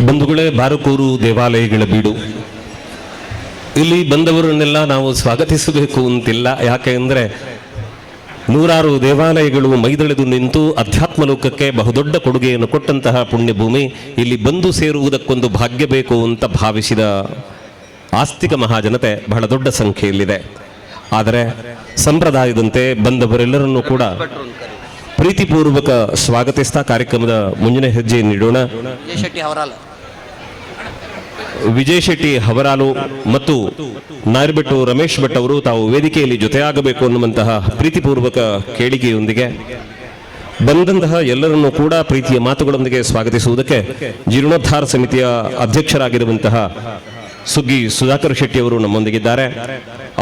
ಬಂಧುಗಳೇ, ಬಾರಕೂರು ದೇವಾಲಯಗಳ ಬೀಡು. ಇಲ್ಲಿ ಬಂದವರನ್ನೆಲ್ಲ ನಾವು ಸ್ವಾಗತಿಸಬೇಕು ಅಂತಿಲ್ಲ. ಯಾಕೆ ಅಂದರೆ ನೂರಾರು ದೇವಾಲಯಗಳು ಮೈದಳೆದು ನಿಂತು ಅಧ್ಯಾತ್ಮ ಲೋಕಕ್ಕೆ ಬಹುದೊಡ್ಡ ಕೊಡುಗೆಯನ್ನು ಕೊಟ್ಟಂತಹ ಪುಣ್ಯಭೂಮಿ. ಇಲ್ಲಿ ಬಂದು ಸೇರುವುದಕ್ಕೊಂದು ಭಾಗ್ಯ ಬೇಕು ಅಂತ ಭಾವಿಸಿದ ಆಸ್ತಿಕ ಮಹಾಜನತೆ ಬಹಳ ದೊಡ್ಡ ಸಂಖ್ಯೆಯಲ್ಲಿದೆ. ಆದರೆ ಸಂಪ್ರದಾಯದಂತೆ ಬಂದವರೆಲ್ಲರನ್ನೂ ಕೂಡ ಪ್ರೀತಿಪೂರ್ವಕ ಸ್ವಾಗತಿಸ್ತಾ ಕಾರ್ಯಕ್ರಮದ ಮುಂದಿನ ಹೆಜ್ಜೆ ನೀಡೋಣ. ವಿಜಯ್ ಶೆಟ್ಟಿ ಹವರಾಲು ಮತ್ತು ನಾಯರ್ಬೆಟ್ಟು ರಮೇಶ್ ಭಟ್ ಅವರು ತಾವು ವೇದಿಕೆಯಲ್ಲಿ ಜೊತೆಯಾಗಬೇಕು ಅನ್ನುವಂತಹ ಪ್ರೀತಿಪೂರ್ವಕ ಕೇಳಿಕೆಯೊಂದಿಗೆ ಬಂದಂತಹ ಎಲ್ಲರನ್ನೂ ಕೂಡ ಪ್ರೀತಿಯ ಮಾತುಗಳೊಂದಿಗೆ ಸ್ವಾಗತಿಸುವುದಕ್ಕೆ ಜೀರ್ಣೋದ್ಧಾರ ಸಮಿತಿಯ ಅಧ್ಯಕ್ಷರಾಗಿರುವಂತಹ ಸುಗ್ಗಿ ಸುಧಾಕರ್ ಶೆಟ್ಟಿ ಅವರು ನಮ್ಮೊಂದಿಗಿದ್ದಾರೆ.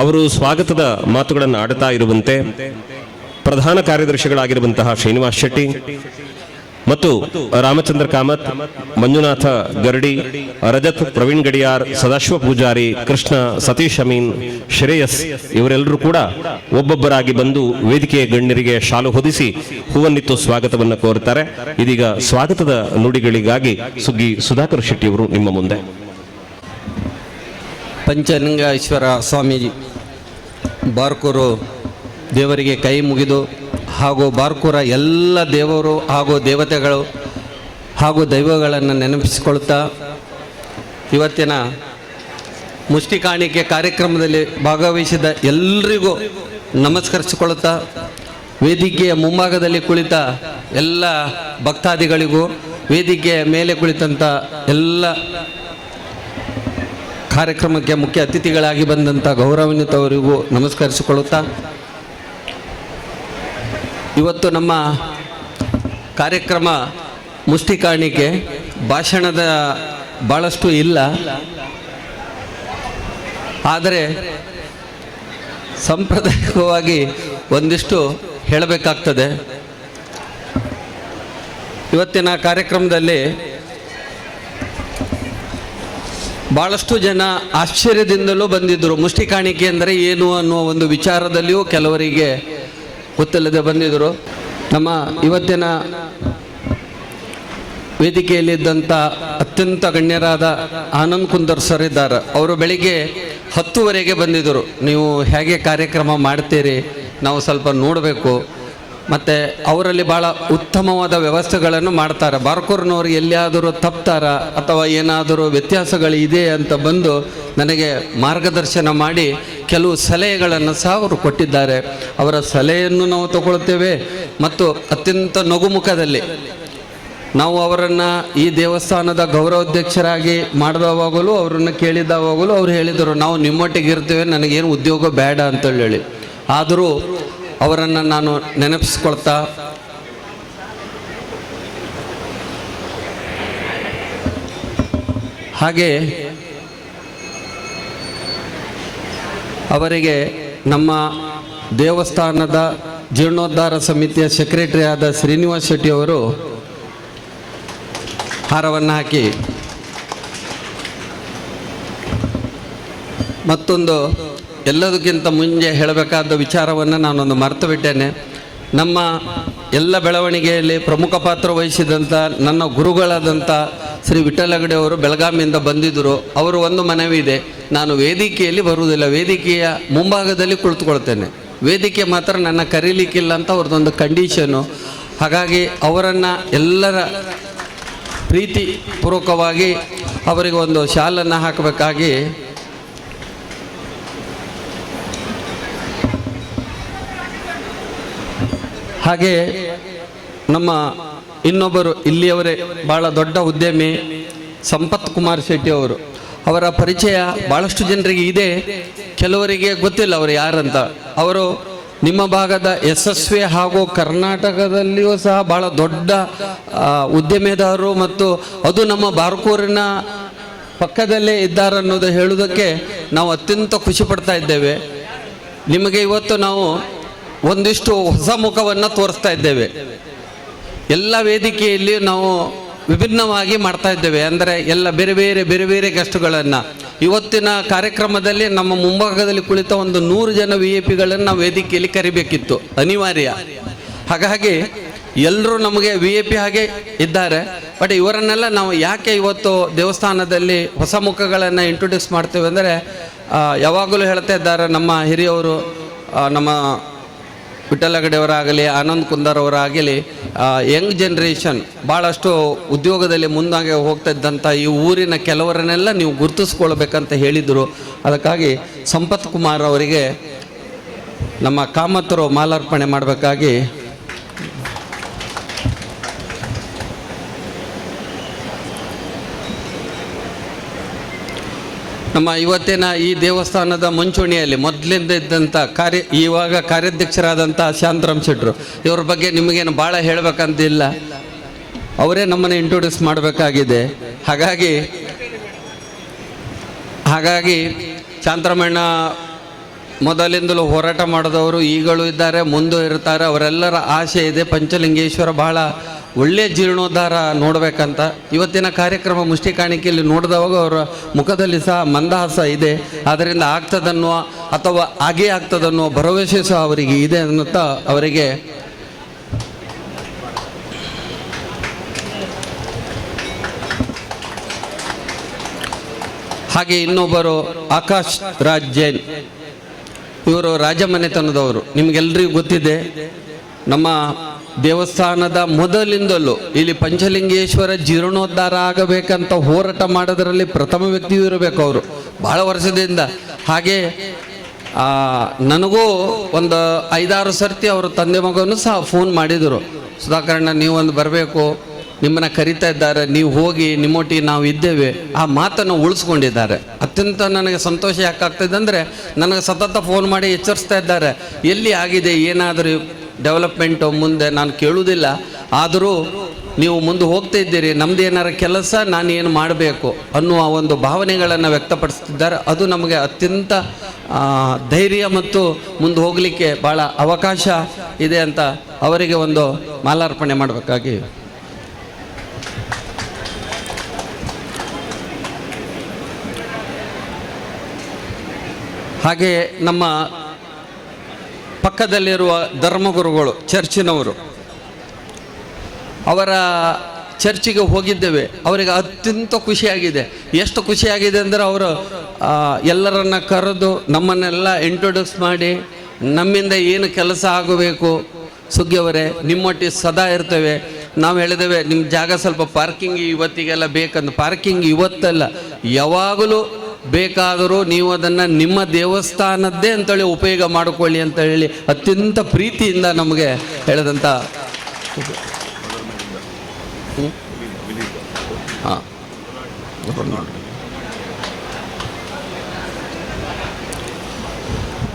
ಅವರು ಸ್ವಾಗತದ ಮಾತುಗಳನ್ನು ಆಡುತ್ತಾ ಇರುವಂತೆ ಪ್ರಧಾನ ಕಾರ್ಯದರ್ಶಿಗಳಾಗಿರುವಂತಹ ಶ್ರೀನಿವಾಸ್ ಶೆಟ್ಟಿ ಮತ್ತು ರಾಮಚಂದ್ರ ಕಾಮತ್, ಮಂಜುನಾಥ ಗರಡಿ, ರಜತ್, ಪ್ರವೀಣ್ ಗಡಿಯಾರ್, ಸದಾಶಿವ ಪೂಜಾರಿ, ಕೃಷ್ಣ, ಸತೀಶ್ ಅಮೀನ್, ಶ್ರೇಯಸ್ ಇವರೆಲ್ಲರೂ ಕೂಡ ಒಬ್ಬೊಬ್ಬರಾಗಿ ಬಂದು ವೇದಿಕೆಯ ಗಣ್ಯರಿಗೆ ಶಾಲು ಹೊದಿಸಿ ಹೂವನ್ನಿತ್ತು ಸ್ವಾಗತವನ್ನು ಕೋರುತ್ತಾರೆ. ಇದೀಗ ಸ್ವಾಗತದ ನುಡಿಗಳಿಗಾಗಿ ಸುಗ್ಗಿ ಸುಧಾಕರ್ ಶೆಟ್ಟಿ ಅವರು ನಿಮ್ಮ ಮುಂದೆ. ಪಂಚಲಿಂಗೇಶ್ವರ ಸ್ವಾಮೀಜಿ ಬಾರ್ಕೂರು ದೇವರಿಗೆ ಕೈ ಮುಗಿದು ಹಾಗೂ ಬಾರ್ಕೂರ ಎಲ್ಲ ದೇವರು ಹಾಗೂ ದೇವತೆಗಳು ಹಾಗೂ ದೈವಗಳನ್ನು ನೆನಪಿಸಿಕೊಳ್ತಾ ಇವತ್ತಿನ ಮುಷ್ಟಿ ಕಾಣಿಕೆ ಕಾರ್ಯಕ್ರಮದಲ್ಲಿ ಭಾಗವಹಿಸಿದ ಎಲ್ಲರಿಗೂ ನಮಸ್ಕರಿಸಿಕೊಳ್ಳುತ್ತಾ ವೇದಿಕೆಯ ಮುಂಭಾಗದಲ್ಲಿ ಕುಳಿತ ಎಲ್ಲ ಭಕ್ತಾದಿಗಳಿಗೂ ವೇದಿಕೆಯ ಮೇಲೆ ಕುಳಿತಂಥ ಎಲ್ಲ ಕಾರ್ಯಕ್ರಮಕ್ಕೆ ಮುಖ್ಯ ಅತಿಥಿಗಳಾಗಿ ಬಂದಂಥ ಗೌರವಾನ್ವಿತವರಿಗೂ ನಮಸ್ಕರಿಸಿಕೊಳ್ಳುತ್ತಾ ಇವತ್ತು ನಮ್ಮ ಕಾರ್ಯಕ್ರಮ ಮುಷ್ಟಿ ಕಾಣಿಕೆ ಭಾಷಣದ ಭಾಳಷ್ಟು ಇಲ್ಲ, ಆದರೆ ಸಾಂಪ್ರದಾಯಿಕವಾಗಿ ಒಂದಿಷ್ಟು ಹೇಳಬೇಕಾಗ್ತದೆ. ಇವತ್ತಿನ ಕಾರ್ಯಕ್ರಮದಲ್ಲಿ ಭಾಳಷ್ಟು ಜನ ಆಶ್ಚರ್ಯದಿಂದಲೂ ಬಂದಿದ್ದರು. ಮುಷ್ಟಿ ಕಾಣಿಕೆ ಅಂದರೆ ಏನು ಅನ್ನುವ ಒಂದು ವಿಚಾರದಲ್ಲಿಯೂ ಕೆಲವರಿಗೆ ಗೊತ್ತಿಲ್ಲದೆ ಬಂದಿದ್ದರು. ನಮ್ಮ ಇವತ್ತಿನ ವೇದಿಕೆಯಲ್ಲಿದ್ದಂಥ ಅತ್ಯಂತ ಗಣ್ಯರಾದ ಆನಂದ್ ಕುಂದರ್ ಸರ್ ಇದ್ದಾರೆ. ಅವರು ಬೆಳಿಗ್ಗೆ 10 ಬಂದಿದ್ದರು. ನೀವು ಹೇಗೆ ಕಾರ್ಯಕ್ರಮ ಮಾಡ್ತೀರಿ, ನಾವು ಸ್ವಲ್ಪ ನೋಡಬೇಕು, ಮತ್ತು ಅವರಲ್ಲಿ ಭಾಳ ಉತ್ತಮವಾದ ವ್ಯವಸ್ಥೆಗಳನ್ನು ಮಾಡ್ತಾರೆ. ಬಾರ್ಕೂರಿನವ್ರು ಎಲ್ಲಿಯಾದರೂ ತಪ್ತಾರ ಅಥವಾ ಏನಾದರೂ ವ್ಯತ್ಯಾಸಗಳು ಇದೆ ಅಂತ ಬಂದು ನನಗೆ ಮಾರ್ಗದರ್ಶನ ಮಾಡಿ ಕೆಲವು ಸಲಹೆಗಳನ್ನು ಸಹ ಅವರು ಕೊಟ್ಟಿದ್ದಾರೆ. ಅವರ ಸಲಹೆಯನ್ನು ನಾವು ತಗೊಳ್ತೇವೆ ಮತ್ತು ಅತ್ಯಂತ ನಗುಮುಖದಲ್ಲಿ ನಾವು ಅವರನ್ನು ಈ ದೇವಸ್ಥಾನದ ಗೌರವಾಧ್ಯಕ್ಷರಾಗಿ ಮಾಡಿದವಾಗಲೂ ಅವರನ್ನು ಕೇಳಿದವಾಗಲೂ ಅವರು ಹೇಳಿದರು, ನಾವು ನಿಮ್ಮೊಟ್ಟಿಗೆ ಇರ್ತೇವೆ, ನನಗೇನು ಉದ್ಯೋಗ ಬೇಡ ಅಂತೇಳಿ. ಆದರೂ ಅವರನ್ನು ನಾನು ನೆನಪಿಸ್ಕೊಳ್ತಾ ಹಾಗೆ ಅವರಿಗೆ ನಮ್ಮ ದೇವಸ್ಥಾನದ ಜೀರ್ಣೋದ್ಧಾರ ಸಮಿತಿಯ ಸೆಕ್ರೆಟರಿ ಆದ ಶ್ರೀನಿವಾಸ್ ಶೆಟ್ಟಿ ಅವರು ಹಾರವನ್ನು ಹಾಕಿ ಮತ್ತೊಂದು ಎಲ್ಲದಕ್ಕಿಂತ ಮುಂಚೆ ಹೇಳಬೇಕಾದ ವಿಚಾರವನ್ನು ನಾನೊಂದು ಮರೆತು ಬಿಟ್ಟೇನೆ. ನಮ್ಮ ಎಲ್ಲ ಬೆಳವಣಿಗೆಯಲ್ಲಿ ಪ್ರಮುಖ ಪಾತ್ರ ವಹಿಸಿದಂಥ ನನ್ನ ಗುರುಗಳಾದಂಥ ಶ್ರೀ ವಿಠ್ಠಲ ಹೆಗಡೆ ಅವರು ಬೆಳಗಾವಿಯಿಂದ ಬಂದಿದ್ದರು. ಅವರು ಒಂದು ಮನವಿ ಇದೆ, ನಾನು ವೇದಿಕೆಯಲ್ಲಿ ಬರುವುದಿಲ್ಲ, ವೇದಿಕೆಯ ಮುಂಭಾಗದಲ್ಲಿ ಕುಳಿತುಕೊಳ್ತೇನೆ, ವೇದಿಕೆ ಮಾತ್ರ ನನ್ನ ಕರೀಲಿಕ್ಕಿಲ್ಲ ಅಂತ ಅವ್ರದ್ದೊಂದು ಕಂಡೀಷನು. ಹಾಗಾಗಿ ಅವರನ್ನು ಎಲ್ಲರ ಪ್ರೀತಿಪೂರ್ವಕವಾಗಿ ಅವರಿಗೆ ಒಂದು ಶಾಲನ್ನು ಹಾಕಬೇಕಾಗಿ ಹಾಗೆ ನಮ್ಮ ಇನ್ನೊಬ್ಬರು ಇಲ್ಲಿಯವರೇ ಭಾಳ ದೊಡ್ಡ ಉದ್ಯಮಿ ಸಂಪತ್ ಕುಮಾರ್ ಶೆಟ್ಟಿ ಅವರು, ಅವರ ಪರಿಚಯ ಭಾಳಷ್ಟು ಜನರಿಗೆ ಇದೆ, ಕೆಲವರಿಗೆ ಗೊತ್ತಿಲ್ಲ ಅವರು ಯಾರಂತ. ಅವರು ನಿಮ್ಮ ಭಾಗದ ಯಶಸ್ವಿ ಹಾಗೂ ಕರ್ನಾಟಕದಲ್ಲಿಯೂ ಸಹ ಭಾಳ ದೊಡ್ಡ ಉದ್ಯಮೆದಾರರು ಮತ್ತು ಅದು ನಮ್ಮ ಬಾರ್ಕೂರಿನ ಪಕ್ಕದಲ್ಲೇ ಇದ್ದಾರೆ ಅನ್ನೋದು ಹೇಳುವುದಕ್ಕೆ ನಾವು ಅತ್ಯಂತ ಖುಷಿ ಪಡ್ತಾ ಇದ್ದೇವೆ. ನಿಮಗೆ ಇವತ್ತು ನಾವು ಒಂದಿಷ್ಟು ಹೊಸ ಮುಖವನ್ನು ತೋರಿಸ್ತಾ ಇದ್ದೇವೆ. ಎಲ್ಲ ವೇದಿಕೆಯಲ್ಲಿ ನಾವು ವಿಭಿನ್ನವಾಗಿ ಮಾಡ್ತಾ ಇದ್ದೇವೆ. ಅಂದರೆ ಎಲ್ಲ ಬೇರೆ ಬೇರೆ ಗೆಸ್ಟ್ಗಳನ್ನು ಇವತ್ತಿನ ಕಾರ್ಯಕ್ರಮದಲ್ಲಿ ನಮ್ಮ ಮುಂಭಾಗದಲ್ಲಿ ಕುಳಿತ ಒಂದು 100 ಜನ VIP ಗಳನ್ನು ನಾವು ವೇದಿಕೆಯಲ್ಲಿ ಕರಿಬೇಕಿತ್ತು, ಅನಿವಾರ್ಯ. ಹಾಗಾಗಿ ಎಲ್ಲರೂ ನಮಗೆ VIP ಹಾಗೆ ಇದ್ದಾರೆ. ಬಟ್ ಇವರನ್ನೆಲ್ಲ ನಾವು ಯಾಕೆ ಇವತ್ತು ದೇವಸ್ಥಾನದಲ್ಲಿ ಹೊಸ ಮುಖಗಳನ್ನು ಇಂಟ್ರೊಡ್ಯೂಸ್ ಮಾಡ್ತೇವೆ ಅಂದರೆ, ಯಾವಾಗಲೂ ಹೇಳ್ತಾ ಇದ್ದಾರೆ ನಮ್ಮ ಹಿರಿಯವರು, ನಮ್ಮ ವಿಠ್ಠಲ ಗಡೆಯವರಾಗಲಿ, ಆನಂದ್ ಕುಂದರ್ ಅವರಾಗಲಿ, ಯಂಗ್ ಜನ್ರೇಷನ್ ಭಾಳಷ್ಟು ಉದ್ಯೋಗದಲ್ಲಿ ಮುಂದಾಗೆ ಹೋಗ್ತಾ ಇದ್ದಂಥ ಈ ಊರಿನ ಕೆಲವರನ್ನೆಲ್ಲ ನೀವು ಗುರುತಿಸ್ಕೊಳ್ಬೇಕಂತ ಹೇಳಿದರು. ಅದಕ್ಕಾಗಿ ಸಂಪತ್ ಕುಮಾರ್ ಅವರಿಗೆ ನಮ್ಮ ಕಾಮತರು ಮಾಲಾರ್ಪಣೆ ಮಾಡಬೇಕಾಗಿ ನಮ್ಮ ಇವತ್ತಿನ ಈ ದೇವಸ್ಥಾನದ ಮುಂಚೂಣಿಯಲ್ಲಿ ಮೊದಲಿಂದ ಇದ್ದಂಥ ಇವಾಗ ಕಾರ್ಯಾಧ್ಯಕ್ಷರಾದಂಥ ಶಾಂತರಾಮ್ ಶೆಟ್ಟರು, ಇವ್ರ ಬಗ್ಗೆ ನಿಮಗೇನು ಭಾಳ ಹೇಳಬೇಕಂತಿಲ್ಲ, ಅವರೇ ನಮ್ಮನ್ನು ಇಂಟ್ರೊಡ್ಯೂಸ್ ಮಾಡಬೇಕಾಗಿದೆ. ಹಾಗಾಗಿ ಶಾಂತರಾಮಣ್ಣ ಮೊದಲಿಂದಲೂ ಹೋರಾಟ ಮಾಡಿದವರು ಈಗಲೂ ಇದ್ದಾರೆ, ಮುಂದೂ ಇರ್ತಾರೆ. ಅವರೆಲ್ಲರ ಆಸೆ ಇದೆ ಪಂಚಲಿಂಗೇಶ್ವರ ಬಹಳ ಒಳ್ಳೆಯ ಜೀರ್ಣೋದ್ಧಾರ ನೋಡಬೇಕಂತ. ಇವತ್ತಿನ ಕಾರ್ಯಕ್ರಮ ಮುಷ್ಟಿ ಕಾಣಿಕೆಯಲ್ಲಿ ನೋಡಿದವಾಗ ಅವರ ಮುಖದಲ್ಲಿ ಸಹ ಮಂದಹಾಸ ಇದೆ. ಆದ್ದರಿಂದ ಆಗ್ತದನ್ನುವ ಅಥವಾ ಹಾಗೇ ಆಗ್ತದನ್ನುವ ಭರವಸೆ ಸಹ ಅವರಿಗೆ ಇದೆ ಅನ್ನುತ್ತಾ ಅವರಿಗೆ ಹಾಗೆ ಇನ್ನೊಬ್ಬರು ಆಕಾಶ್ ರಾಜ್ ಜೈನ್, ಇವರು ರಾಜಮನೆತನದವರು. ನಿಮಗೆಲ್ಲರಿಗೂ ಗೊತ್ತಿದೆ, ನಮ್ಮ ದೇವಸ್ಥಾನದ ಮೊದಲಿಂದಲೂ ಇಲ್ಲಿ ಪಂಚಲಿಂಗೇಶ್ವರ ಜೀರ್ಣೋದ್ಧಾರ ಆಗಬೇಕಂತ ಹೋರಾಟ ಮಾಡೋದರಲ್ಲಿ ಪ್ರಥಮ ವ್ಯಕ್ತಿಯೂ ಇರಬೇಕು ಅವರು, ಭಾಳ ವರ್ಷದಿಂದ. ಹಾಗೆ ನನಗೂ ಒಂದು 5-6 ಸರ್ತಿ ಅವರು ತಂದೆ ಮಗನೂ ಸಹ ಫೋನ್ ಮಾಡಿದರು, ಸುಧಾಕರಣ್ಣ ನೀವೊಂದು ಬರಬೇಕು, ನಿಮ್ಮನ್ನು ಕರಿತಾ ಇದ್ದಾರೆ, ನೀವು ಹೋಗಿ, ನಿಮ್ಮೊಟ್ಟಿಗೆ ನಾವು ಇದ್ದೇವೆ. ಆ ಮಾತನ್ನು ಉಳಿಸ್ಕೊಂಡಿದ್ದಾರೆ. ಅತ್ಯಂತ ನನಗೆ ಸಂತೋಷ ಯಾಕಾಗ್ತದೆ ಅಂದರೆ, ನನಗೆ ಸತತ ಫೋನ್ ಮಾಡಿ ಎಚ್ಚರಿಸ್ತಾ ಇದ್ದಾರೆ, ಎಲ್ಲಿ ಆಗಿದೆ ಏನಾದರೂ ಡೆವಲಪ್ಮೆಂಟು ಮುಂದೆ ನಾನು ಕೇಳುವುದಿಲ್ಲ, ಆದರೂ ನೀವು ಮುಂದೆ ಹೋಗ್ತಾ ಇದ್ದೀರಿ, ನಮ್ಮದು ಏನಾರ ಕೆಲಸ ನಾನು ಏನು ಮಾಡಬೇಕು ಅನ್ನುವ ಒಂದು ಭಾವನೆಗಳನ್ನು ವ್ಯಕ್ತಪಡಿಸ್ತಿದ್ದಾರೆ. ಅದು ನಮಗೆ ಅತ್ಯಂತ ಧೈರ್ಯ ಮತ್ತು ಮುಂದೆ ಹೋಗಲಿಕ್ಕೆ ಭಾಳ ಅವಕಾಶ ಇದೆ ಅಂತ ಅವರಿಗೆ ಒಂದು ಮಾಲಾರ್ಪಣೆ ಮಾಡಬೇಕಾಗಿ. ಹಾಗೆ ನಮ್ಮ ಪಕ್ಕದಲ್ಲಿರುವ ಧರ್ಮಗುರುಗಳು ಚರ್ಚಿನವರು, ಅವರ ಚರ್ಚಿಗೆ ಹೋಗಿದ್ದೇವೆ. ಅವರಿಗೆ ಅತ್ಯಂತ ಖುಷಿಯಾಗಿದೆ. ಎಷ್ಟು ಖುಷಿಯಾಗಿದೆ ಅಂದರೆ, ಅವರು ಎಲ್ಲರನ್ನ ಕರೆದು ನಮ್ಮನ್ನೆಲ್ಲ ಇಂಟ್ರೊಡ್ಯೂಸ್ ಮಾಡಿ, ನಮ್ಮಿಂದ ಏನು ಕೆಲಸ ಆಗಬೇಕು ಸುಗ್ಗಿಯವರೇ ನಿಮ್ಮೊಟ್ಟಿಗೆ ಸದಾ ಇರ್ತೇವೆ. ನಾವು ಹೇಳಿದ್ದೇವೆ, ನಿಮ್ಮ ಜಾಗ ಸ್ವಲ್ಪ ಪಾರ್ಕಿಂಗ್ ಇವತ್ತಿಗೆಲ್ಲ ಬೇಕಂತ. ಪಾರ್ಕಿಂಗ್ ಇವತ್ತಲ್ಲ, ಯಾವಾಗಲೂ ಬೇಕಾದರೂ ನೀವು ಅದನ್ನು ನಿಮ್ಮ ದೇವಸ್ಥಾನದ್ದೇ ಅಂತೇಳಿ ಉಪಯೋಗ ಮಾಡಿಕೊಳ್ಳಿ ಅಂತ ಹೇಳಿ ಅತ್ಯಂತ ಪ್ರೀತಿಯಿಂದ ನಮಗೆ ಹೇಳಿದಂಥ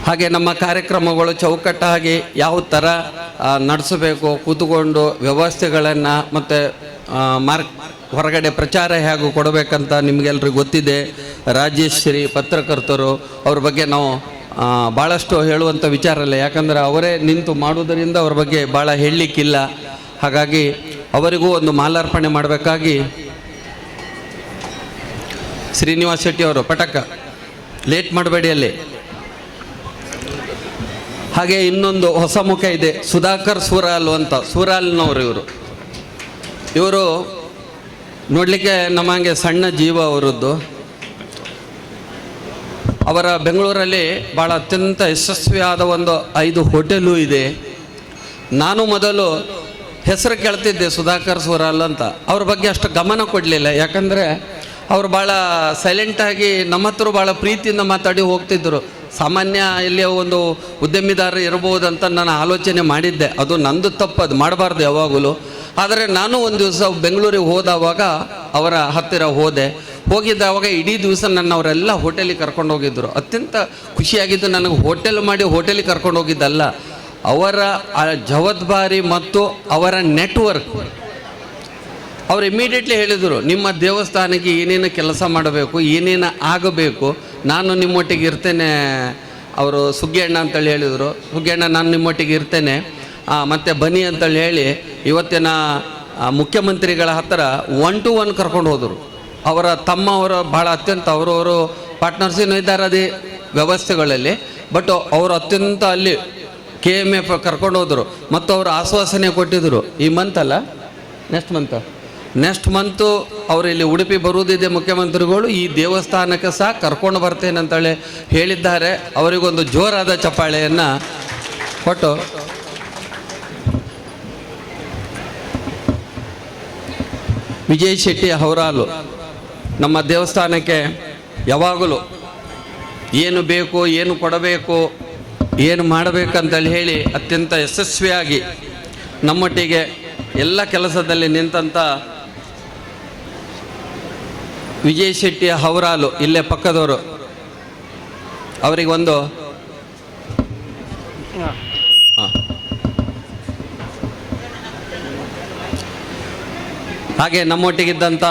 ಹಾಗೆ ನಮ್ಮ ಕಾರ್ಯಕ್ರಮಗಳು ಚೌಕಟ್ಟಾಗಿ ಯಾವ ಥರ ನಡೆಸಬೇಕು, ಕೂತ್ಕೊಂಡು ವ್ಯವಸ್ಥೆಗಳನ್ನು ಮತ್ತು ಹೊರಗಡೆ ಪ್ರಚಾರ ಹೇಗೆ ಕೊಡಬೇಕಂತ ನಿಮಗೆಲ್ರಿಗೂ ಗೊತ್ತಿದೆ. ರಾಜೇಶ್ ಶ್ರೀ ಪತ್ರಕರ್ತರು, ಅವ್ರ ಬಗ್ಗೆ ನಾವು ಭಾಳಷ್ಟು ಹೇಳುವಂಥ ವಿಚಾರ ಇಲ್ಲ, ಯಾಕಂದರೆ ಅವರೇ ನಿಂತು ಮಾಡುವುದರಿಂದ ಅವ್ರ ಬಗ್ಗೆ ಭಾಳ ಹೇಳಲಿಕ್ಕಿಲ್ಲ. ಹಾಗಾಗಿ ಅವರಿಗೂ ಒಂದು ಮಾಲಾರ್ಪಣೆ ಮಾಡಬೇಕಾಗಿ ಶ್ರೀನಿವಾಸ್ ಶೆಟ್ಟಿ ಅವರು ಪಟಕ ಲೇಟ್ ಮಾಡಬೇಡಿ ಅಲ್ಲಿ. ಹಾಗೆ ಇನ್ನೊಂದು ಹೊಸ ಮುಖ ಇದೆ, ಸುಧಾಕರ್ ಸೂರಾಲ್ ಅಂತ, ಸೂರಾಲ್ನವರು. ಇವರು ನೋಡಲಿಕ್ಕೆ ನಮಗೆ ಸಣ್ಣ ಜೀವ ಅವರದ್ದು. ಅವರ ಬೆಂಗಳೂರಲ್ಲಿ ಭಾಳ ಅತ್ಯಂತ ಯಶಸ್ವಿಯಾದ ಒಂದು 5 ಹೋಟೆಲು ಇದೆ. ನಾನು ಮೊದಲು ಹೆಸರು ಕೇಳ್ತಿದ್ದೆ ಸುಧಾಕರ್ ಸೂರಾಲ್ ಅಂತ, ಅವ್ರ ಬಗ್ಗೆ ಅಷ್ಟು ಗಮನ ಕೊಡಲಿಲ್ಲ. ಯಾಕಂದರೆ ಅವರು ಭಾಳ ಸೈಲೆಂಟಾಗಿ ನಮ್ಮ ಹತ್ರ ಭಾಳ ಪ್ರೀತಿಯಿಂದ ಮಾತಾಡಿ ಹೋಗ್ತಿದ್ದರು. ಸಾಮಾನ್ಯ ಇಲ್ಲಿ ಒಂದು ಉದ್ಯಮಿದಾರ ಇರ್ಬೋದಂತ ನಾನು ಆಲೋಚನೆ ಮಾಡಿದ್ದೆ. ಅದು ನಂದು ತಪ್ಪದು, ಮಾಡಬಾರ್ದು ಯಾವಾಗಲೂ. ಆದರೆ ನಾನು ಒಂದು ದಿವಸ ಬೆಂಗಳೂರಿಗೆ ಹೋದವಾಗ ಅವರ ಹತ್ತಿರ ಹೋಗಿದ್ದಾವಾಗ ಇಡೀ ದಿವಸ ನನ್ನ ಅವರೆಲ್ಲ ಹೋಟೆಲಿಗೆ ಕರ್ಕೊಂಡು ಹೋಗಿದ್ದರು. ಅತ್ಯಂತ ಖುಷಿಯಾಗಿದ್ದು ನನಗೆ ಹೋಟೆಲ್ ಮಾಡಿ ಹೋಟೆಲಿಗೆ ಕರ್ಕೊಂಡು ಹೋಗಿದ್ದಲ್ಲ, ಅವರ ಜವಾಬ್ದಾರಿ ಮತ್ತು ಅವರ ನೆಟ್ವರ್ಕ್. ಅವರು ಇಮಿಡಿಯೇಟ್ಲಿ ಹೇಳಿದರು, ನಿಮ್ಮ ದೇವಸ್ಥಾನಕ್ಕೆ ಏನೇನು ಕೆಲಸ ಮಾಡಬೇಕು, ಏನೇನು ಆಗಬೇಕು, ನಾನು ನಿಮ್ಮೊಟ್ಟಿಗೆ ಇರ್ತೇನೆ. ಅವರು ಸುಗ್ಗಿಯಣ್ಣ ಅಂತೇಳಿ ಹೇಳಿದರು, ಸುಗ್ಗಿಯಣ್ಣ ನಾನು ನಿಮ್ಮೊಟ್ಟಿಗೆ ಇರ್ತೇನೆ, ಮತ್ತು ಬನ್ನಿ ಅಂತೇಳಿ ಹೇಳಿ ಇವತ್ತಿನ ಮುಖ್ಯಮಂತ್ರಿಗಳ ಹತ್ತಿರ 1 to 1 ಕರ್ಕೊಂಡು ಹೋದರು. ಅವರ ತಮ್ಮವರು ಭಾಳ ಅತ್ಯಂತ ಅವರವರು ಪಾರ್ಟ್ನರ್ಸಿನೂ ಇದ್ದಾರೆ ಅದೇ ವ್ಯವಸ್ಥೆಗಳಲ್ಲಿ. ಬಟ್ ಅವರು ಅತ್ಯಂತ ಅಲ್ಲಿ KMF ಕರ್ಕೊಂಡು ಹೋದರು ಮತ್ತು ಅವರು ಆಶ್ವಾಸನೆ ಕೊಟ್ಟಿದ್ದರು. ಈ ಮಂತ್ ಅಲ್ಲ, ನೆಕ್ಸ್ಟ್ ಮಂತು ಅವರು ಇಲ್ಲಿ ಉಡುಪಿ ಬರುವುದಿದೆ ಮುಖ್ಯಮಂತ್ರಿಗಳು, ಈ ದೇವಸ್ಥಾನಕ್ಕೆ ಸಹ ಕರ್ಕೊಂಡು ಬರ್ತೇನೆ ಅಂತೇಳಿ ಹೇಳಿದ್ದಾರೆ. ಅವರಿಗೊಂದು ಜೋರಾದ ಚಪ್ಪಾಳೆಯನ್ನು ಕೊಟ್ಟು ವಿಜಯ್ ಶೆಟ್ಟಿ ಹವರಾಲು ನಮ್ಮ ದೇವಸ್ಥಾನಕ್ಕೆ ಯಾವಾಗಲೂ ಏನು ಬೇಕು, ಏನು ಕೊಡಬೇಕು, ಏನು ಮಾಡಬೇಕಂತೇಳಿ ಹೇಳಿ ಅತ್ಯಂತ ಯಶಸ್ವಿಯಾಗಿ ನಮ್ಮೊಟ್ಟಿಗೆ ಎಲ್ಲ ಕೆಲಸದಲ್ಲಿ ನಿಂತಂಥ ವಿಜಯ್ ಶೆಟ್ಟಿ ಹವರಾಲು ಇಲ್ಲೇ ಪಕ್ಕದವರು, ಅವರಿಗೊಂದು ಹಾಗೆ ನಮ್ಮೊಟ್ಟಿಗಿದ್ದಂಥ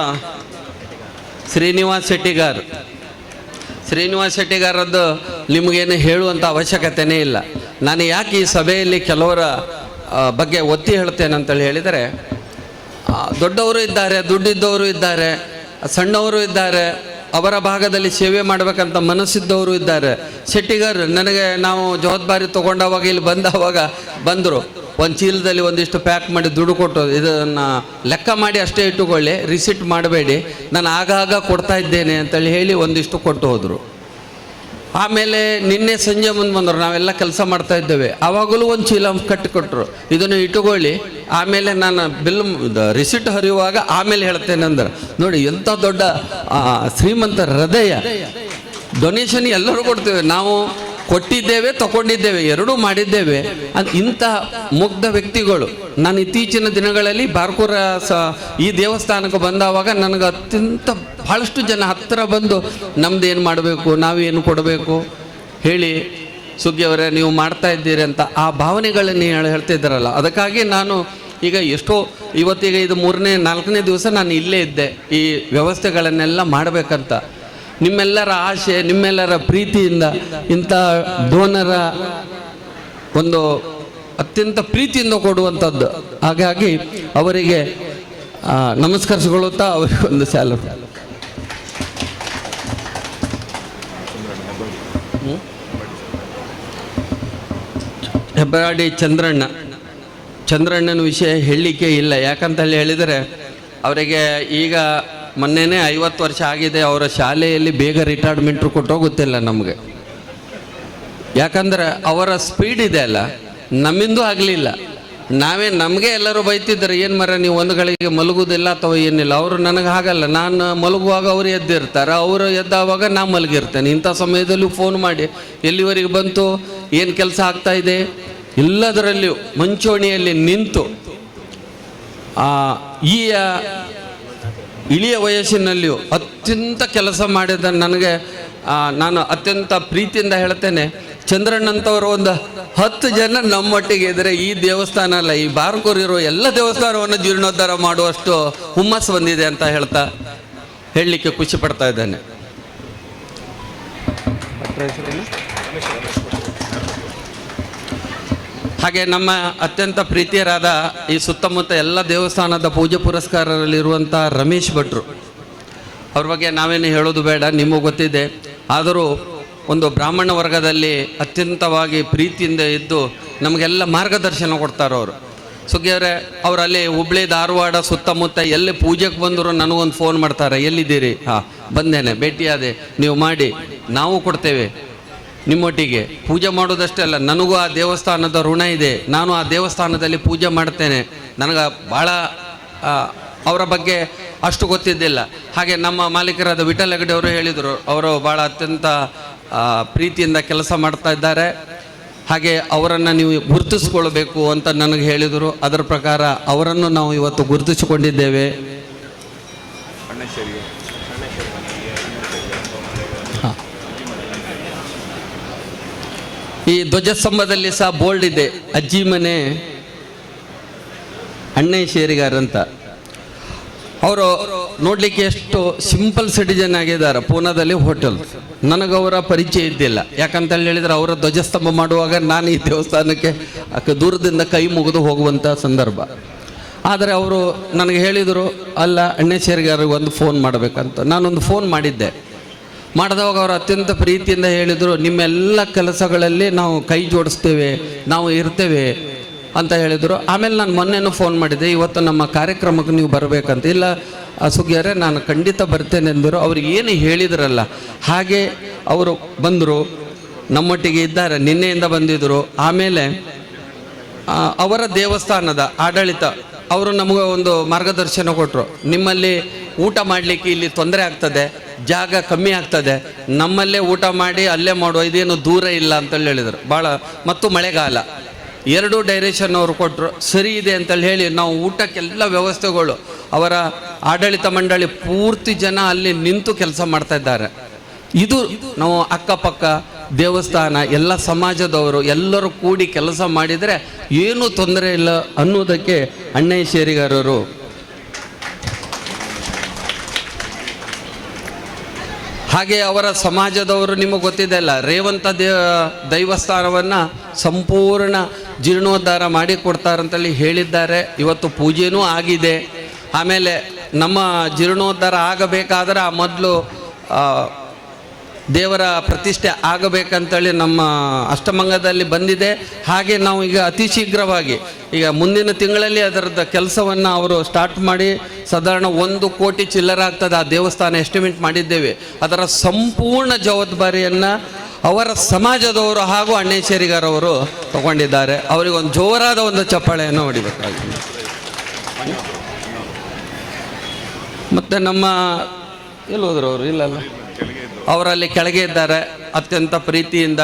ಶ್ರೀನಿವಾಸ್ ಶೆಟ್ಟಿಗಾರದ್ದು ನಿಮಗೇನು ಹೇಳುವಂಥ ಅವಶ್ಯಕತೆಯೇ ಇಲ್ಲ. ನಾನು ಯಾಕೆ ಈ ಸಭೆಯಲ್ಲಿ ಕೆಲವರ ಬಗ್ಗೆ ಒತ್ತಿ ಹೇಳ್ತೇನೆ ಅಂತೇಳಿ ಹೇಳಿದರೆ, ದೊಡ್ಡವರು ಇದ್ದಾರೆ, ದುಡ್ಡಿದ್ದವರು ಇದ್ದಾರೆ, ಸಣ್ಣವರು ಇದ್ದಾರೆ, ಅವರ ಭಾಗದಲ್ಲಿ ಸೇವೆ ಮಾಡಬೇಕಂತ ಮನಸ್ಸಿದ್ದವರು ಇದ್ದಾರೆ. ಶೆಟ್ಟಿಗಾರ್ ನನಗೆ ನಾವು ಜವಾಬ್ದಾರಿ ತೊಗೊಂಡಾಗ ಇಲ್ಲಿ ಬಂದರು, ಒಂದು ಚೀಲದಲ್ಲಿ ಒಂದಿಷ್ಟು ಪ್ಯಾಕ್ ಮಾಡಿ ದುಡ್ಡು ಕೊಟ್ಟು, ಇದನ್ನು ಲೆಕ್ಕ ಮಾಡಿ ಅಷ್ಟೇ ಇಟ್ಟುಕೊಳ್ಳಿ, ರಿಸಿಟ್ ಮಾಡಬೇಡಿ, ನಾನು ಆಗಾಗ ಕೊಡ್ತಾ ಇದ್ದೇನೆ ಅಂತೇಳಿ ಹೇಳಿ ಒಂದಿಷ್ಟು ಕೊಟ್ಟು ಹೋದರು. ಆಮೇಲೆ ನಿನ್ನೆ ಸಂಜೆ ಮುಂದೆ ಬಂದರು, ನಾವೆಲ್ಲ ಕೆಲಸ ಮಾಡ್ತಾ ಇದ್ದೇವೆ, ಆವಾಗಲೂ ಒಂದು ಚೀಲ ಕಟ್ಟಿಕೊಟ್ರು, ಇದನ್ನು ಇಟ್ಟುಕೊಳ್ಳಿ, ಆಮೇಲೆ ನಾನು ಬಿಲ್ ರಿಸಿಟ್ ಹರಿಯುವಾಗ ಆಮೇಲೆ ಹೇಳ್ತೇನೆ ಅಂದ್ರೆ. ನೋಡಿ ಎಂಥ ದೊಡ್ಡ ಶ್ರೀಮಂತ ಹೃದಯ. ಡೊನೇಷನ್ ಎಲ್ಲರೂ ಕೊಡ್ತೇವೆ, ನಾವು ಕೊಟ್ಟಿದ್ದೇವೆ, ತಗೊಂಡಿದ್ದೇವೆ, ಎರಡೂ ಮಾಡಿದ್ದೇವೆ. ಇಂಥ ಮುಗ್ಧ ವ್ಯಕ್ತಿಗಳು ನಾನು ಇತ್ತೀಚಿನ ದಿನಗಳಲ್ಲಿ ಬಾರ್ಕೂರ ಈ ದೇವಸ್ಥಾನಕ್ಕೆ ಬಂದಾವಾಗ ನನಗೆ ಅತ್ಯಂತ ಭಾಳಷ್ಟು ಜನ ಹತ್ತಿರ ಬಂದು ನಮ್ದು ಏನು ಮಾಡಬೇಕು, ನಾವೇನು ಕೊಡಬೇಕು ಹೇಳಿ, ಸುಗ್ಗಿಯವರೇ ನೀವು ಮಾಡ್ತಾ ಇದ್ದೀರಿ ಅಂತ ಆ ಭಾವನೆಗಳನ್ನು ಹೇಳ್ತಿದ್ದಾರಲ್ಲ, ಅದಕ್ಕಾಗಿ ನಾನು ಈಗ ಇವತ್ತೀಗ ಇದು 3ನೇ-4ನೇ ದಿವಸ ನಾನು ಇಲ್ಲೇ ಇದ್ದೆ ಈ ವ್ಯವಸ್ಥೆಗಳನ್ನೆಲ್ಲ ಮಾಡಬೇಕಂತ. ನಿಮ್ಮೆಲ್ಲರ ಆಶೆ, ನಿಮ್ಮೆಲ್ಲರ ಪ್ರೀತಿಯಿಂದ ಇಂಥ ಡೋನರ ಒಂದು ಅತ್ಯಂತ ಪ್ರೀತಿಯಿಂದ ಕೊಡುವಂಥದ್ದು. ಹಾಗಾಗಿ ಅವರಿಗೆ ನಮಸ್ಕರಿಸಿಕೊಳ್ಳುತ್ತಾ ಅವರಿಗೆ ಒಂದು ಸ್ಯಾಲರಿ. ಹೆಬ್ಬಾಡಿ ಚಂದ್ರಣ್ಣನ ವಿಷಯ ಹೇಳಲಿಕ್ಕೆ ಇಲ್ಲ. ಯಾಕಂತ ಹೇಳಿದರೆ ಅವರಿಗೆ ಈಗ ಮೊನ್ನೆನೇ 50 ವರ್ಷ ಆಗಿದೆ. ಅವರ ಶಾಲೆಯಲ್ಲಿ ಬೇಗ ರಿಟೈರ್ಮೆಂಟ್ ಕೊಟ್ಟೋ ಗೊತ್ತಿಲ್ಲ ನಮಗೆ. ಯಾಕಂದರೆ ಅವರ ಸ್ಪೀಡ್ ಇದೆ ಅಲ್ಲ, ನಮ್ಮಿಂದೂ ಆಗಲಿಲ್ಲ. ನಮಗೆ ಎಲ್ಲರೂ ಬೈತಿದ್ದಾರೆ, ಏನು ಮರ ನೀವು ಒಂದು ಗಳಿಗೆ ಮಲಗುವುದಿಲ್ಲ ಅಥವಾ ಏನಿಲ್ಲ. ಅವರು ನನಗೆ ಹಾಗಲ್ಲ, ನಾನು ಮಲಗುವಾಗ ಅವರು ಎದ್ದಿರ್ತಾರೆ, ಅವರು ಎದ್ದಾವಾಗ ನಾ ಮಲಗಿರ್ತೇನೆ. ಇಂಥ ಸಮಯದಲ್ಲಿ ಫೋನ್ ಮಾಡಿ ಎಲ್ಲಿವರೆಗೆ ಬಂತು, ಏನು ಕೆಲಸ ಆಗ್ತಾ ಇದೆ, ಎಲ್ಲದರಲ್ಲಿಯೂ ಮಂಚೋಣಿಯಲ್ಲಿ ನಿಂತು ಈ ಇಳಿಯ ವಯಸ್ಸಿನಲ್ಲಿಯೂ ಅತ್ಯಂತ ಕೆಲಸ ಮಾಡಿದ ನನಗೆ ನಾನು ಅತ್ಯಂತ ಪ್ರೀತಿಯಿಂದ ಹೇಳ್ತೇನೆ. ಚಂದ್ರಣ್ಣಂಥವರು ಒಂದು 10 ಜನ ನಮ್ಮೊಟ್ಟಿಗೆ ಇದ್ದರೆ ಈ ದೇವಸ್ಥಾನ ಅಲ್ಲ, ಈ ಬಾರ್ಕೂರಿರೋ ಎಲ್ಲ ದೇವಸ್ಥಾನವನ್ನು ಜೀರ್ಣೋದ್ಧಾರ ಮಾಡುವಷ್ಟು ಹುಮ್ಮಸ್ಸು ಬಂದಿದೆ ಅಂತ ಹೇಳ್ತಾ ಹೇಳಲಿಕ್ಕೆ ಖುಷಿ ಪಡ್ತಾ ಇದ್ದೇನೆ. ಹಾಗೆ ನಮ್ಮ ಅತ್ಯಂತ ಪ್ರೀತಿಯರಾದ ಈ ಸುತ್ತಮುತ್ತ ಎಲ್ಲ ದೇವಸ್ಥಾನದ ಪೂಜೆ ಪುರಸ್ಕಾರರಲ್ಲಿರುವಂಥ ರಮೇಶ್ ಭಟ್ರು ಅವ್ರ ಬಗ್ಗೆ ನಾವೇನು ಹೇಳೋದು ಬೇಡ, ನಿಮಗೆ ಗೊತ್ತಿದೆ. ಆದರೂ ಒಂದು ಬ್ರಾಹ್ಮಣ ವರ್ಗದಲ್ಲಿ ಅತ್ಯಂತವಾಗಿ ಪ್ರೀತಿಯಿಂದ ಇದ್ದು ನಮಗೆಲ್ಲ ಮಾರ್ಗದರ್ಶನ ಕೊಡ್ತಾರೆ ಅವರು. ಸುಗ್ಗಿಯವರೇ, ಅವರಲ್ಲಿ ಹುಬ್ಳಿ ಧಾರವಾಡ ಸುತ್ತಮುತ್ತ ಎಲ್ಲಿ ಪೂಜೆಗೆ ಬಂದರೂ ನನಗೊಂದು ಫೋನ್ ಮಾಡ್ತಾರೆ, ಎಲ್ಲಿದ್ದೀರಿ, ಬಂದೇನೆ, ಭೇಟಿಯಾದೆ, ನೀವು ಮಾಡಿ, ನಾವು ಕೊಡ್ತೇವೆ ನಿಮ್ಮೊಟ್ಟಿಗೆ. ಪೂಜೆ ಮಾಡೋದಷ್ಟೇ ಅಲ್ಲ, ನನಗೂ ಆ ದೇವಸ್ಥಾನದ ಋಣ ಇದೆ, ನಾನು ಆ ದೇವಸ್ಥಾನದಲ್ಲಿ ಪೂಜೆ ಮಾಡ್ತೇನೆ. ನನಗೆ ಭಾಳ ಅವರ ಬಗ್ಗೆ ಅಷ್ಟು ಗೊತ್ತಿದ್ದಿಲ್ಲ. ಹಾಗೆ ನಮ್ಮ ಮಾಲೀಕರಾದ ವಿಠಲ್ ಹೆಗಡೆ ಅವರು ಹೇಳಿದರು, ಅವರು ಭಾಳ ಅತ್ಯಂತ ಪ್ರೀತಿಯಿಂದ ಕೆಲಸ ಮಾಡ್ತಾ ಇದ್ದಾರೆ. ಹಾಗೆ ಅವರನ್ನು ನೀವು ಗುರುತಿಸ್ಕೊಳ್ಬೇಕು ಅಂತ ನನಗೆ ಹೇಳಿದರು. ಅದರ ಪ್ರಕಾರ ಅವರನ್ನು ನಾವು ಇವತ್ತು ಗುರುತಿಸಿಕೊಂಡಿದ್ದೇವೆ. ಈ ಧ್ವಜಸ್ತಂಭದಲ್ಲಿ ಸಹ ಬೋಲ್ಡ್ ಇದೆ, ಅಜ್ಜಿ ಮನೆ ಅಣ್ಣೆ ಶೇರಿಗಾರಂತ. ಅವರು ನೋಡಲಿಕ್ಕೆ ಎಷ್ಟು ಸಿಂಪಲ್ ಸಿಟಿಜನ್ ಆಗಿದ್ದಾರೆ. ಪೂನಾದಲ್ಲಿ ಹೋಟೆಲ್, ನನಗವರ ಪರಿಚಯ ಇದ್ದಿಲ್ಲ. ಯಾಕಂತ ಹೇಳಿದರೆ ಅವರ ಧ್ವಜಸ್ತಂಭ ಮಾಡುವಾಗ ನಾನು ಈ ದೇವಸ್ಥಾನಕ್ಕೆ ದೂರದಿಂದ ಕೈ ಮುಗಿದು ಹೋಗುವಂಥ ಸಂದರ್ಭ. ಆದರೆ ಅವರು ನನಗೆ ಹೇಳಿದರು, ಅಲ್ಲ ಅಣ್ಣೆ ಶೇರಿಗಾರಿಗೆ ಒಂದು ಫೋನ್ ಮಾಡಬೇಕಂತ. ನಾನೊಂದು ಫೋನ್ ಮಾಡಿದ್ದೆ. ಮಾಡಿದವಾಗ ಅವರು ಅತ್ಯಂತ ಪ್ರೀತಿಯಿಂದ ಹೇಳಿದರು, ನಿಮ್ಮೆಲ್ಲ ಕೆಲಸಗಳಲ್ಲಿ ನಾವು ಕೈ ಜೋಡಿಸ್ತೇವೆ, ನಾವು ಇರ್ತೇವೆ ಅಂತ ಹೇಳಿದರು. ಆಮೇಲೆ ನಾನು ಮೊನ್ನೆನೂ ಫೋನ್ ಮಾಡಿದ್ದೆ, ಇವತ್ತು ನಮ್ಮ ಕಾರ್ಯಕ್ರಮಕ್ಕೆ ನೀವು ಬರಬೇಕಂತ. ಇಲ್ಲ ಸುಗ್ಗಿಯರೇ, ನಾನು ಖಂಡಿತ ಬರ್ತೇನೆ ಎಂದರು. ಅವ್ರು ಏನು ಹೇಳಿದ್ರಲ್ಲ ಹಾಗೆ ಅವರು ಬಂದರು, ನಮ್ಮೊಟ್ಟಿಗೆ ಇದ್ದಾರೆ, ನಿನ್ನೆಯಿಂದ ಬಂದಿದ್ದರು. ಆಮೇಲೆ ಅವರ ದೇವಸ್ಥಾನದ ಆಡಳಿತ ಅವರು ನಮಗೆ ಒಂದು ಮಾರ್ಗದರ್ಶನ ಕೊಟ್ಟರು. ನಿಮ್ಮಲ್ಲಿ ಊಟ ಮಾಡಲಿಕ್ಕೆ ಇಲ್ಲಿ ತೊಂದರೆ ಆಗ್ತದೆ, ಜಾಗ ಕಮ್ಮಿ ಆಗ್ತದೆ, ನಮ್ಮಲ್ಲೇ ಊಟ ಮಾಡಿ ಅಲ್ಲೇ ಮಾಡುವ, ಇದೇನು ದೂರ ಇಲ್ಲ ಅಂತೇಳಿ ಹೇಳಿದರು. ಭಾಳ ಮತ್ತು ಮಳೆಗಾಲ ಎರಡೂ ಡೈರೆಕ್ಷನ್ ಅವರು ಕೊಟ್ಟರು. ಸರಿ ಇದೆ ಅಂತೇಳಿ ಹೇಳಿ ನಾವು ಊಟಕ್ಕೆಲ್ಲ ವ್ಯವಸ್ಥೆಗಳು, ಅವರ ಆಡಳಿತ ಮಂಡಳಿ ಪೂರ್ತಿ ಜನ ಅಲ್ಲಿ ನಿಂತು ಕೆಲಸ ಮಾಡ್ತಾ ಇದ್ದಾರೆ. ಇದು ನಾವು ಅಕ್ಕಪಕ್ಕ ದೇವಸ್ಥಾನ ಎಲ್ಲ ಸಮಾಜದವರು ಎಲ್ಲರೂ ಕೂಡಿ ಕೆಲಸ ಮಾಡಿದರೆ ಏನೂ ತೊಂದರೆ ಇಲ್ಲ ಅನ್ನೋದಕ್ಕೆ ಅಣ್ಣಯ್ಯ ಶೇರಿಗಾರರು ಹಾಗೆ ಅವರ ಸಮಾಜದವರು ನಿಮಗೆ ಗೊತ್ತಿದೆ ಅಲ್ಲ, ರೇವಂತ ದೈವಸ್ಥಾನವನ್ನು ಸಂಪೂರ್ಣ ಜೀರ್ಣೋದ್ಧಾರ ಮಾಡಿ ಕೊಡ್ತಾರಂತೇಳಿ ಹೇಳಿದ್ದಾರೆ. ಇವತ್ತು ಪೂಜೆನೂ ಆಗಿದೆ. ಆಮೇಲೆ ನಮ್ಮ ಜೀರ್ಣೋದ್ಧಾರ ಆಗಬೇಕಾದ್ರೆ ಆ ಮೊದಲು ದೇವರ ಪ್ರತಿಷ್ಠೆ ಆಗಬೇಕಂತೇಳಿ ನಮ್ಮ ಅಷ್ಟಮಂಗದಲ್ಲಿ ಬಂದಿದೆ. ಹಾಗೆ ನಾವು ಈಗ ಅತಿ ಶೀಘ್ರವಾಗಿ ಈಗ ಮುಂದಿನ ತಿಂಗಳಲ್ಲಿ ಅದರದ್ದು ಕೆಲಸವನ್ನು ಅವರು ಸ್ಟಾರ್ಟ್ ಮಾಡಿ ಸಾಧಾರಣ 1 ಕೋಟಿ ಚಿಲ್ಲರೆ ಆಗ್ತದೆ ಆ ದೇವಸ್ಥಾನ ಎಸ್ಟಿಮೇಟ್ ಮಾಡಿದ್ದೇವೆ. ಅದರ ಸಂಪೂರ್ಣ ಜವಾಬ್ದಾರಿಯನ್ನು ಅವರ ಸಮಾಜದವರು ಹಾಗೂ ಅಣ್ಣಯ್ಯ ಶೇರಿಗಾರವರು ತಗೊಂಡಿದ್ದಾರೆ. ಅವರಿಗೊಂದು ಜೋರಾದ ಒಂದು ಚಪ್ಪಾಳೆಯನ್ನು ಹೊಡಿಬೇಕಾಗಿದೆ. ಮತ್ತು ನಮ್ಮ ಎಲ್ಲಿ ಹೋದ್ರು ಅವರು? ಇಲ್ಲಲ್ಲ, ಅವರಲ್ಲಿ ಕೆಳಗೆ ಇದ್ದಾರೆ. ಅತ್ಯಂತ ಪ್ರೀತಿಯಿಂದ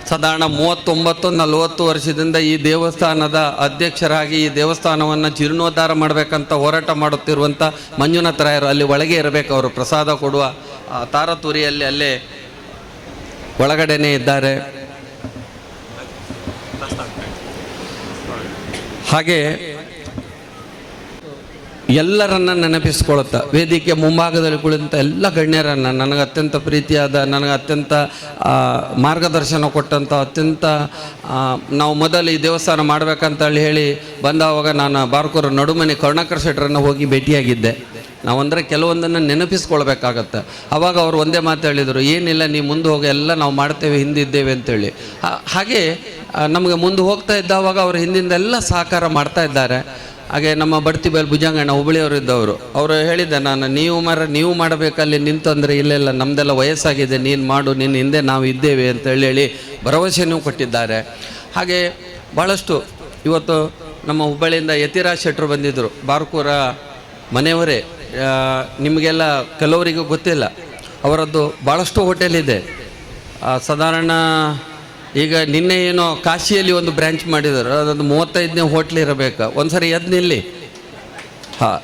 ಸಾಧಾರಣ 39-40 ವರ್ಷದಿಂದ ಈ ದೇವಸ್ಥಾನದ ಅಧ್ಯಕ್ಷರಾಗಿ ಈ ದೇವಸ್ಥಾನವನ್ನು ಜೀರ್ಣೋದ್ಧಾರ ಮಾಡಬೇಕಂತ ಹೋರಾಟ ಮಾಡುತ್ತಿರುವಂಥ ಮಂಜುನಾಥ ರಾಯರು ಅಲ್ಲಿ ಒಳಗೆ ಇರಬೇಕು. ಅವರು ಪ್ರಸಾದ ಕೊಡುವ ತಾರತುರಿಯಲ್ಲಿ ಅಲ್ಲೇ ಒಳಗಡೆನೇ ಇದ್ದಾರೆ. ಹಾಗೆ ಎಲ್ಲರನ್ನ ನೆನಪಿಸ್ಕೊಳುತ್ತಾ ವೇದಿಕೆ ಮುಂಭಾಗದಲ್ಲಿ ಕುಳಿತ ಎಲ್ಲ ಗಣ್ಯರನ್ನು, ನನಗೆ ಅತ್ಯಂತ ಪ್ರೀತಿಯಾದ, ನನಗೆ ಅತ್ಯಂತ ಮಾರ್ಗದರ್ಶನ ಕೊಟ್ಟಂಥ, ಅತ್ಯಂತ ನಾವು ಮೊದಲು ಈ ದೇವಸ್ಥಾನ ಮಾಡಬೇಕಂತ ಹೇಳಿ ಬಂದವಾಗ ನಾನು ಬಾರ್ಕೂರು ನಡುಮನೆ ಕರುಣಾಕರ್ ಶೆಟ್ಟರನ್ನು ಹೋಗಿ ಭೇಟಿಯಾಗಿದ್ದೆ. ನಾವಂದರೆ ಕೆಲವೊಂದನ್ನು ನೆನಪಿಸ್ಕೊಳ್ಬೇಕಾಗತ್ತೆ. ಆವಾಗ ಅವರು ಒಂದೇ ಮಾತು ಹೇಳಿದರು, ಏನಿಲ್ಲ ನೀವು ಮುಂದೆ ಹೋಗಿ, ಎಲ್ಲ ನಾವು ಮಾಡ್ತೇವೆ, ಹಿಂದಿದ್ದೇವೆ ಅಂತೇಳಿ. ಹಾಗೆ ನಮಗೆ ಮುಂದೆ ಹೋಗ್ತಾ ಇದ್ದಾವಾಗ ಅವರು ಹಿಂದಿಂದೆಲ್ಲ ಸಹಕಾರ ಮಾಡ್ತಾ ಇದ್ದಾರೆ. ಹಾಗೆ ನಮ್ಮ ಬಡ್ತಿ ಬೈಲ್ ಭುಜಂಗಣ್ಣ ಹುಬ್ಬಳ್ಳಿಯವರು ಇದ್ದವರು, ಅವರು ಹೇಳಿದ್ದೆ, ನಾನು ನೀವು ಮಾಡಬೇಕಲ್ಲಿ ನಿಂತಂದರೆ ಇಲ್ಲೆಲ್ಲ ನಮ್ಮದೆಲ್ಲ ವಯಸ್ಸಾಗಿದೆ, ನೀನು ಮಾಡು, ನಿನ್ನ ಹಿಂದೆ ನಾವು ಇದ್ದೇವೆ ಅಂತೇಳಿ ಭರವಸೆಯೂ ಕೊಟ್ಟಿದ್ದಾರೆ. ಹಾಗೆ ಭಾಳಷ್ಟು ಇವತ್ತು ನಮ್ಮ ಹುಬ್ಬಳ್ಳಿಯಿಂದ ಯತಿರಾಜ್ ಶೆಟ್ಟರು ಬಂದಿದ್ದರು, ಬಾರ್ಕೂರ ಮನೆಯವರೇ. ನಿಮಗೆಲ್ಲ ಕೆಲವರಿಗೂ ಗೊತ್ತಿಲ್ಲ, ಅವರದ್ದು ಭಾಳಷ್ಟು ಹೋಟೆಲ್ ಇದೆ. ಸಾಧಾರಣ ಈಗ ನಿನ್ನೆ ಏನೋ ಕಾಶಿಯಲ್ಲಿ ಒಂದು ಬ್ರ್ಯಾಂಚ್ ಮಾಡಿದರು, ಅದೊಂದು 35ನೇ ಹೋಟ್ಲ್ ಇರಬೇಕು. ಒಂದು ಸರಿ ಎದ್ದು ನಿಲ್ಲಿ. ಹಾಂ,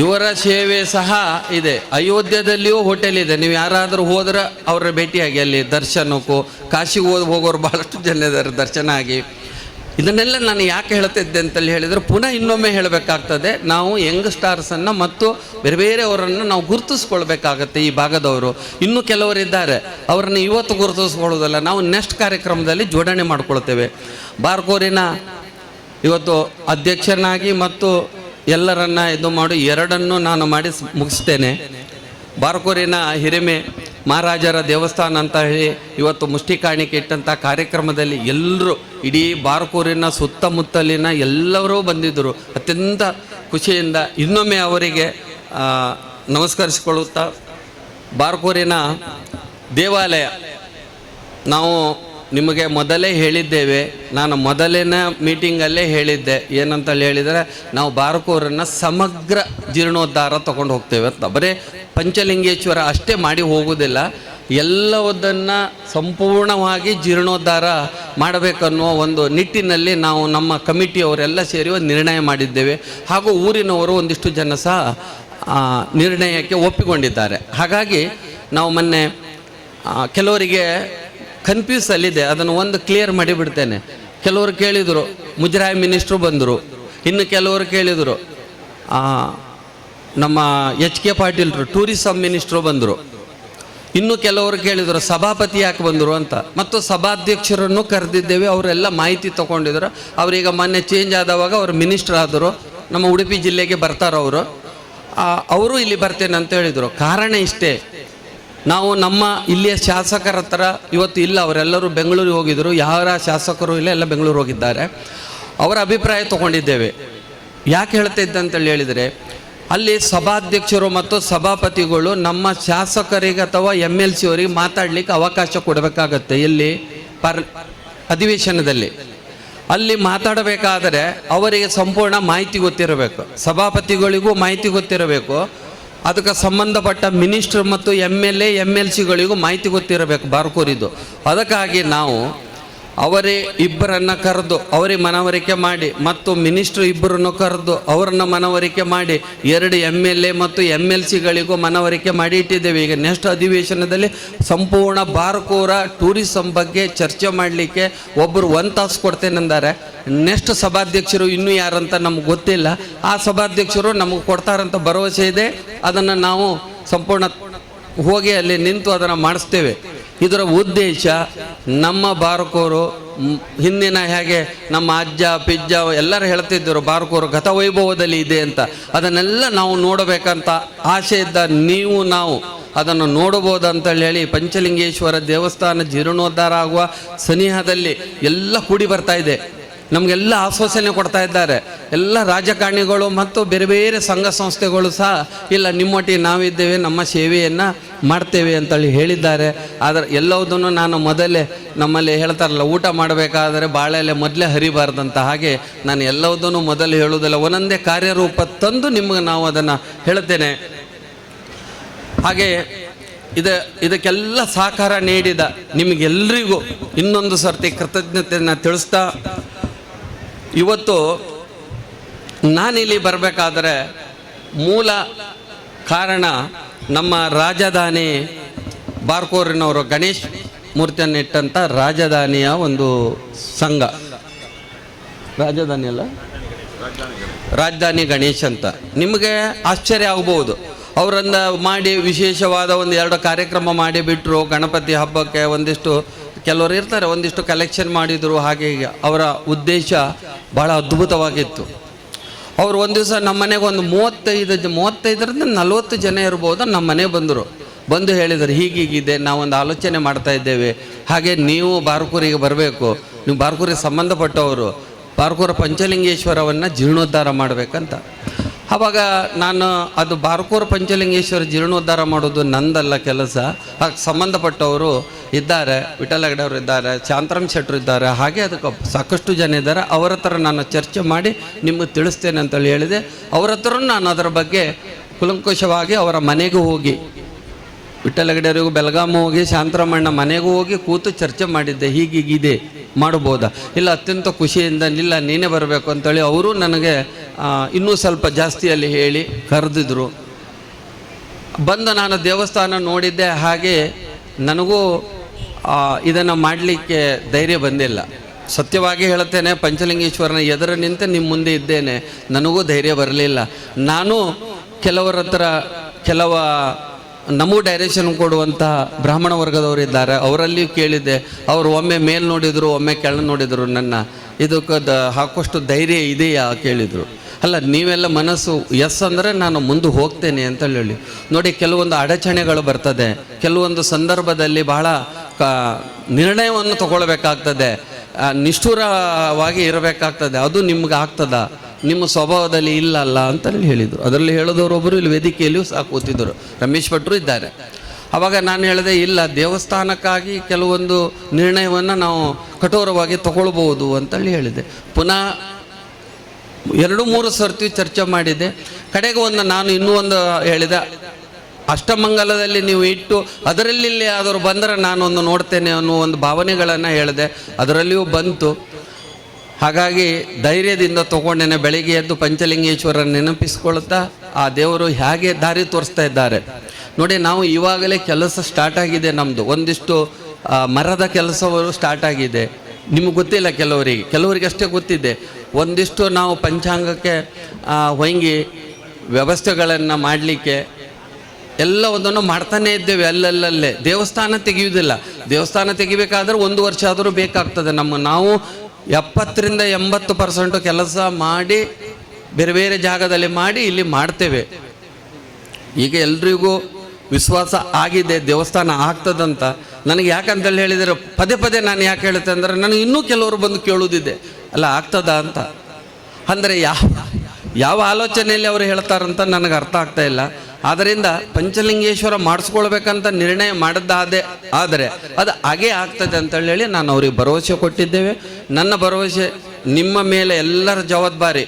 ಇವರ ಸೇವೆ ಸಹ ಇದೆ. ಅಯೋಧ್ಯದಲ್ಲಿಯೂ ಹೋಟೆಲ್ ಇದೆ. ನೀವು ಯಾರಾದರೂ ಹೋದ್ರೆ ಅವರ ಭೇಟಿಯಾಗಿ ಅಲ್ಲಿ ದರ್ಶನಕ್ಕೂ, ಕಾಶಿಗೆ ಹೋಗೋರು ಭಾಳಷ್ಟು ಜನ ಇದ್ದಾರೆ ದರ್ಶನ ಆಗಿ. ಇದನ್ನೆಲ್ಲ ನಾನು ಯಾಕೆ ಹೇಳ್ತಿದ್ದೆ ಅಂತೇಳಿ ಹೇಳಿದರೆ, ಪುನಃ ಇನ್ನೊಮ್ಮೆ ಹೇಳಬೇಕಾಗ್ತದೆ, ನಾವು ಯಂಗ್ ಸ್ಟಾರ್ಸನ್ನು ಮತ್ತು ಬೇರೆ ಬೇರೆಯವರನ್ನು ನಾವು ಗುರುತಿಸ್ಕೊಳ್ಬೇಕಾಗತ್ತೆ. ಈ ಭಾಗದವರು ಇನ್ನೂ ಕೆಲವರಿದ್ದಾರೆ, ಅವರನ್ನು ಇವತ್ತು ಗುರುತಿಸ್ಕೊಳ್ಳೋದಲ್ಲ, ನಾವು ನೆಕ್ಸ್ಟ್ ಕಾರ್ಯಕ್ರಮದಲ್ಲಿ ಜೋಡಣೆ ಮಾಡ್ಕೊಳ್ತೇವೆ. ಬಾರ್ಕೂರಿನ ಇವತ್ತು ಅಧ್ಯಕ್ಷನಾಗಿ ಮತ್ತು ಎಲ್ಲರನ್ನ ಇದು ಮಾಡಿ ಎರಡನ್ನು ನಾನು ಮಾಡಿ ಮುಗಿಸ್ತೇನೆ. ಬಾರ್ಕೂರಿನ ಹಿರಿಮೆ ಮಹಾರಾಜರ ದೇವಸ್ಥಾನ ಅಂತ ಹೇಳಿ ಇವತ್ತು ಮುಷ್ಟಿ ಕಾಣಿಕೆ ಇಟ್ಟಂಥ ಕಾರ್ಯಕ್ರಮದಲ್ಲಿ ಎಲ್ಲರೂ, ಇಡೀ ಬಾರ್ಕೂರಿನ ಸುತ್ತಮುತ್ತಲಿನ ಎಲ್ಲರೂ ಬಂದಿದ್ದರು. ಅತ್ಯಂತ ಖುಷಿಯಿಂದ ಇನ್ನೊಮ್ಮೆ ಅವರಿಗೆ ನಮಸ್ಕರಿಸಿಕೊಳ್ಳುತ್ತಾ, ಬಾರ್ಕೂರಿನ ದೇವಾಲಯ ನಾವು ನಿಮಗೆ ಮೊದಲೇ ಹೇಳಿದ್ದೇವೆ. ನಾನು ಮೊದಲಿನ ಮೀಟಿಂಗಲ್ಲೇ ಹೇಳಿದ್ದೆ, ಏನಂತೇಳಿ ಹೇಳಿದರೆ, ನಾವು ಬಾರ್ಕೂರನ್ನು ಸಮಗ್ರ ಜೀರ್ಣೋದ್ಧಾರ ತಗೊಂಡು ಹೋಗ್ತೇವೆ ಅಂತ. ಬರೀ ಪಂಚಲಿಂಗೇಶ್ವರ ಅಷ್ಟೇ ಮಾಡಿ ಹೋಗುವುದಿಲ್ಲ, ಎಲ್ಲವದನ್ನು ಸಂಪೂರ್ಣವಾಗಿ ಜೀರ್ಣೋದ್ಧಾರ ಮಾಡಬೇಕನ್ನುವ ಒಂದು ನಿಟ್ಟಿನಲ್ಲಿ ನಾವು ನಮ್ಮ ಕಮಿಟಿಯವರೆಲ್ಲ ಸೇರಿ ಒಂದು ನಿರ್ಣಯ ಮಾಡಿದ್ದೇವೆ. ಹಾಗೂ ಊರಿನವರು ಒಂದಿಷ್ಟು ಜನ ಸಹ ನಿರ್ಣಯಕ್ಕೆ ಒಪ್ಪಿಕೊಂಡಿದ್ದಾರೆ. ಹಾಗಾಗಿ ನಾವು ಮೊನ್ನೆ ಕೆಲವರಿಗೆ ಕನ್ಫ್ಯೂಸ್ ಅಲ್ಲಿದೆ, ಅದನ್ನು ಒಂದು ಕ್ಲಿಯರ್ ಮಾಡಿಬಿಡ್ತೇನೆ. ಕೆಲವರು ಕೇಳಿದರು, ಮುಜರಾಯಿ ಮಿನಿಸ್ಟ್ರು ಬಂದರು. ಇನ್ನು ಕೆಲವರು ಕೇಳಿದರು, ನಮ್ಮ HK ಪಾಟೀಲ್ರು ಟೂರಿಸಂ ಮಿನಿಸ್ಟ್ರು ಬಂದರು. ಇನ್ನು ಕೆಲವರು ಕೇಳಿದರು, ಸಭಾಪತಿ ಯಾಕೆ ಬಂದರು ಅಂತ. ಮತ್ತು ಸಭಾಧ್ಯಕ್ಷರನ್ನು ಕರೆದಿದ್ದೇವೆ, ಅವರೆಲ್ಲ ಮಾಹಿತಿ ತೊಗೊಂಡಿದ್ರು. ಅವರೀಗ ಮೊನ್ನೆ ಚೇಂಜ್ ಆದವಾಗ ಅವರು ಮಿನಿಸ್ಟರ್ ಆದರು, ನಮ್ಮ ಉಡುಪಿ ಜಿಲ್ಲೆಗೆ ಬರ್ತಾರೆ ಅವರು ಇಲ್ಲಿ ಬರ್ತೇನೆ ಅಂತ ಹೇಳಿದರು. ಕಾರಣ ಇಷ್ಟೇ, ನಾವು ನಮ್ಮ ಇಲ್ಲಿಯ ಶಾಸಕರ ಹತ್ರ ಇವತ್ತು ಇಲ್ಲ, ಅವರೆಲ್ಲರೂ ಬೆಂಗಳೂರಿಗೆ ಹೋಗಿದ್ದರು, ಯಾರ ಶಾಸಕರು ಇಲ್ಲ, ಎಲ್ಲ ಬೆಂಗಳೂರು ಹೋಗಿದ್ದಾರೆ. ಅವರ ಅಭಿಪ್ರಾಯ ತಗೊಂಡಿದ್ದೇವೆ. ಯಾಕೆ ಹೇಳ್ತಾ ಇದ್ದೆ ಅಂತೇಳಿ ಹೇಳಿದರೆ, ಅಲ್ಲಿ ಸಭಾಧ್ಯಕ್ಷರು ಮತ್ತು ಸಭಾಪತಿಗಳು ನಮ್ಮ ಶಾಸಕರಿಗೆ ಅಥವಾ MLC ಅವರಿಗೆ ಮಾತಾಡಲಿಕ್ಕೆ ಅವಕಾಶ ಕೊಡಬೇಕಾಗತ್ತೆ. ಎಲ್ಲಿ ಅಧಿವೇಶನದಲ್ಲಿ ಅಲ್ಲಿ ಮಾತಾಡಬೇಕಾದರೆ ಅವರಿಗೆ ಸಂಪೂರ್ಣ ಮಾಹಿತಿ ಗೊತ್ತಿರಬೇಕು, ಸಭಾಪತಿಗಳಿಗೂ ಮಾಹಿತಿ ಗೊತ್ತಿರಬೇಕು, ಅದಕ್ಕೆ ಸಂಬಂಧಪಟ್ಟ ಮಿನಿಸ್ಟರ್ ಮತ್ತು MLA MLCಗಳಿಗೂ ಮಾಹಿತಿ ಗೊತ್ತಿರಬೇಕು ಬಾರ್ಕೋರಿದು. ಅದಕ್ಕಾಗಿ ನಾವು ಅವರೇ ಇಬ್ಬರನ್ನು ಕರೆದು ಅವರಿಗೆ ಮನವರಿಕೆ ಮಾಡಿ ಮತ್ತು ಮಿನಿಸ್ಟ್ರು ಇಬ್ಬರನ್ನು ಕರೆದು ಅವರನ್ನು ಮನವರಿಕೆ ಮಾಡಿ 2 MLA ಮತ್ತು MLCಗಳಿಗೂ ಮನವರಿಕೆ ಮಾಡಿ ಇಟ್ಟಿದ್ದೇವೆ. ಈಗ ನೆಕ್ಸ್ಟ್ ಅಧಿವೇಶನದಲ್ಲಿ ಸಂಪೂರ್ಣ ಬಾರ್ಕೋರ ಟೂರಿಸಂ ಬಗ್ಗೆ ಚರ್ಚೆ ಮಾಡಲಿಕ್ಕೆ ಒಬ್ಬರು 1 ತಾಸು ಕೊಡ್ತೇನೆಂದರೆ, ನೆಕ್ಸ್ಟ್ ಸಭಾಧ್ಯಕ್ಷರು ಇನ್ನೂ ಯಾರಂತ ನಮ್ಗೆ ಗೊತ್ತಿಲ್ಲ. ಆ ಸಭಾಧ್ಯಕ್ಷರು ನಮಗೆ ಕೊಡ್ತಾರಂತ ಭರವಸೆ ಇದೆ. ಅದನ್ನು ನಾವು ಸಂಪೂರ್ಣ ಹೋಗಿ ಅಲ್ಲಿ ನಿಂತು ಅದನ್ನು ಮಾಡಿಸ್ತೇವೆ. ಇದರ ಉದ್ದೇಶ ನಮ್ಮ ಬಾರ್ಕೋರು ಹಿಂದಿನ ಹೇಗೆ ನಮ್ಮ ಅಜ್ಜ ಪಿಜ್ಜ ಎಲ್ಲರೂ ಹೇಳ್ತಿದ್ದರು ಬಾರ್ಕೋರು ಗತವೈಭವದಲ್ಲಿ ಇದೆ ಅಂತ, ಅದನ್ನೆಲ್ಲ ನಾವು ನೋಡಬೇಕಂತ ಆಸೆ ಇದ್ದ ನೀವು ನಾವು ಅದನ್ನು ನೋಡಬಹುದಂತೇಳಿ ಹೇಳಿ ಪಂಚಲಿಂಗೇಶ್ವರ ದೇವಸ್ಥಾನ ಜೀರ್ಣೋದ್ಧಾರ ಆಗುವ ಸನಿಹದಲ್ಲಿ ಎಲ್ಲ ಕೂಡಿ ಬರ್ತಾ ಇದೆ. ನಮಗೆಲ್ಲ ಆಶ್ವಾಸನೆ ಕೊಡ್ತಾ ಇದ್ದಾರೆ. ಎಲ್ಲ ರಾಜಕಾರಣಿಗಳು ಮತ್ತು ಬೇರೆ ಬೇರೆ ಸಂಘ ಸಂಸ್ಥೆಗಳು ಸಹ ಇಲ್ಲ ನಿಮ್ಮೊಟ್ಟಿಗೆ ನಾವಿದ್ದೇವೆ, ನಮ್ಮ ಸೇವೆಯನ್ನು ಮಾಡ್ತೇವೆ ಅಂತೇಳಿ ಹೇಳಿದ್ದಾರೆ. ಆದರೆ ಎಲ್ಲವುದನ್ನು ನಾನು ಮೊದಲೇ ನಮ್ಮಲ್ಲಿ ಹೇಳ್ತಾರಲ್ಲ, ಊಟ ಮಾಡಬೇಕಾದರೆ ಬಾಳೆಲೆ ಮೊದಲೇ ಹರಿಬಾರ್ದಂತ, ಹಾಗೆ ನಾನು ಎಲ್ಲವುದನ್ನು ಮೊದಲು ಹೇಳುವುದಿಲ್ಲ, ಒಂದೊಂದೇ ಕಾರ್ಯರೂಪ ತಂದು ನಿಮಗೆ ನಾವು ಅದನ್ನು ಹೇಳ್ತೇನೆ. ಹಾಗೆ ಇದಕ್ಕೆಲ್ಲ ಸಹಕಾರ ನೀಡಿದ ನಿಮಗೆಲ್ಲರಿಗೂ ಇನ್ನೊಂದು ಸರ್ತಿ ಕೃತಜ್ಞತೆಯನ್ನು ತಿಳಿಸ್ತಾ, ಇವತ್ತು ನಾನಿಲ್ಲಿ ಬರಬೇಕಾದ್ರೆ ಮೂಲ ಕಾರಣ ನಮ್ಮ ರಾಜಧಾನಿ ಬಾರ್ಕೋರಿನವರು ಗಣೇಶ್ ಮೂರ್ತಿಯನ್ನು ಇಟ್ಟಂಥ ರಾಜಧಾನಿಯ ಒಂದು ಸಂಘ, ರಾಜಧಾನಿ ಅಲ್ಲ ರಾಜಧಾನಿ ಗಣೇಶ್ ಅಂತ. ನಿಮಗೆ ಆಶ್ಚರ್ಯ ಆಗ್ಬೋದು, ಅವರನ್ನು ಮಾಡಿ ವಿಶೇಷವಾದ 1-2 ಕಾರ್ಯಕ್ರಮ ಮಾಡಿ ಬಿಟ್ಟರು. ಗಣಪತಿ ಹಬ್ಬಕ್ಕೆ ಒಂದಿಷ್ಟು ಕೆಲವರು ಇರ್ತಾರೆ, ಒಂದಿಷ್ಟು ಕಲೆಕ್ಷನ್ ಮಾಡಿದರು. ಹಾಗೆ ಅವರ ಉದ್ದೇಶ ಭಾಳ ಅದ್ಭುತವಾಗಿತ್ತು. ಅವರು ಒಂದು ದಿವಸ ನಮ್ಮ ಮನೆಗೆ ಒಂದು 35ರಿಂದ 40 ಜನ ಇರ್ಬೋದು, ನಮ್ಮ ಮನೆಗೆ ಬಂದು ಹೇಳಿದರು, ಹೀಗೀಗಿದೆ, ನಾವೊಂದು ಆಲೋಚನೆ ಮಾಡ್ತಾ ಇದ್ದೇವೆ, ಹಾಗೆ ನೀವು ಬಾರ್ಕೂರಿಗೆ ಬರಬೇಕು, ನೀವು ಬಾರ್ಕೂರಿಗೆ ಸಂಬಂಧಪಟ್ಟವರು, ಬಾರ್ಕೂರ ಪಂಚಲಿಂಗೇಶ್ವರವನ್ನು ಜೀರ್ಣೋದ್ಧಾರ ಮಾಡಬೇಕಂತ. ಆವಾಗ ನಾನು ಅದು ಬಾರ್ಕೂರ ಪಂಚಲಿಂಗೇಶ್ವರ ಜೀರ್ಣೋದ್ಧಾರ ಮಾಡೋದು ನಂದಲ್ಲ ಕೆಲಸ, ಹಾಗೆ ಸಂಬಂಧಪಟ್ಟವರು ಇದ್ದಾರೆ, ವಿಠಲ ಹೆಗಡೆ ಅವರು ಇದ್ದಾರೆ, ಶಾಂತರಾಮ್ ಶೆಟ್ಟರು ಇದ್ದಾರೆ, ಹಾಗೆ ಅದಕ್ಕೆ ಸಾಕಷ್ಟು ಜನ ಇದ್ದಾರೆ. ಅವರ ಹತ್ರ ನಾನು ಚರ್ಚೆ ಮಾಡಿ ನಿಮಗೆ ತಿಳಿಸ್ತೇನೆ ಅಂತೇಳಿ ಹೇಳಿದೆ. ಅವರ ಹತ್ರ ನಾನು ಅದರ ಬಗ್ಗೆ ಕುಲಂಕುಷವಾಗಿ ಅವರ ಮನೆಗೂ ಹೋಗಿ, ವಿಠಲ ಹೆಗಡೆಯವರಿಗೂ ಬೆಳಗಾಂ ಹೋಗಿ ಶಾಂತರಾಮಣ್ಣ ಮನೆಗೂ ಹೋಗಿ ಕೂತು ಚರ್ಚೆ ಮಾಡಿದ್ದೆ, ಹೀಗೀಗಿದೆ ಮಾಡ್ಬೋದಾ, ಇಲ್ಲ ಅತ್ಯಂತ ಖುಷಿಯಿಂದ ಇಲ್ಲ ನೀನೇ ಬರಬೇಕು ಅಂತೇಳಿ ಅವರು ನನಗೆ ಇನ್ನೂ ಸ್ವಲ್ಪ ಜಾಸ್ತಿಯಲ್ಲಿ ಹೇಳಿ ಕರೆದಿದ್ರು. ಬಂದು ನಾನು ದೇವಸ್ಥಾನ ನೋಡಿದ್ದೆ. ಹಾಗೆ ನನಗೂ ಇದನ್ನು ಮಾಡಲಿಕ್ಕೆ ಧೈರ್ಯ ಬಂದಿಲ್ಲ, ಸತ್ಯವಾಗಿ ಹೇಳುತ್ತೇನೆ. ಪಂಚಲಿಂಗೇಶ್ವರನ ಎದುರು ನಿಂತು ನಿಮ್ಮ ಮುಂದೆ ಇದ್ದೇನೆ, ನನಗೂ ಧೈರ್ಯ ಬರಲಿಲ್ಲ. ನಾನು ಕೆಲವರ ಹತ್ರ ನಮಗೂ ಡೈರೆಕ್ಷನ್ ಕೊಡುವಂತಹ ಬ್ರಾಹ್ಮಣ ವರ್ಗದವರು ಇದ್ದಾರೆ, ಅವರಲ್ಲಿಯೂ ಕೇಳಿದ್ದೆ. ಅವರು ಒಮ್ಮೆ ಮೇಲೆ ನೋಡಿದರು, ಒಮ್ಮೆ ಕೆಳ ನೋಡಿದರು. ನನ್ನ ಇದಕ್ಕೆ ಹಾಕೋಷ್ಟು ಧೈರ್ಯ ಇದೆಯಾ ಕೇಳಿದರು. ಅಲ್ಲ, ನೀವೆಲ್ಲ ಮನಸ್ಸು ಎಸ್ ಅಂದರೆ ನಾನು ಮುಂದೆ ಹೋಗ್ತೇನೆ ಅಂತ ಹೇಳಿ. ನೋಡಿ, ಕೆಲವೊಂದು ಅಡಚಣೆಗಳು ಬರ್ತದೆ, ಕೆಲವೊಂದು ಸಂದರ್ಭದಲ್ಲಿ ಬಹಳ ನಿರ್ಣಯವನ್ನು ತಗೊಳ್ಬೇಕಾಗ್ತದೆ, ನಿಷ್ಠುರವಾಗಿ ಇರಬೇಕಾಗ್ತದೆ. ಅದು ನಿಮ್ಗೆ ಆಗ್ತದ, ನಿಮ್ಮ ಸ್ವಭಾವದಲ್ಲಿ ಇಲ್ಲಲ್ಲ ಅಂತೇಳಿ ಹೇಳಿದರು. ಅದರಲ್ಲಿ ಹೇಳಿದವರೊಬ್ಬರು ಇಲ್ಲಿ ವೇದಿಕೆಯಲ್ಲಿಯೂ ಸಹ ಕೂತಿದ್ದರು, ರಮೇಶ್ ಭಟ್ರು ಇದ್ದಾರೆ. ಆವಾಗ ನಾನು ಹೇಳಿದೆ, ಇಲ್ಲ, ದೇವಸ್ಥಾನಕ್ಕಾಗಿ ಕೆಲವೊಂದು ನಿರ್ಣಯವನ್ನು ನಾವು ಕಠೋರವಾಗಿ ತಗೊಳ್ಬೋದು ಅಂತೇಳಿ ಹೇಳಿದೆ. ಪುನಃ 2-3 ಸರ್ತಿ ಚರ್ಚೆ ಮಾಡಿದೆ. ಕಡೆಗೆ ನಾನು ಇನ್ನೂ ಒಂದು ಹೇಳಿದೆ, ಅಷ್ಟಮಂಗಲದಲ್ಲಿ ನೀವು ಇಟ್ಟು ಅದರಲ್ಲಿ ಯಾವ್ದಾದ್ರು ಬಂದರೆ ನಾನೊಂದು ನೋಡ್ತೇನೆ ಅನ್ನೋ ಒಂದು ಭಾವನೆಗಳನ್ನು ಹೇಳಿದೆ. ಅದರಲ್ಲಿಯೂ ಬಂತು. ಹಾಗಾಗಿ ಧೈರ್ಯದಿಂದ ತೊಗೊಂಡೇನೆ. ಬೆಳಿಗ್ಗೆ ಎದ್ದು ಪಂಚಲಿಂಗೇಶ್ವರ ನೆನಪಿಸ್ಕೊಳ್ತಾ ಆ ದೇವರು ಹೇಗೆ ದಾರಿ ತೋರಿಸ್ತಾ ಇದ್ದಾರೆ ನೋಡಿ. ನಾವು ಇವಾಗಲೇ ಕೆಲಸ ಸ್ಟಾರ್ಟ್ ಆಗಿದೆ ನಮ್ಮದು, ಒಂದಿಷ್ಟು ಮರದ ಕೆಲಸವರು ಸ್ಟಾರ್ಟ್ ಆಗಿದೆ. ನಿಮಗೆ ಗೊತ್ತಿಲ್ಲ, ಕೆಲವರಿಗೆ ಅಷ್ಟೇ ಗೊತ್ತಿದೆ. ಒಂದಿಷ್ಟು ನಾವು ಪಂಚಾಂಗಕ್ಕೆ ಹೊಂಗಿ ವ್ಯವಸ್ಥೆಗಳನ್ನು ಮಾಡಲಿಕ್ಕೆ ಎಲ್ಲವನ್ನೂ ಮಾಡ್ತಾನೇ ಇದ್ದೇವೆ. ಅಲ್ಲಲ್ಲೇ ದೇವಸ್ಥಾನ ತೆಗೆಯುವುದಿಲ್ಲ. ದೇವಸ್ಥಾನ ತೆಗಿಬೇಕಾದ್ರೆ 1 ವರ್ಷ ಆದರೂ ಬೇಕಾಗ್ತದೆ. ನಾವು 70ರಿಂದ 80% ಕೆಲಸ ಮಾಡಿ ಬೇರೆ ಬೇರೆ ಜಾಗದಲ್ಲಿ ಮಾಡಿ ಇಲ್ಲಿ ಮಾಡ್ತೇವೆ. ಈಗ ಎಲ್ರಿಗೂ ವಿಶ್ವಾಸ ಆಗಿದೆ ದೇವಸ್ಥಾನ ಆಗ್ತದಂತ. ನನಗೆ ಯಾಕಂತೇಳಿ ಹೇಳಿದರೆ ಪದೇ ಪದೇ ನಾನು ಯಾಕೆ ಹೇಳುತ್ತೆ ಅಂದರೆ ನನಗೆ ಇನ್ನೂ ಕೆಲವರು ಬಂದು ಕೇಳುವುದಿದೆ, ಅಲ್ಲ ಆಗ್ತದಾ ಅಂತ. ಅಂದರೆ ಯಾವ ಆಲೋಚನೆಯಲ್ಲಿ ಅವರು ಹೇಳ್ತಾರಂತ ನನಗೆ ಅರ್ಥ ಆಗ್ತಾ ಇಲ್ಲ. ಆದ್ದರಿಂದ ಪಂಚಲಿಂಗೇಶ್ವರ ಮಾಡಿಸ್ಕೊಳ್ಬೇಕಂತ ನಿರ್ಣಯ ಮಾಡಿದ್ದಾದೆ ಆದರೆ ಅದು ಹಾಗೇ ಆಗ್ತದೆ ಅಂತೇಳಿ ಹೇಳಿ ನಾನು ಅವ್ರಿಗೆ ಭರವಸೆ ಕೊಟ್ಟಿದ್ದೇವೆ. ನನ್ನ ಭರವಸೆ ನಿಮ್ಮ ಮೇಲೆ ಎಲ್ಲರ ಜವಾಬ್ದಾರಿ.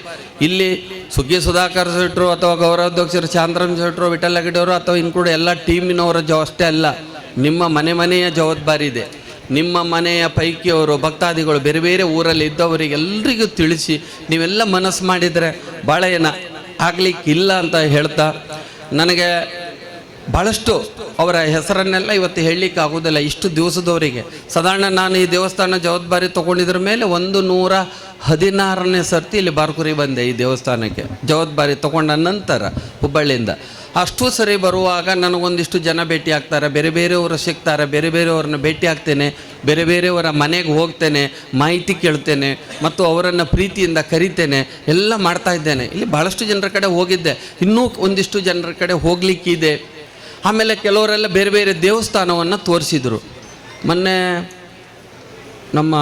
ಇಲ್ಲಿ ಸುಗ್ಗಿ ಸುಧಾಕರ್ ಶೆಟ್ಟರು ಅಥವಾ ಗೌರವಾಧ್ಯಕ್ಷರು ಚಾಂದ್ರಂ ಶೆಟ್ಟರು, ವಿಠಲ ಹೆಗಡೆಯವರು ಅಥವಾ ಇನ್ಕ್ಲೂಡ್ ಎಲ್ಲ ಟೀಮಿನವರ ಅಷ್ಟೇ ಅಲ್ಲ, ನಿಮ್ಮ ಮನೆಯ ಜವಾಬ್ದಾರಿ ಇದೆ. ನಿಮ್ಮ ಮನೆಯ ಪೈಕಿಯವರು ಭಕ್ತಾದಿಗಳು ಬೇರೆ ಬೇರೆ ಊರಲ್ಲಿ ಇದ್ದವರಿಗೆಲ್ಲರಿಗೂ ತಿಳಿಸಿ ನೀವೆಲ್ಲ ಮನಸ್ಸು ಮಾಡಿದರೆ ಭಾಳ ಆಗಲಿಕ್ಕಿಲ್ಲ ಅಂತ ಹೇಳ್ತಾ, ನನಗೆ ಭಾಳಷ್ಟು ಅವರ ಹೆಸರನ್ನೆಲ್ಲ ಇವತ್ತು ಹೇಳಲಿಕ್ಕೆ ಆಗೋದಿಲ್ಲ ಇಷ್ಟು ದಿವಸದವರಿಗೆ. ಸಾಧಾರಣ ನಾನು ಈ ದೇವಸ್ಥಾನ ಜವಾಬ್ದಾರಿ ತೊಗೊಂಡಿದ್ರ ಮೇಲೆ 116ನೇ ಸರ್ತಿ ಇಲ್ಲಿ ಬಾರ್ಕುರಿ ಬಂದೆ ಈ ದೇವಸ್ಥಾನಕ್ಕೆ ಜವಾಬ್ದಾರಿ ತೊಗೊಂಡ ನಂತರ ಹುಬ್ಬಳ್ಳಿಯಿಂದ. ಅಷ್ಟು ಸರಿ ಬರುವಾಗ ನನಗೊಂದಿಷ್ಟು ಜನ ಭೇಟಿ ಆಗ್ತಾರೆ, ಬೇರೆ ಬೇರೆಯವರು ಸಿಗ್ತಾರೆ, ಬೇರೆ ಬೇರೆಯವ್ರನ್ನ ಭೇಟಿ ಆಗ್ತೇನೆ, ಬೇರೆ ಬೇರೆಯವರ ಮನೆಗೆ ಹೋಗ್ತೇನೆ, ಮಾಹಿತಿ ಕೇಳ್ತೇನೆ ಮತ್ತು ಅವರನ್ನು ಪ್ರೀತಿಯಿಂದ ಕರಿತೇನೆ, ಎಲ್ಲ ಮಾಡ್ತಾ ಇದ್ದೇನೆ. ಇಲ್ಲಿ ಭಾಳಷ್ಟು ಜನರ ಕಡೆ ಹೋಗಿದ್ದೆ, ಇನ್ನೂ ಒಂದಿಷ್ಟು ಜನರ ಕಡೆ ಹೋಗಲಿಕ್ಕಿದೆ. ಆಮೇಲೆ ಕೆಲವರೆಲ್ಲ ಬೇರೆ ಬೇರೆ ದೇವಸ್ಥಾನವನ್ನು ತೋರಿಸಿದರು. ಮೊನ್ನೆ ನಮ್ಮ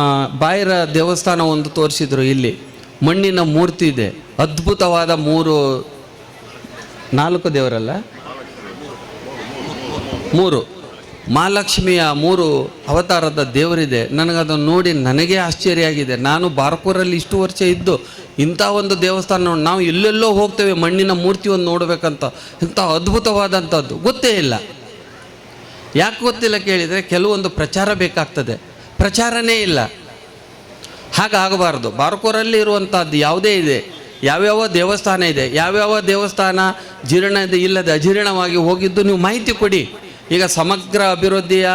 ಬಾಯಿರ ದೇವಸ್ಥಾನ ಒಂದು ತೋರಿಸಿದ್ರು. ಇಲ್ಲಿ ಮಣ್ಣಿನ ಮೂರ್ತಿ ಇದೆ, ಅದ್ಭುತವಾದ 4 ದೇವರಲ್ಲ 3 ಮಹಾಲಕ್ಷ್ಮಿಯ 3 ಅವತಾರದ ದೇವರಿದೆ. ನನಗದನ್ನು ನೋಡಿ ನನಗೇ ಆಶ್ಚರ್ಯ ಆಗಿದೆ. ನಾನು ಬಾರ್ಕೂರಲ್ಲಿ ಇಷ್ಟು ವರ್ಷ ಇದ್ದು ಇಂಥ ಒಂದು ದೇವಸ್ಥಾನ ನಾವು ಎಲ್ಲೆಲ್ಲೋ ಹೋಗ್ತೇವೆ ಮಣ್ಣಿನ ಮೂರ್ತಿ ಒಂದು ನೋಡಬೇಕಂತ, ಇಂಥ ಅದ್ಭುತವಾದಂಥದ್ದು ಗೊತ್ತೇ ಇಲ್ಲ. ಯಾಕೆ ಗೊತ್ತಿಲ್ಲ ಕೇಳಿದರೆ ಕೆಲವೊಂದು ಪ್ರಚಾರ ಬೇಕಾಗ್ತದೆ, ಪ್ರಚಾರನೇ ಇಲ್ಲ. ಹಾಗಾಗಬಾರ್ದು. ಬಾರ್ಕೂರಲ್ಲಿ ಇರುವಂಥದ್ದು ಯಾವುದೇ ಇದೆ, ಯಾವ್ಯಾವ ದೇವಸ್ಥಾನ ಇದೆ, ಯಾವ್ಯಾವ ದೇವಸ್ಥಾನ ಇಲ್ಲದೆ ಅಜೀರ್ಣವಾಗಿ ಹೋಗಿದ್ದು ನೀವು ಮಾಹಿತಿ ಕೊಡಿ. ಈಗ ಸಮಗ್ರ ಅಭಿವೃದ್ಧಿಯ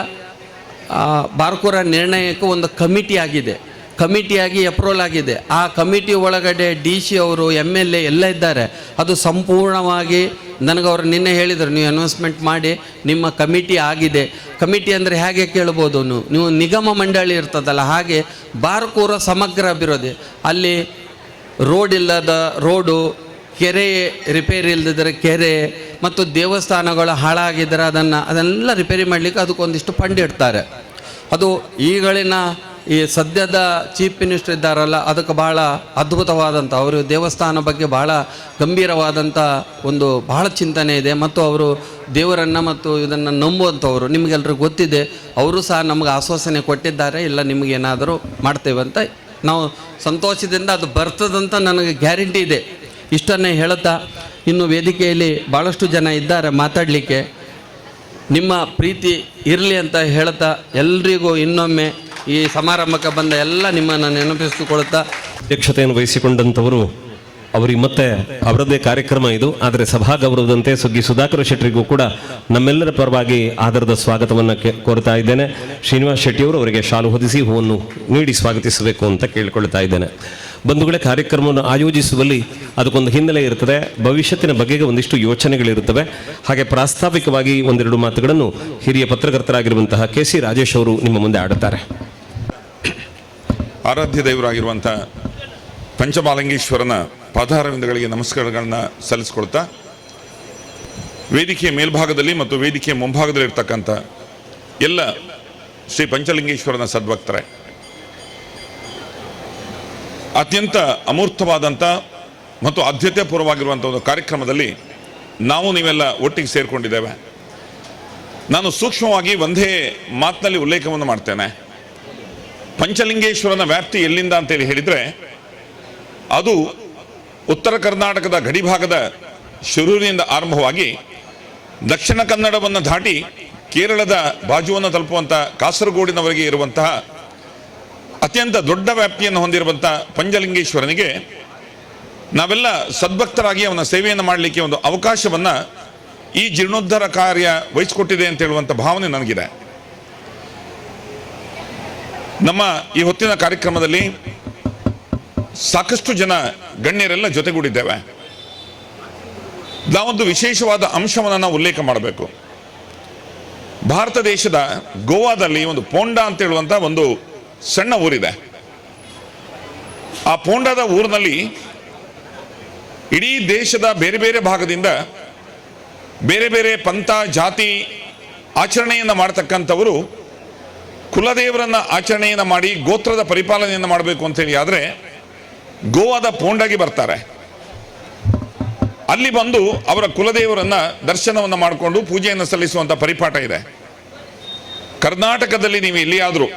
ಬಾರ್ಕೂರ ನಿರ್ಣಯಕ್ಕೆ ಒಂದು ಕಮಿಟಿ ಆಗಿದೆ, ಕಮಿಟಿಯಾಗಿ ಅಪ್ರೂವಲ್ ಆಗಿದೆ. ಆ ಕಮಿಟಿ ಒಳಗಡೆ DC ಅವರು MLA ಎಲ್ಲ ಇದ್ದಾರೆ. ಅದು ಸಂಪೂರ್ಣವಾಗಿ ನನಗವರು ನಿನ್ನೆ ಹೇಳಿದರು, ನೀವು ಅನೌನ್ಸ್ಮೆಂಟ್ ಮಾಡಿ ನಿಮ್ಮ ಕಮಿಟಿ ಆಗಿದೆ. ಕಮಿಟಿ ಅಂದರೆ ಹೇಗೆ ಕೇಳ್ಬೋದು, ನೀವು ನಿಗಮ ಮಂಡಳಿ ಇರ್ತದಲ್ಲ ಹಾಗೆ ಬಾರ್ಕೂರ ಸಮಗ್ರ ಅಭಿವೃದ್ಧಿ. ಅಲ್ಲಿ ರೋಡ್ ಇಲ್ಲದ ರೋಡು, ಕೆರೆ ರಿಪೇರಿ ಇಲ್ಲದಿದ್ದರೆ ಕೆರೆ ಮತ್ತು ದೇವಸ್ಥಾನಗಳು ಹಾಳಾಗಿದ್ದರೆ ಅದನ್ನೆಲ್ಲ ರಿಪೇರಿ ಮಾಡಲಿಕ್ಕೆ ಅದಕ್ಕೊಂದಿಷ್ಟು ಫಂಡ್ ಇಡ್ತಾರೆ. ಅದು ಈಗಳಿನ ಈ ಸದ್ಯದ ಚೀಫ್ ಮಿನಿಸ್ಟರ್ ಇದ್ದಾರಲ್ಲ ಅದಕ್ಕೆ ಭಾಳ ಅದ್ಭುತವಾದಂಥ, ಅವರು ದೇವಸ್ಥಾನ ಬಗ್ಗೆ ಭಾಳ ಗಂಭೀರವಾದಂಥ ಒಂದು ಭಾಳ ಚಿಂತನೆ ಇದೆ ಮತ್ತು ಅವರು ದೇವರನ್ನು ಮತ್ತು ಇದನ್ನು ನಂಬುವಂಥವ್ರು. ನಿಮಗೆಲ್ರಿಗೂ ಗೊತ್ತಿದೆ, ಅವರು ಸಹ ನಮಗೆ ಆಶ್ವಾಸನೆ ಕೊಟ್ಟಿದ್ದಾರೆ, ಇಲ್ಲ ನಿಮಗೇನಾದರೂ ಮಾಡ್ತೇವೆ ಅಂತ. ನಾವು ಸಂತೋಷದಿಂದ ಅದು ಬರ್ತದಂತ ನನಗೆ ಗ್ಯಾರಂಟಿ ಇದೆ. ಇಷ್ಟನ್ನೇ ಹೇಳುತ್ತಾ, ಇನ್ನು ವೇದಿಕೆಯಲ್ಲಿ ಭಾಳಷ್ಟು ಜನ ಇದ್ದಾರೆ ಮಾತಾಡಲಿಕ್ಕೆ, ನಿಮ್ಮ ಪ್ರೀತಿ ಇರಲಿ ಅಂತ ಹೇಳ್ತಾ ಎಲ್ರಿಗೂ ಇನ್ನೊಮ್ಮೆ ಈ ಸಮಾರಂಭಕ್ಕೆ ಬಂದ ಎಲ್ಲ ನಿಮ್ಮನ್ನು ನೆನಪಿಸಿಕೊಳ್ತಾ, ಅಧ್ಯಕ್ಷತೆಯನ್ನು ವಹಿಸಿಕೊಂಡಂಥವರು ಅವರಿಗೆ ಮತ್ತೆ ಅವರದ್ದೇ ಕಾರ್ಯಕ್ರಮ ಇದು. ಆದರೆ ಸಭಾ ಗೌರವದಂತೆ ಸುಗ್ಗಿ ಸುಧಾಕರ್ ಶೆಟ್ಟರಿಗೂ ಕೂಡ ನಮ್ಮೆಲ್ಲರ ಪರವಾಗಿ ಆಧಾರದ ಸ್ವಾಗತವನ್ನು ಕೋರ್ತಾ ಇದ್ದೇನೆ. ಶ್ರೀನಿವಾಸ್ ಶೆಟ್ಟಿಯವರು ಅವರಿಗೆ ಶಾಲು ಹೊದಿಸಿ ಹೂವನ್ನು ನೀಡಿ ಸ್ವಾಗತಿಸಬೇಕು ಅಂತ ಕೇಳಿಕೊಳ್ತಾ ಇದ್ದೇನೆ. ಬಂಧುಗಳೇ, ಕಾರ್ಯಕ್ರಮವನ್ನು ಆಯೋಜಿಸುವಲ್ಲಿ ಅದಕ್ಕೊಂದು ಹಿನ್ನೆಲೆ ಇರ್ತದೆ, ಭವಿಷ್ಯತ್ತಿನ ಬಗೆಗೆ ಒಂದಿಷ್ಟು ಯೋಚನೆಗಳಿರುತ್ತವೆ. ಹಾಗೆ ಪ್ರಾಸ್ತಾವಿಕವಾಗಿ ಒಂದೆರಡು ಮಾತುಗಳನ್ನು ಹಿರಿಯ ಪತ್ರಕರ್ತರಾಗಿರುವಂತಹ KC ರಾಜೇಶ್ ಅವರು ನಿಮ್ಮ ಮುಂದೆ ಆಡುತ್ತಾರೆ. ಆರಾಧ್ಯ ದೇವರಾಗಿರುವಂಥ ಪಂಚಮಹಾಲಿಂಗೇಶ್ವರನ ಪಾದಾರವಿಂದಗಳಿಗೆ ನಮಸ್ಕಾರಗಳನ್ನು ಸಲ್ಲಿಸ್ಕೊಳ್ತಾ, ವೇದಿಕೆಯ ಮೇಲ್ಭಾಗದಲ್ಲಿ ಮತ್ತು ವೇದಿಕೆಯ ಮುಂಭಾಗದಲ್ಲಿ ಇರ್ತಕ್ಕಂಥ ಎಲ್ಲ ಶ್ರೀ ಪಂಚಲಿಂಗೇಶ್ವರನ ಸದ್ಭಕ್ತರೇ, ಅತ್ಯಂತ ಅಮೂರ್ತವಾದಂಥ ಮತ್ತು ಆದ್ಯತೆಪೂರ್ವವಾಗಿರುವಂಥ ಒಂದು ಕಾರ್ಯಕ್ರಮದಲ್ಲಿ ನಾವು ನೀವೆಲ್ಲ ಒಟ್ಟಿಗೆ ಸೇರಿಕೊಂಡಿದ್ದೇವೆ. ನಾನು ಸೂಕ್ಷ್ಮವಾಗಿ ಒಂದೇ ಮಾತಿನಲ್ಲಿ ಉಲ್ಲೇಖವನ್ನು ಮಾಡ್ತೇನೆ. ಪಂಚಲಿಂಗೇಶ್ವರನ ವ್ಯಾಪ್ತಿ ಎಲ್ಲಿಂದ ಅಂತೇಳಿ ಹೇಳಿದರೆ, ಅದು ಉತ್ತರ ಕರ್ನಾಟಕದ ಗಡಿಭಾಗದ ಶಿರೂರಿನಿಂದ ಆರಂಭವಾಗಿ ದಕ್ಷಿಣ ಕನ್ನಡವನ್ನು ದಾಟಿ ಕೇರಳದ ಬಾಜುವನ್ನು ತಲುಪುವಂಥ ಕಾಸರಗೋಡಿನವರೆಗೆ ಇರುವಂತಹ ಅತ್ಯಂತ ದೊಡ್ಡ ವ್ಯಾಪ್ತಿಯನ್ನು ಹೊಂದಿರುವಂಥ ಪಂಚಲಿಂಗೇಶ್ವರನಿಗೆ ನಾವೆಲ್ಲ ಸದ್ಭಕ್ತರಾಗಿ ಅವನ ಸೇವೆಯನ್ನು ಮಾಡಲಿಕ್ಕೆ ಒಂದು ಅವಕಾಶವನ್ನು ಈ ಜೀರ್ಣೋದ್ಧಾರ ಕಾರ್ಯ ವಹಿಸಿಕೊಟ್ಟಿದೆ ಅಂತ ಹೇಳುವಂಥ ಭಾವನೆ ನನಗಿದೆ. ನಮ್ಮ ಈ ಹೊತ್ತಿನ ಕಾರ್ಯಕ್ರಮದಲ್ಲಿ ಸಾಕಷ್ಟು ಜನ ಗಣ್ಯರೆಲ್ಲ ಜೊತೆಗೂಡಿದ್ದೇವೆ. ನಾವೊಂದು ವಿಶೇಷವಾದ ಅಂಶವನ್ನು ನಾವು ಉಲ್ಲೇಖ ಮಾಡಬೇಕು. ಭಾರತ ದೇಶದ ಗೋವಾದಲ್ಲಿ ಒಂದು ಪೋಂಡಾ ಅಂತ ಹೇಳುವಂಥ ಒಂದು ಸಣ್ಣ ಊರಿದೆ. ಆ ಪೋಂಡಾದ ಊರಿನಲ್ಲಿ ಇಡೀ ದೇಶದ ಬೇರೆ ಬೇರೆ ಭಾಗದಿಂದ ಬೇರೆ ಬೇರೆ ಪಂಥ ಜಾತಿ ಆಚರಣೆಯನ್ನು ಮಾಡ್ತಕ್ಕಂಥವರು ಕುಲದೇವರನ್ನ ಆಚರಣೆಯನ್ನು ಮಾಡಿ ಗೋತ್ರದ ಪರಿಪಾಲನೆಯನ್ನು ಮಾಡಬೇಕು ಅಂತೇಳಿ ಆದರೆ ಗೋವಾದ ಪೋಂಡಾಗಿ ಬರ್ತಾರೆ. ಅಲ್ಲಿ ಬಂದು ಅವರ ಕುಲದೇವರನ್ನ ದರ್ಶನವನ್ನು ಮಾಡಿಕೊಂಡು ಪೂಜೆಯನ್ನು ಸಲ್ಲಿಸುವಂಥ ಪರಿಪಾಠ ಇದೆ. ಕರ್ನಾಟಕದಲ್ಲಿ ನೀವು ಎಲ್ಲಿಯಾದರೂ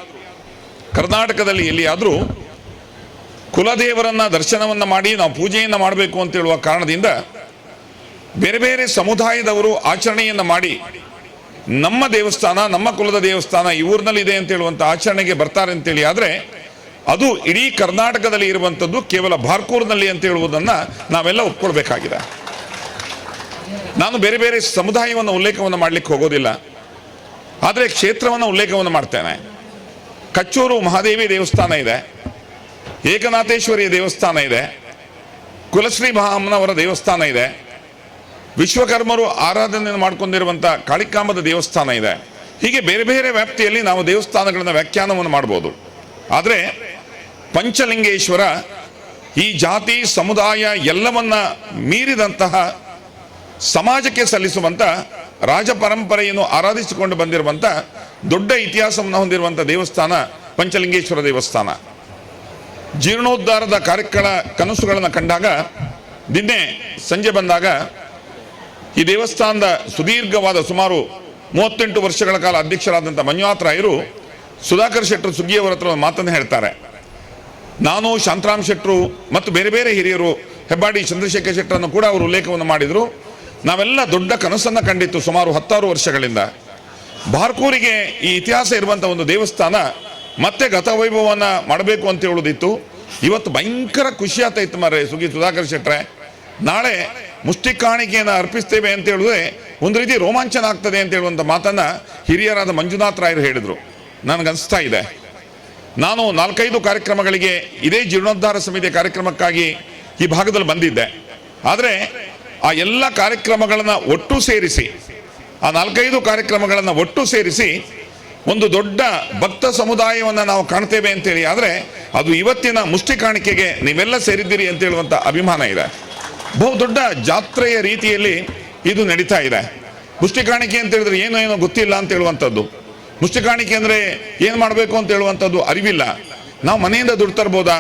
ಕುಲದೇವರನ್ನ ದರ್ಶನವನ್ನು ಮಾಡಿ ನಾವು ಪೂಜೆಯನ್ನು ಮಾಡಬೇಕು ಅಂತ ಹೇಳುವ ಕಾರಣದಿಂದ ಬೇರೆ ಬೇರೆ ಸಮುದಾಯದವರು ಆಚರಣೆಯನ್ನು ಮಾಡಿ ನಮ್ಮ ದೇವಸ್ಥಾನ, ನಮ್ಮ ಕುಲದ ದೇವಸ್ಥಾನ ಈ ಊರಿನಲ್ಲಿ ಇದೆ ಅಂತ ಹೇಳುವಂಥ ಆಚರಣೆಗೆ ಬರ್ತಾರೆ ಅಂತೇಳಿ ಆದರೆ ಅದು ಇಡೀ ಕರ್ನಾಟಕದಲ್ಲಿ ಇರುವಂಥದ್ದು ಕೇವಲ ಬಾರ್ಕೂರಿನಲ್ಲಿ ಅಂತ ಹೇಳುವುದನ್ನು ನಾವೆಲ್ಲ ಒಪ್ಕೊಳ್ಬೇಕಾಗಿದೆ. ನಾನು ಬೇರೆ ಬೇರೆ ಸಮುದಾಯವನ್ನು ಉಲ್ಲೇಖವನ್ನು ಮಾಡಲಿಕ್ಕೆ ಹೋಗೋದಿಲ್ಲ, ಆದರೆ ಕ್ಷೇತ್ರವನ್ನು ಉಲ್ಲೇಖವನ್ನು ಮಾಡ್ತೇನೆ. ಕಚ್ಚೂರು ಮಹಾದೇವಿ ದೇವಸ್ಥಾನ ಇದೆ, ಏಕನಾಥೇಶ್ವರಿಯ ದೇವಸ್ಥಾನ ಇದೆ, ಕುಲಶ್ರೀ ಮಹಾಮ್ಮನವರ ದೇವಸ್ಥಾನ ಇದೆ, ವಿಶ್ವಕರ್ಮರು ಆರಾಧನೆಯನ್ನು ಮಾಡಿಕೊಂಡಿರುವಂಥ ಕಾಳಿಕಾಂಬದ ದೇವಸ್ಥಾನ ಇದೆ. ಹೀಗೆ ಬೇರೆ ಬೇರೆ ವ್ಯಾಪ್ತಿಯಲ್ಲಿ ನಾವು ದೇವಸ್ಥಾನಗಳನ್ನು ವ್ಯಾಖ್ಯಾನವನ್ನು ಮಾಡ್ಬೋದು. ಆದರೆ ಪಂಚಲಿಂಗೇಶ್ವರ ಈ ಜಾತಿ ಸಮುದಾಯ ಎಲ್ಲವನ್ನ ಮೀರಿದಂತಹ ಸಮಾಜಕ್ಕೆ ಸಲ್ಲಿಸುವಂಥ ರಾಜ ಪರಂಪರೆಯನ್ನು ಆರಾಧಿಸಿಕೊಂಡು ಬಂದಿರುವಂಥ ದೊಡ್ಡ ಇತಿಹಾಸವನ್ನು ಹೊಂದಿರುವಂಥ ದೇವಸ್ಥಾನ ಪಂಚಲಿಂಗೇಶ್ವರ ದೇವಸ್ಥಾನ. ಜೀರ್ಣೋದ್ಧಾರದ ಕನಸುಗಳನ್ನು ಕಂಡಾಗ ನಿನ್ನೆ ಸಂಜೆ ಬಂದಾಗ ಈ ದೇವಸ್ಥಾನದ ಸುದೀರ್ಘವಾದ ಸುಮಾರು 38 ವರ್ಷಗಳ ಕಾಲ ಅಧ್ಯಕ್ಷರಾದಂಥ ಮಂಜುನಾಥ ರಾಯರು ಸುಧಾಕರ್ ಶೆಟ್ಟರು ಸುಗ್ಗಿಯವರ ಹತ್ರ ಒಂದು ಮಾತನ್ನು ಹೇಳ್ತಾರೆ. ನಾನು ಶಾಂತರಾಮ್ ಶೆಟ್ಟರು ಮತ್ತು ಬೇರೆ ಬೇರೆ ಹಿರಿಯರು, ಹೆಬ್ಬಾಡಿ ಚಂದ್ರಶೇಖರ್ ಶೆಟ್ಟರನ್ನು ಕೂಡ ಅವರು ಉಲ್ಲೇಖವನ್ನು ಮಾಡಿದರು. ನಾವೆಲ್ಲ ದೊಡ್ಡ ಕನಸನ್ನು ಕಂಡಿತ್ತು ಸುಮಾರು 10 ವರ್ಷಗಳಿಂದ. ಬಾರ್ಕೂರಿಗೆ ಈ ಇತಿಹಾಸ ಇರುವಂಥ ಒಂದು ದೇವಸ್ಥಾನ ಮತ್ತೆ ಗತವೈಭವವನ್ನು ಮಾಡಬೇಕು ಅಂತ ಹೇಳೋದಿತ್ತು. ಇವತ್ತು ಭಯಂಕರ ಖುಷಿ ಆಗ್ತಾಯಿತ್ತು ಮಾರ್ರೆ ಸುಧಾಕರ್ ಶೆಟ್ಟರೆ. ನಾಳೆ ಮುಷ್ಟಿ ಕಾಣಿಕೆಯನ್ನು ಅರ್ಪಿಸ್ತೇವೆ ಅಂತ ಹೇಳಿದ್ರೆ ಒಂದು ರೀತಿ ರೋಮಾಂಚನ ಆಗ್ತದೆ ಅಂತ ಹೇಳುವಂಥ ಮಾತನ್ನು ಹಿರಿಯರಾದ ಮಂಜುನಾಥ ರಾಯರು ಹೇಳಿದರು. ನನಗನ್ನಿಸ್ತಾ ಇದೆ, ನಾನು 4-5 ಕಾರ್ಯಕ್ರಮಗಳಿಗೆ ಇದೇ ಜೀರ್ಣೋದ್ಧಾರ ಸಮಿತಿಯ ಕಾರ್ಯಕ್ರಮಕ್ಕಾಗಿ ಈ ಭಾಗದಲ್ಲಿ ಬಂದಿದ್ದೆ. ಆದರೆ ಆ ಎಲ್ಲ ಕಾರ್ಯಕ್ರಮಗಳನ್ನು ಒಟ್ಟು ಸೇರಿಸಿ, ಆ 4-5 ಕಾರ್ಯಕ್ರಮಗಳನ್ನು ಒಟ್ಟು ಸೇರಿಸಿ ಒಂದು ದೊಡ್ಡ ಭಕ್ತ ಸಮುದಾಯವನ್ನು ನಾವು ಕಾಣ್ತೇವೆ ಅಂತೇಳಿ ಆದರೆ ಅದು ಇವತ್ತಿನ ಮುಷ್ಟಿ ಕಾಣಿಕೆಗೆ ನೀವೆಲ್ಲ ಸೇರಿದ್ದೀರಿ ಅಂತ ಹೇಳುವಂಥ ಅಭಿಮಾನ ಇದೆ. ಬಹುದೊಡ್ಡ ಜಾತ್ರೆಯ ರೀತಿಯಲ್ಲಿ ಇದು ನಡೀತಾ ಇದೆ. ಮುಷ್ಟಿ ಕಾಣಿಕೆ ಅಂತ ಹೇಳಿದ್ರೆ ಏನೋ ಗೊತ್ತಿಲ್ಲ ಅಂತ ಹೇಳುವಂಥದ್ದು, ಮುಷ್ಟಿ ಕಾಣಿಕೆ ಅಂದರೆ ಏನು ಮಾಡಬೇಕು ಅಂತ ಹೇಳುವಂಥದ್ದು ಅರಿವಿಲ್ಲ. ನಾವು ಮನೆಯಿಂದ ದುಡ್ಡು ತರ್ಬೋದಾ,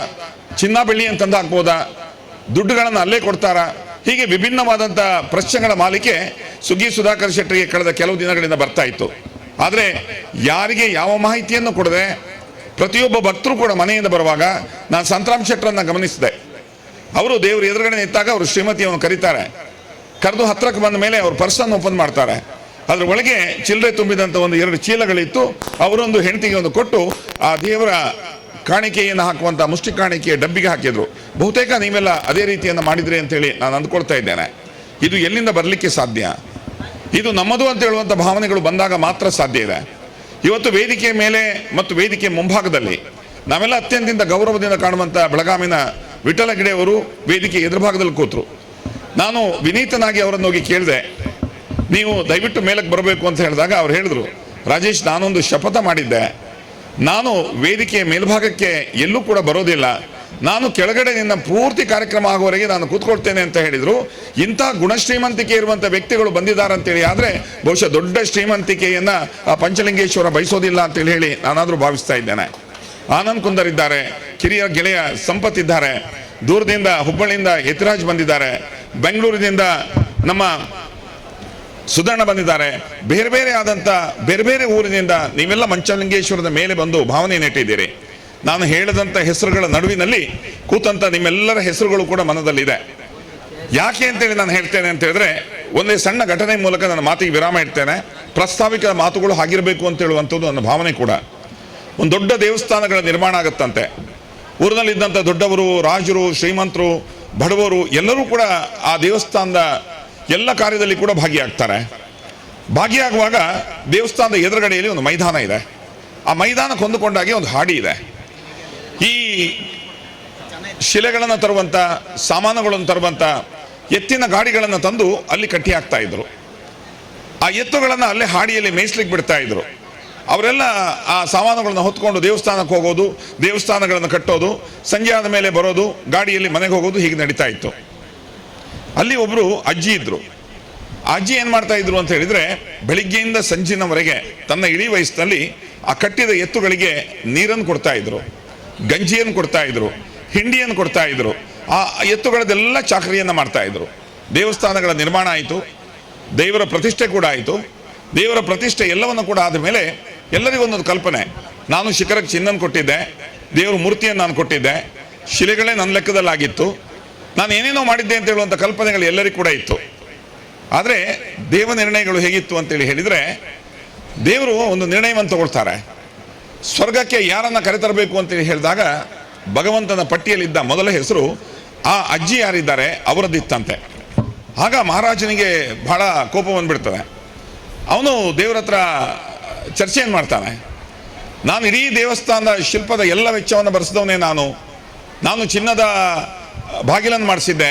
ಚಿನ್ನ ಬೆಳ್ಳಿ ಅಂತಂದು ಹಾಕ್ಬೋದಾ, ದುಡ್ಡುಗಳನ್ನು ಅಲ್ಲೇ ಕೊಡ್ತಾರಾ, ಹೀಗೆ ವಿಭಿನ್ನವಾದಂಥ ಪ್ರಶ್ನೆಗಳ ಮಾಲಿಕೆ ಸುಧಾಕರ್ ಶೆಟ್ಟರಿಗೆ ಕಳೆದ ಕೆಲವು ದಿನಗಳಿಂದ ಬರ್ತಾ ಇತ್ತು. ಆದರೆ ಯಾರಿಗೆ ಯಾವ ಮಾಹಿತಿಯನ್ನು ಕೊಡದೆ ಪ್ರತಿಯೊಬ್ಬ ಭಕ್ತರು ಕೂಡ ಮನೆಯಿಂದ ಬರುವಾಗ ನಾನು ಸಂತರಾಮ್ ಶೆಟ್ಟರನ್ನು ಗಮನಿಸಿದೆ. ಅವರು ದೇವರು ಎದುರುಗಡೆ ನಿಂತಾಗ ಅವರು ಶ್ರೀಮತಿಯನ್ನು ಕರೀತಾರೆ. ಕರೆದು ಹತ್ರಕ್ಕೆ ಬಂದ ಮೇಲೆ ಅವ್ರ ಪರ್ಸನ್ನು ಓಪನ್ ಮಾಡ್ತಾರೆ. ಅದ್ರ ಒಳಗೆ ಚಿಲ್ಲರೆ ತುಂಬಿದಂಥ 1-2 ಚೀಲಗಳಿತ್ತು. ಅವರೊಂದು ಹೆಂಡತಿಗೆ ಒಂದು ಕೊಟ್ಟು ಆ ದೇವರ ಕಾಣಿಕೆಯನ್ನು ಹಾಕುವಂಥ ಮುಷ್ಟಿ ಕಾಣಿಕೆಯ ಡಬ್ಬಿಗೆ ಹಾಕಿದ್ರು. ಬಹುತೇಕ ನೀವೆಲ್ಲ ಅದೇ ರೀತಿಯನ್ನು ಮಾಡಿದ್ರಿ ಅಂತೇಳಿ ನಾನು ಅಂದ್ಕೊಳ್ತಾ ಇದ್ದೇನೆ. ಇದು ಎಲ್ಲಿಂದ ಬರಲಿಕ್ಕೆ ಸಾಧ್ಯ? ಇದು ನಮ್ಮದು ಅಂತ ಹೇಳುವಂಥ ಭಾವನೆಗಳು ಬಂದಾಗ ಮಾತ್ರ ಸಾಧ್ಯ ಇದೆ. ಇವತ್ತು ವೇದಿಕೆ ಮೇಲೆ ಮತ್ತು ವೇದಿಕೆ ಮುಂಭಾಗದಲ್ಲಿ ನಾವೆಲ್ಲ ಅತ್ಯಂತ ಗೌರವದಿಂದ ಕಾಣುವಂಥ ಬೆಳಗಾವಿನ ವಿಠಲ ಗಿಡೆ ಅವರು ವೇದಿಕೆ ಎದುರುಭಾಗದಲ್ಲಿ ಕೂತರು. ನಾನು ವಿನೀತನಾಗಿ ಅವರನ್ನು ಹೋಗಿ ಕೇಳಿದೆ, ನೀವು ದಯವಿಟ್ಟು ಮೇಲಕ್ಕೆ ಬರಬೇಕು ಅಂತ ಹೇಳಿದಾಗ ಅವ್ರು ಹೇಳಿದ್ರು, ರಾಜೇಶ್, ನಾನೊಂದು ಶಪಥ ಮಾಡಿದ್ದೆ, ನಾನು ವೇದಿಕೆಯ ಮೇಲ್ಭಾಗಕ್ಕೆ ಎಲ್ಲೂ ಕೂಡ ಬರೋದಿಲ್ಲ, ನಾನು ಕೆಳಗಡೆ ನಿನ್ನ ಪೂರ್ತಿ ಕಾರ್ಯಕ್ರಮ ಆಗುವವರೆಗೆ ನಾನು ಕೂತ್ಕೊಳ್ತೇನೆ ಅಂತ ಹೇಳಿದರು. ಇಂಥ ಗುಣಶ್ರೀಮಂತಿಕೆ ಇರುವಂಥ ವ್ಯಕ್ತಿಗಳು ಬಂದಿದ್ದಾರೆ ಅಂತೇಳಿ ಆದರೆ ಬಹುಶಃ ದೊಡ್ಡ ಶ್ರೀಮಂತಿಕೆಯನ್ನು ಆ ಪಂಚಲಿಂಗೇಶ್ವರ ಬಯಸೋದಿಲ್ಲ ಅಂತೇಳಿ ಹೇಳಿ ನಾನಾದರೂ ಭಾವಿಸ್ತಾ ಇದ್ದೇನೆ. ಆನಂದ್ ಕುಂದರ್ ಇದ್ದಾರೆ, ಕಿರಿಯ ಗೆಳೆಯ ಸಂಪತ್ ಇದ್ದಾರೆ, ದೂರದಿಂದ ಹುಬ್ಬಳ್ಳಿಯಿಂದ ಯತಿರಾಜ್ ಬಂದಿದ್ದಾರೆ, ಬೆಂಗಳೂರಿನಿಂದ ನಮ್ಮ ಸುಧರ್ಣ ಬಂದಿದ್ದಾರೆ, ಬೇರೆ ಬೇರೆ ಆದಂಥ ಬೇರೆ ಬೇರೆ ಊರಿನಿಂದ ನೀವೆಲ್ಲ ಪಂಚಲಿಂಗೇಶ್ವರದ ಮೇಲೆ ಬಂದು ಭಾವನೆ ನೆಟ್ಟಿದ್ದೀರಿ. ನಾನು ಹೇಳಿದಂಥ ಹೆಸರುಗಳ ನಡುವಿನಲ್ಲಿ ಕೂತಂಥ ನಿಮ್ಮೆಲ್ಲರ ಹೆಸರುಗಳು ಕೂಡ ಮನದಲ್ಲಿದೆ. ಯಾಕೆ ಅಂತೇಳಿ ನಾನು ಹೇಳ್ತೇನೆ ಅಂತ ಹೇಳಿದ್ರೆ, ಒಂದೇ ಸಣ್ಣ ಘಟನೆ ಮೂಲಕ ನನ್ನ ಮಾತಿಗೆ ವಿರಾಮ ಇಡ್ತೇನೆ. ಪ್ರಾಸ್ತಾವಿಕ ಮಾತುಗಳು ಆಗಿರಬೇಕು ಅಂತ ಹೇಳುವಂಥದ್ದು ನನ್ನ ಭಾವನೆ ಕೂಡ. ಒಂದು ದೊಡ್ಡ ದೇವಸ್ಥಾನಗಳ ನಿರ್ಮಾಣ ಆಗುತ್ತಂತೆ. ಊರಿನಲ್ಲಿದ್ದಂಥ ದೊಡ್ಡವರು, ರಾಜರು, ಶ್ರೀಮಂತರು, ಬಡವರು ಎಲ್ಲರೂ ಕೂಡ ಆ ದೇವಸ್ಥಾನದ ಎಲ್ಲ ಕಾರ್ಯದಲ್ಲಿ ಕೂಡ ಭಾಗಿಯಾಗ್ತಾರೆ. ಭಾಗಿಯಾಗುವಾಗ ದೇವಸ್ಥಾನದ ಎದುರುಗಡೆಯಲ್ಲಿ ಒಂದು ಮೈದಾನ ಇದೆ. ಆ ಮೈದಾನಕ್ಕೆ ಹೊಂದಿಕೊಂಡಾಗಿ ಒಂದು ಹಾಡಿ ಇದೆ. ಈ ಶಿಲೆಗಳನ್ನು ತರುವಂಥ, ಸಾಮಾನುಗಳನ್ನು ತರುವಂಥ ಎತ್ತಿನ ಗಾಡಿಗಳನ್ನು ತಂದು ಅಲ್ಲಿ ಕಟ್ಟಿ ಹಾಕ್ತಾ ಇದ್ರು. ಆ ಎತ್ತುಗಳನ್ನು ಅಲ್ಲೇ ಹಾಡಿಯಲ್ಲಿ ಮೇಯಿಸ್ಲಿಕ್ಕೆ ಬಿಡ್ತಾ ಇದ್ರು. ಅವರೆಲ್ಲ ಆ ಸಾಮಾನುಗಳನ್ನು ಹೊತ್ಕೊಂಡು ದೇವಸ್ಥಾನಕ್ಕೆ ಹೋಗೋದು, ದೇವಸ್ಥಾನಗಳನ್ನು ಕಟ್ಟೋದು, ಸಂಜೆ ಆದ ಮೇಲೆ ಬರೋದು, ಗಾಡಿಯಲ್ಲಿ ಮನೆಗೆ ಹೋಗೋದು, ಹೀಗೆ ನಡೀತಾ ಇತ್ತು. ಅಲ್ಲಿ ಒಬ್ಬರು ಅಜ್ಜಿ ಇದ್ರು. ಅಜ್ಜಿ ಏನು ಮಾಡ್ತಾ ಇದ್ರು ಅಂತ ಹೇಳಿದರೆ, ಬೆಳಿಗ್ಗೆಯಿಂದ ಸಂಜಿನವರೆಗೆ ತನ್ನ ಇಳಿ ವಯಸ್ಸಿನಲ್ಲಿ ಆ ಕಟ್ಟಿದ ಎತ್ತುಗಳಿಗೆ ನೀರನ್ನು ಕೊಡ್ತಾ ಇದ್ರು, ಗಂಜಿಯನ್ನು ಕೊಡ್ತಾ ಇದ್ರು, ಹಿಂಡಿಯನ್ನು ಕೊಡ್ತಾ ಇದ್ರು. ಆ ಎತ್ತುಗಳದೆಲ್ಲ ಚಾಕರಿಯನ್ನು ಮಾಡ್ತಾ ಇದ್ರು. ದೇವಸ್ಥಾನಗಳ ನಿರ್ಮಾಣ ಆಯಿತು, ದೇವರ ಪ್ರತಿಷ್ಠೆ ಕೂಡ ಆಯಿತು. ದೇವರ ಪ್ರತಿಷ್ಠೆ ಎಲ್ಲವನ್ನು ಕೂಡ ಆದ ಮೇಲೆ ಎಲ್ಲರಿಗೂ ಒಂದೊಂದು ಕಲ್ಪನೆ, ನಾನು ಶಿಖರಕ್ಕೆ ಚಿನ್ನನ್ನು ಕೊಟ್ಟಿದ್ದೆ, ದೇವರ ಮೂರ್ತಿಯನ್ನು ನಾನು ಕೊಟ್ಟಿದ್ದೆ, ಶಿಲೆಗಳೇ ನನ್ನ ಲೆಕ್ಕದಲ್ಲಾಗಿತ್ತು, ನಾನು ಏನೇನೋ ಮಾಡಿದ್ದೆ ಅಂತ ಹೇಳುವಂಥ ಕಲ್ಪನೆಗಳು ಎಲ್ಲರಿಗೂ ಕೂಡ ಇತ್ತು. ಆದರೆ ದೇವ ನಿರ್ಣಯಗಳು ಹೇಗಿತ್ತು ಅಂತೇಳಿ ಹೇಳಿದರೆ, ದೇವರು ಒಂದು ನಿರ್ಣಯವನ್ನು ತಗೊಳ್ತಾರೆ. ಸ್ವರ್ಗಕ್ಕೆ ಯಾರನ್ನು ಕರೆತರಬೇಕು ಅಂತೇಳಿ ಹೇಳಿದಾಗ ಭಗವಂತನ ಪಟ್ಟಿಯಲ್ಲಿದ್ದ ಮೊದಲ ಹೆಸರು ಆ ಅಜ್ಜಿ ಯಾರಿದ್ದಾರೆ ಅವರದ್ದಿತ್ತಂತೆ. ಆಗ ಮಹಾರಾಜನಿಗೆ ಬಹಳ ಕೋಪ ಬಂದುಬಿಡ್ತದೆ. ಅವನು ದೇವರ ಹತ್ರ ಚರ್ಚೆಯನ್ನು ಮಾಡ್ತಾನೆ. ನಾನು ಇಡೀ ದೇವಸ್ಥಾನದ ಶಿಲ್ಪದ ಎಲ್ಲ ವೆಚ್ಚವನ್ನು ಭರಿಸಿದವನೇ, ನಾನು ಚಿನ್ನದ ಬಾಗಿಲನ್ನು ಮಾಡಿಸಿದ್ದೆ,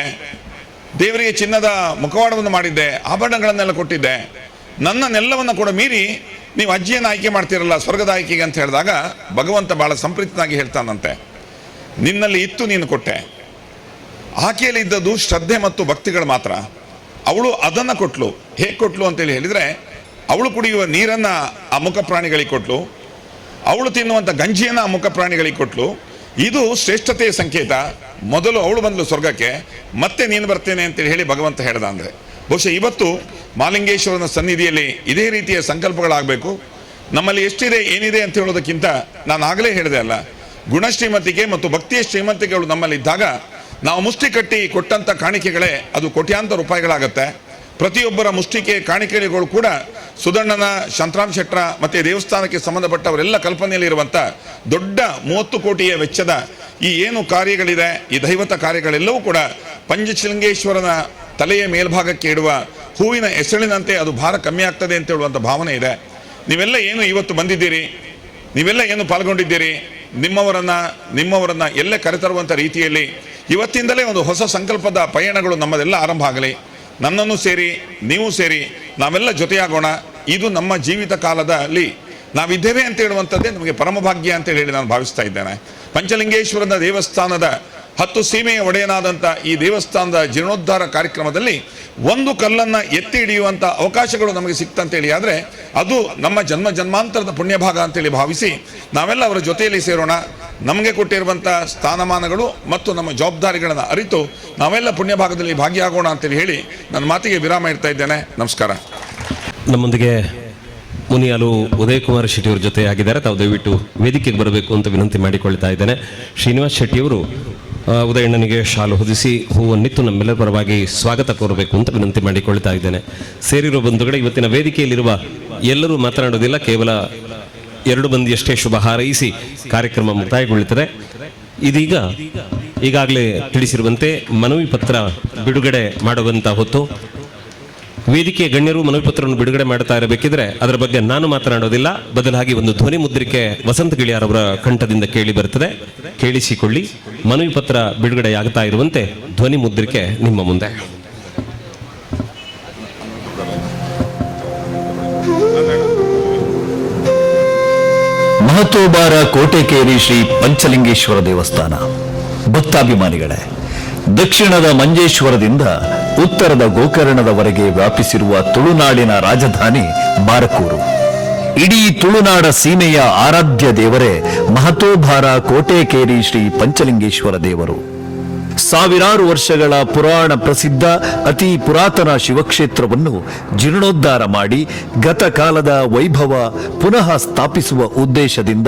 ದೇವರಿಗೆ ಚಿನ್ನದ ಮುಖವಾಡವನ್ನು ಮಾಡಿದ್ದೆ, ಆಭರಣಗಳನ್ನೆಲ್ಲ ಕೊಟ್ಟಿದ್ದೆ, ನನ್ನನ್ನೆಲ್ಲವನ್ನು ಕೂಡ ಮೀರಿ ನೀವು ಅಜ್ಜಿಯನ್ನು ಆಯ್ಕೆ ಮಾಡ್ತೀರಲ್ಲ ಸ್ವರ್ಗದ ಆಯ್ಕೆಗೆ ಅಂತ ಹೇಳಿದಾಗ ಭಗವಂತ ಭಾಳ ಸಂಪ್ರೀತನಾಗಿ ಹೇಳ್ತಾನಂತೆ, ನಿನ್ನಲ್ಲಿ ಇತ್ತು ನೀನು ಕೊಟ್ಟೆ, ಆಕೆಯಲ್ಲಿ ಇದ್ದದ್ದು ಶ್ರದ್ಧೆ ಮತ್ತು ಭಕ್ತಿಗಳು ಮಾತ್ರ. ಅವಳು ಅದನ್ನು ಕೊಟ್ಲು. ಹೇಗೆ ಕೊಟ್ಲು ಅಂತೇಳಿ ಹೇಳಿದರೆ, ಅವಳು ಕುಡಿಯುವ ನೀರನ್ನು ಆ ಮುಖ ಪ್ರಾಣಿಗಳಿಗೆ ಕೊಟ್ಲು, ಅವಳು ತಿನ್ನುವಂಥ ಗಂಜಿಯನ್ನು ಆ ಮುಖ ಪ್ರಾಣಿಗಳಿಗೆ ಕೊಟ್ಲು. ಇದು ಶ್ರೇಷ್ಠತೆಯ ಸಂಕೇತ. ಮೊದಲು ಅವಳು ಬಂದಳು ಸ್ವರ್ಗಕ್ಕೆ, ಮತ್ತೆ ನೀನು ಬರ್ತೇನೆ ಅಂತೇಳಿ ಹೇಳಿ ಭಗವಂತ ಹೇಳ್ದ. ಅಂದರೆ ಬಹುಶಃ ಇವತ್ತು ಮಹಾಲಿಂಗೇಶ್ವರನ ಸನ್ನಿಧಿಯಲ್ಲಿ ಇದೇ ರೀತಿಯ ಸಂಕಲ್ಪಗಳಾಗಬೇಕು. ನಮ್ಮಲ್ಲಿ ಎಷ್ಟಿದೆ ಏನಿದೆ ಅಂತ ಹೇಳೋದಕ್ಕಿಂತ ನಾನು ಆಗಲೇ ಹೇಳಿದೆ ಅಲ್ಲ, ಗುಣಶ್ರೀಮಂತಿಕೆ ಮತ್ತು ಭಕ್ತಿಯ ಶ್ರೀಮಂತಿಕೆಗಳು ನಮ್ಮಲ್ಲಿದ್ದಾಗ ನಾವು ಮುಷ್ಟಿ ಕಟ್ಟಿ ಕೊಟ್ಟಂಥ ಕಾಣಿಕೆಗಳೇ ಅದು ಕೋಟ್ಯಾಂತರ ರೂಪಾಯಿಗಳಾಗತ್ತೆ. ಪ್ರತಿಯೊಬ್ಬರ ಮುಷ್ಟಿಕೆ ಕಾಣಿಕೆಗಳು ಕೂಡ ಸುಧಣ್ಣನ, ಶಾಂತರಾಮ್ ಶೆಟ್ಟರ ಮತ್ತು ದೇವಸ್ಥಾನಕ್ಕೆ ಸಂಬಂಧಪಟ್ಟವರೆಲ್ಲ ಕಲ್ಪನೆಯಲ್ಲಿರುವಂಥ ದೊಡ್ಡ 30 ಕೋಟಿಯ ವೆಚ್ಚದ ಈ ಏನು ಕಾರ್ಯಗಳಿದೆ, ಈ ದೈವತ ಕಾರ್ಯಗಳೆಲ್ಲವೂ ಕೂಡ ಪಂಚಲಿಂಗೇಶ್ವರನ ತಲೆಯ ಮೇಲ್ಭಾಗಕ್ಕೆ ಇಡುವ ಹೂವಿನ ಎಸಳಿನಂತೆ ಅದು ಭಾರ ಕಮ್ಮಿ ಆಗ್ತದೆ ಅಂತ ಹೇಳುವಂಥ ಭಾವನೆ ಇದೆ. ನೀವೆಲ್ಲ ಏನು ಇವತ್ತು ಬಂದಿದ್ದೀರಿ, ನೀವೆಲ್ಲ ಏನು ಪಾಲ್ಗೊಂಡಿದ್ದೀರಿ, ನಿಮ್ಮವರನ್ನು ಎಲ್ಲೇ ಕರೆತರುವಂಥ ರೀತಿಯಲ್ಲಿ ಇವತ್ತಿಂದಲೇ ಒಂದು ಹೊಸ ಸಂಕಲ್ಪದ ಪಯಣಗಳು ನಮ್ಮದೆಲ್ಲ ಆರಂಭ ಆಗಲಿ. ನನ್ನನ್ನು ಸೇರಿ, ನೀವು ಸೇರಿ, ನಾವೆಲ್ಲ ಜೊತೆಯಾಗೋಣ. ಇದು ನಮ್ಮ ಜೀವಿತ ಕಾಲದಲ್ಲಿ ನಾವಿದ್ದೇವೆ ಅಂತ ಹೇಳುವಂಥದ್ದೇ ನಮಗೆ ಪರಮಭಾಗ್ಯ ಅಂತೇಳಿ ಹೇಳಿ ನಾನು ಭಾವಿಸ್ತಾ ಇದ್ದೇನೆ. ಪಂಚಲಿಂಗೇಶ್ವರನ ದೇವಸ್ಥಾನದ 10 ಸೀಮೆಯ ಒಡೆಯನಾದಂಥ ಈ ದೇವಸ್ಥಾನದ ಜೀರ್ಣೋದ್ಧಾರ ಕಾರ್ಯಕ್ರಮದಲ್ಲಿ ಒಂದು ಕಲ್ಲನ್ನು ಎತ್ತಿ ಹಿಡಿಯುವಂಥ ಅವಕಾಶಗಳು ನಮಗೆ ಸಿಕ್ತಂತೇಳಿ ಆದರೆ ಅದು ನಮ್ಮ ಜನ್ಮಾಂತರದ ಪುಣ್ಯಭಾಗ ಅಂತೇಳಿ ಭಾವಿಸಿ ನಾವೆಲ್ಲ ಅವರ ಜೊತೆಯಲ್ಲಿ ಸೇರೋಣ. ನಮಗೆ ಕೊಟ್ಟಿರುವಂಥ ಸ್ಥಾನಮಾನಗಳು ಮತ್ತು ನಮ್ಮ ಜವಾಬ್ದಾರಿಗಳನ್ನು ಅರಿತು ನಾವೆಲ್ಲ ಪುಣ್ಯಭಾಗದಲ್ಲಿ ಭಾಗಿಯಾಗೋಣ ಅಂತೇಳಿ ಹೇಳಿ ನನ್ನ ಮಾತಿಗೆ ವಿರಾಮ ಇಡ್ತಾ ಇದ್ದೇನೆ. ನಮಸ್ಕಾರ. ನಮ್ಮೊಂದಿಗೆ ಮುನಿಯಾಲು ಉದಯ್ ಕುಮಾರ್ ಶೆಟ್ಟಿಯವ್ರ ಜೊತೆ ಆಗಿದ್ದಾರೆ. ತಾವು ದಯವಿಟ್ಟು ವೇದಿಕೆಗೆ ಬರಬೇಕು ಅಂತ ವಿನಂತಿ ಮಾಡಿಕೊಳ್ತಾ ಇದ್ದೇನೆ. ಶ್ರೀನಿವಾಸ್ ಶೆಟ್ಟಿಯವರು ಉದಯಣ್ಣನಿಗೆ ಶಾಲು ಹೊದಿಸಿ ಹೂವನ್ನಿತ್ತು ನಮ್ಮೆಲ್ಲರ ಪರವಾಗಿ ಸ್ವಾಗತ ಕೋರಬೇಕು ಅಂತ ವಿನಂತಿ ಮಾಡಿಕೊಳ್ತಾ ಇದ್ದೇನೆ. ಸೇರಿರುವ ಬಂಧುಗಳೇ, ಇವತ್ತಿನ ವೇದಿಕೆಯಲ್ಲಿರುವ ಎಲ್ಲರೂ ಮಾತನಾಡೋದಿಲ್ಲ, ಕೇವಲ 2 ಮಂದಿಯಷ್ಟೇ ಶುಭ ಹಾರೈಸಿ ಕಾರ್ಯಕ್ರಮ ಮುಕ್ತಾಯಗೊಳ್ಳುತ್ತದೆ. ಇದೀಗ ಈಗಾಗಲೇ ತಿಳಿಸಿರುವಂತೆ ಮನವಿ ಪತ್ರ ಬಿಡುಗಡೆ ಮಾಡುವಂಥ ಹೊತ್ತು. ವೇದಿಕೆಯ ಗಣ್ಯರು ಮನವಿ ಪತ್ರವನ್ನು ಬಿಡುಗಡೆ ಮಾಡ್ತಾ ಇರಬೇಕಿದ್ರೆ ಅದರ ಬಗ್ಗೆ ನಾನು ಮಾತನಾಡೋದಿಲ್ಲ, ಬದಲಾಗಿ ಒಂದು ಧ್ವನಿ ಮುದ್ರಿಕೆ ವಸಂತ ಗಿಳಿಯಾರವರ ಕಂಠದಿಂದ ಕೇಳಿ ಬರುತ್ತದೆ, ಕೇಳಿಸಿಕೊಳ್ಳಿ. ಮನವಿ ಪತ್ರ ಬಿಡುಗಡೆಯಾಗ್ತಾ ಇರುವಂತೆ ಧ್ವನಿ ಮುದ್ರಿಕೆ ನಿಮ್ಮ ಮುಂದೆ. ಮಹತೋಬಾರ ಕೋಟೆಕೇರಿ ಶ್ರೀ ಪಂಚಲಿಂಗೇಶ್ವರ ದೇವಸ್ಥಾನ. ಭಕ್ತಾಭಿಮಾನಿಗಳೇ, ದಕ್ಷಿಣದ ಮಂಜೇಶ್ವರದಿಂದ ಉತ್ತರದ ಗೋಕರ್ಣದವರೆಗೆ ವ್ಯಾಪಿಸಿರುವ ತುಳುನಾಡಿನ ರಾಜಧಾನಿ ಬಾರಕೂರು. ಇಡೀ ತುಳುನಾಡ ಸೀಮೆಯ ಆರಾಧ್ಯ ದೇವರೇ ಮಹತೋಬಾರ ಕೋಟೆಕೇರಿ ಶ್ರೀ ಪಂಚಲಿಂಗೇಶ್ವರ ದೇವರು. ಸಾವಿರಾರು ವರ್ಷಗಳ ಪುರಾಣ ಪ್ರಸಿದ್ಧ ಅತಿ ಪುರಾತನ ಶಿವಕ್ಷೇತ್ರವನ್ನು ಜೀರ್ಣೋದ್ಧಾರ ಮಾಡಿ ಗತಕಾಲದ ವೈಭವ ಪುನಃ ಸ್ಥಾಪಿಸುವ ಉದ್ದೇಶದಿಂದ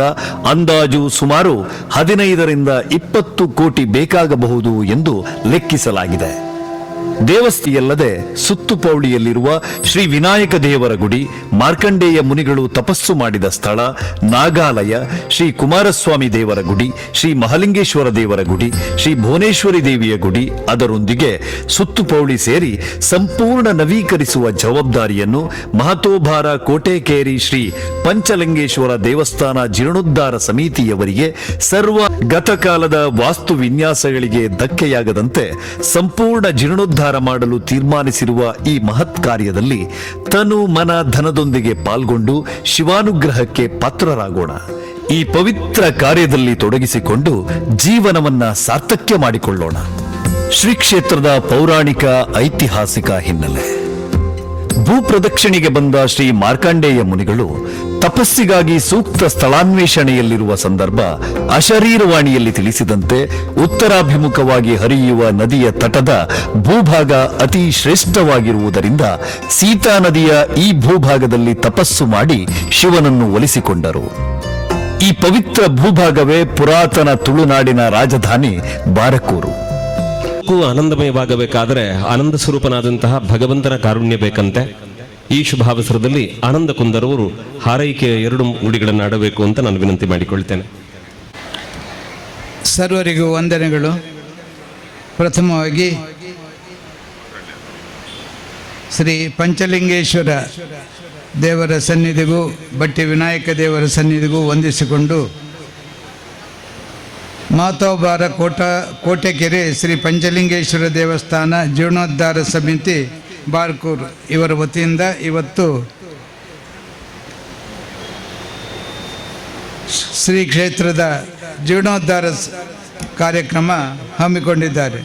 ಅಂದಾಜು ಸುಮಾರು 15ರಿಂದ 20 ಕೋಟಿ ಬೇಕಾಗಬಹುದು ಎಂದು ಲೆಕ್ಕಿಸಲಾಗಿದೆ. ದೇವಸ್ಥಿಯಲ್ಲದೆ ಸುತ್ತುಪೌಳಿಯಲ್ಲಿರುವ ಶ್ರೀ ವಿನಾಯಕ ದೇವರ ಗುಡಿ, ಮಾರ್ಕಂಡೇಯ ಮುನಿಗಳು ತಪಸ್ಸು ಮಾಡಿದ ಸ್ಥಳ, ನಾಗಾಲಯ, ಶ್ರೀ ಕುಮಾರಸ್ವಾಮಿ ದೇವರ ಗುಡಿ, ಶ್ರೀ ಮಹಾಲಿಂಗೇಶ್ವರ ದೇವರ ಗುಡಿ, ಶ್ರೀ ಭುವನೇಶ್ವರಿ ದೇವಿಯ ಗುಡಿ, ಅದರೊಂದಿಗೆ ಸುತ್ತುಪೌಳಿ ಸೇರಿ ಸಂಪೂರ್ಣ ನವೀಕರಿಸುವ ಜವಾಬ್ದಾರಿಯನ್ನು ಮಹತೋಬಾರ ಕೋಟೆಕೇರಿ ಶ್ರೀ ಪಂಚಲಿಂಗೇಶ್ವರ ದೇವಸ್ಥಾನ ಜೀರ್ಣೋದ್ಧಾರ ಸಮಿತಿಯವರಿಗೆ ಸರ್ವ ಗತಕಾಲದ ವಾಸ್ತು ವಿನ್ಯಾಸಗಳಿಗೆ ಧಕ್ಕೆಯಾಗದಂತೆ ಸಂಪೂರ್ಣ ಜೀರ್ಣೋದ್ಧಾರ ಮಾಡಲು ತೀರ್ಮಾನಿಸಿರುವ ಈ ಮಹತ್ ಕಾರ್ಯದಲ್ಲಿ ತನು ಮನ ಧನದೊಂದಿಗೆ ಪಾಲ್ಗೊಂಡು ಶಿವಾನುಗ್ರಹಕ್ಕೆ ಪಾತ್ರರಾಗೋಣ. ಈ ಪವಿತ್ರ ಕಾರ್ಯದಲ್ಲಿ ತೊಡಗಿಸಿಕೊಂಡು ಜೀವನವನ್ನ ಸಾರ್ಥಕ್ಯ ಮಾಡಿಕೊಳ್ಳೋಣ. ಶ್ರೀ ಕ್ಷೇತ್ರದ ಪೌರಾಣಿಕ ಐತಿಹಾಸಿಕ ಹಿನ್ನೆಲೆ. ಭೂಪ್ರದಕ್ಷಿಣೆಗೆ ಬಂದ ಶ್ರೀ ಮಾರ್ಕಂಡೇಯ ಮುನಿಗಳು ತಪಸ್ಸಿಗಾಗಿ ಸೂಕ್ತ ಸ್ಥಳಾನ್ವೇಷಣೆಯಲ್ಲಿರುವ ಸಂದರ್ಭ ಅಶರೀರವಾಣಿಯಲ್ಲಿ ತಿಳಿಸಿದಂತೆ ಉತ್ತರಾಭಿಮುಖವಾಗಿ ಹರಿಯುವ ನದಿಯ ತಟದ ಭೂಭಾಗ ಅತಿ ಶ್ರೇಷ್ಠವಾಗಿರುವುದರಿಂದ ಸೀತಾ ನದಿಯ ಈ ಭೂಭಾಗದಲ್ಲಿ ತಪಸ್ಸು ಮಾಡಿ ಶಿವನನ್ನು ಒಲಿಸಿಕೊಂಡರು. ಈ ಪವಿತ್ರ ಭೂಭಾಗವೇ ಪುರಾತನ ತುಳುನಾಡಿನ ರಾಜಧಾನಿ ಬಾರಕೂರು. ಆನಂದಮಯವಾಗಬೇಕಾದರೆ ಆನಂದ ಸ್ವರೂಪನಾದಂತಹ ಭಗವಂತನ ಕಾರುಣ್ಯ ಬೇಕಂತೆ. ಈ ಶುಭಾವಸರದಲ್ಲಿ ಆನಂದ ಕುಂದರವರು ಹಾರೈಕೆಯ 2 ನುಡಿಗಳನ್ನು ಆಡಬೇಕು ಅಂತ ನಾನು ವಿನಂತಿ ಮಾಡಿಕೊಳ್ತೇನೆ. ಸರ್ವರಿಗೂ ವಂದನೆಗಳು. ಪ್ರಥಮವಾಗಿ ಶ್ರೀ ಪಂಚಲಿಂಗೇಶ್ವರ ದೇವರ ಸನ್ನಿಧಿಗೂ ಬಟ್ಟಿ ವಿನಾಯಕ ದೇವರ ಸನ್ನಿಧಿಗೂ ವಂದಿಸಿಕೊಂಡು ಮಾತೋಬಾರ ಕೋಟೆಕೆರೆ ಶ್ರೀ ಪಂಚಲಿಂಗೇಶ್ವರ ದೇವಸ್ಥಾನ ಜೀರ್ಣೋದ್ಧಾರ ಸಮಿತಿ ಬಾರ್ಕೂರು ಇವರ ವತಿಯಿಂದ ಇವತ್ತು ಶ್ರೀ ಕ್ಷೇತ್ರದ ಜೀರ್ಣೋದ್ಧಾರ ಕಾರ್ಯಕ್ರಮ ಹಮ್ಮಿಕೊಂಡಿದ್ದಾರೆ.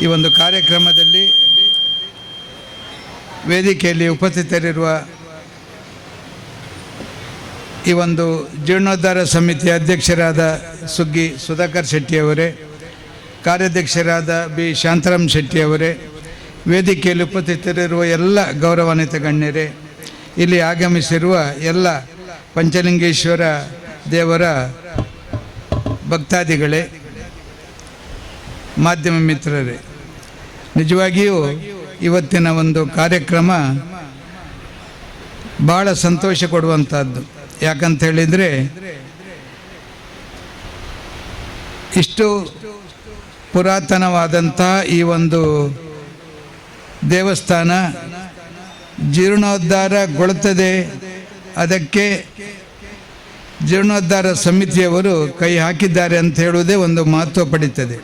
ಈ ಒಂದು ಕಾರ್ಯಕ್ರಮದಲ್ಲಿ ವೇದಿಕೆಯಲ್ಲಿ ಉಪಸ್ಥಿತರಿರುವ ಈ ಒಂದು ಜೀರ್ಣೋದ್ಧಾರ ಸಮಿತಿಯ ಅಧ್ಯಕ್ಷರಾದ ಸುಗ್ಗಿ ಸುಧಾಕರ್ ಶೆಟ್ಟಿಯವರೇ, ಕಾರ್ಯಾಧ್ಯಕ್ಷರಾದ ಬಿ ಶಾಂತರಾಮ್ ಶೆಟ್ಟಿಯವರೇ, ವೇದಿಕೆಯಲ್ಲಿ ಉಪಸ್ಥಿತರಿರುವ ಎಲ್ಲ ಗೌರವಾನ್ವಿತ ಗಣ್ಯರೇ, ಇಲ್ಲಿ ಆಗಮಿಸಿರುವ ಎಲ್ಲ ಪಂಚಲಿಂಗೇಶ್ವರ ದೇವರ ಭಕ್ತಾದಿಗಳೇ, ಮಾಧ್ಯಮ ಮಿತ್ರರೇ, ನಿಜವಾಗಿಯೂ ಇವತ್ತಿನ ಒಂದು ಕಾರ್ಯಕ್ರಮ ಭಾಳ ಸಂತೋಷ ಕೊಡುವಂಥದ್ದು. ಯಾಕಂತ ಹೇಳಿದರೆ ಇಷ್ಟು ಪುರಾತನವಾದಂತಹ ಈ ಒಂದು ದೇವಸ್ಥಾನ ಜೀರ್ಣೋದ್ಧಾರಗೊಳ್ಳುತ್ತದೆ, ಅದಕ್ಕೆ ಜೀರ್ಣೋದ್ಧಾರ ಸಮಿತಿಯವರು ಕೈ ಹಾಕಿದ್ದಾರೆ ಅಂತ ಹೇಳುವುದೇ ಒಂದು ಮಹತ್ವ ಪಡೀತದೆ.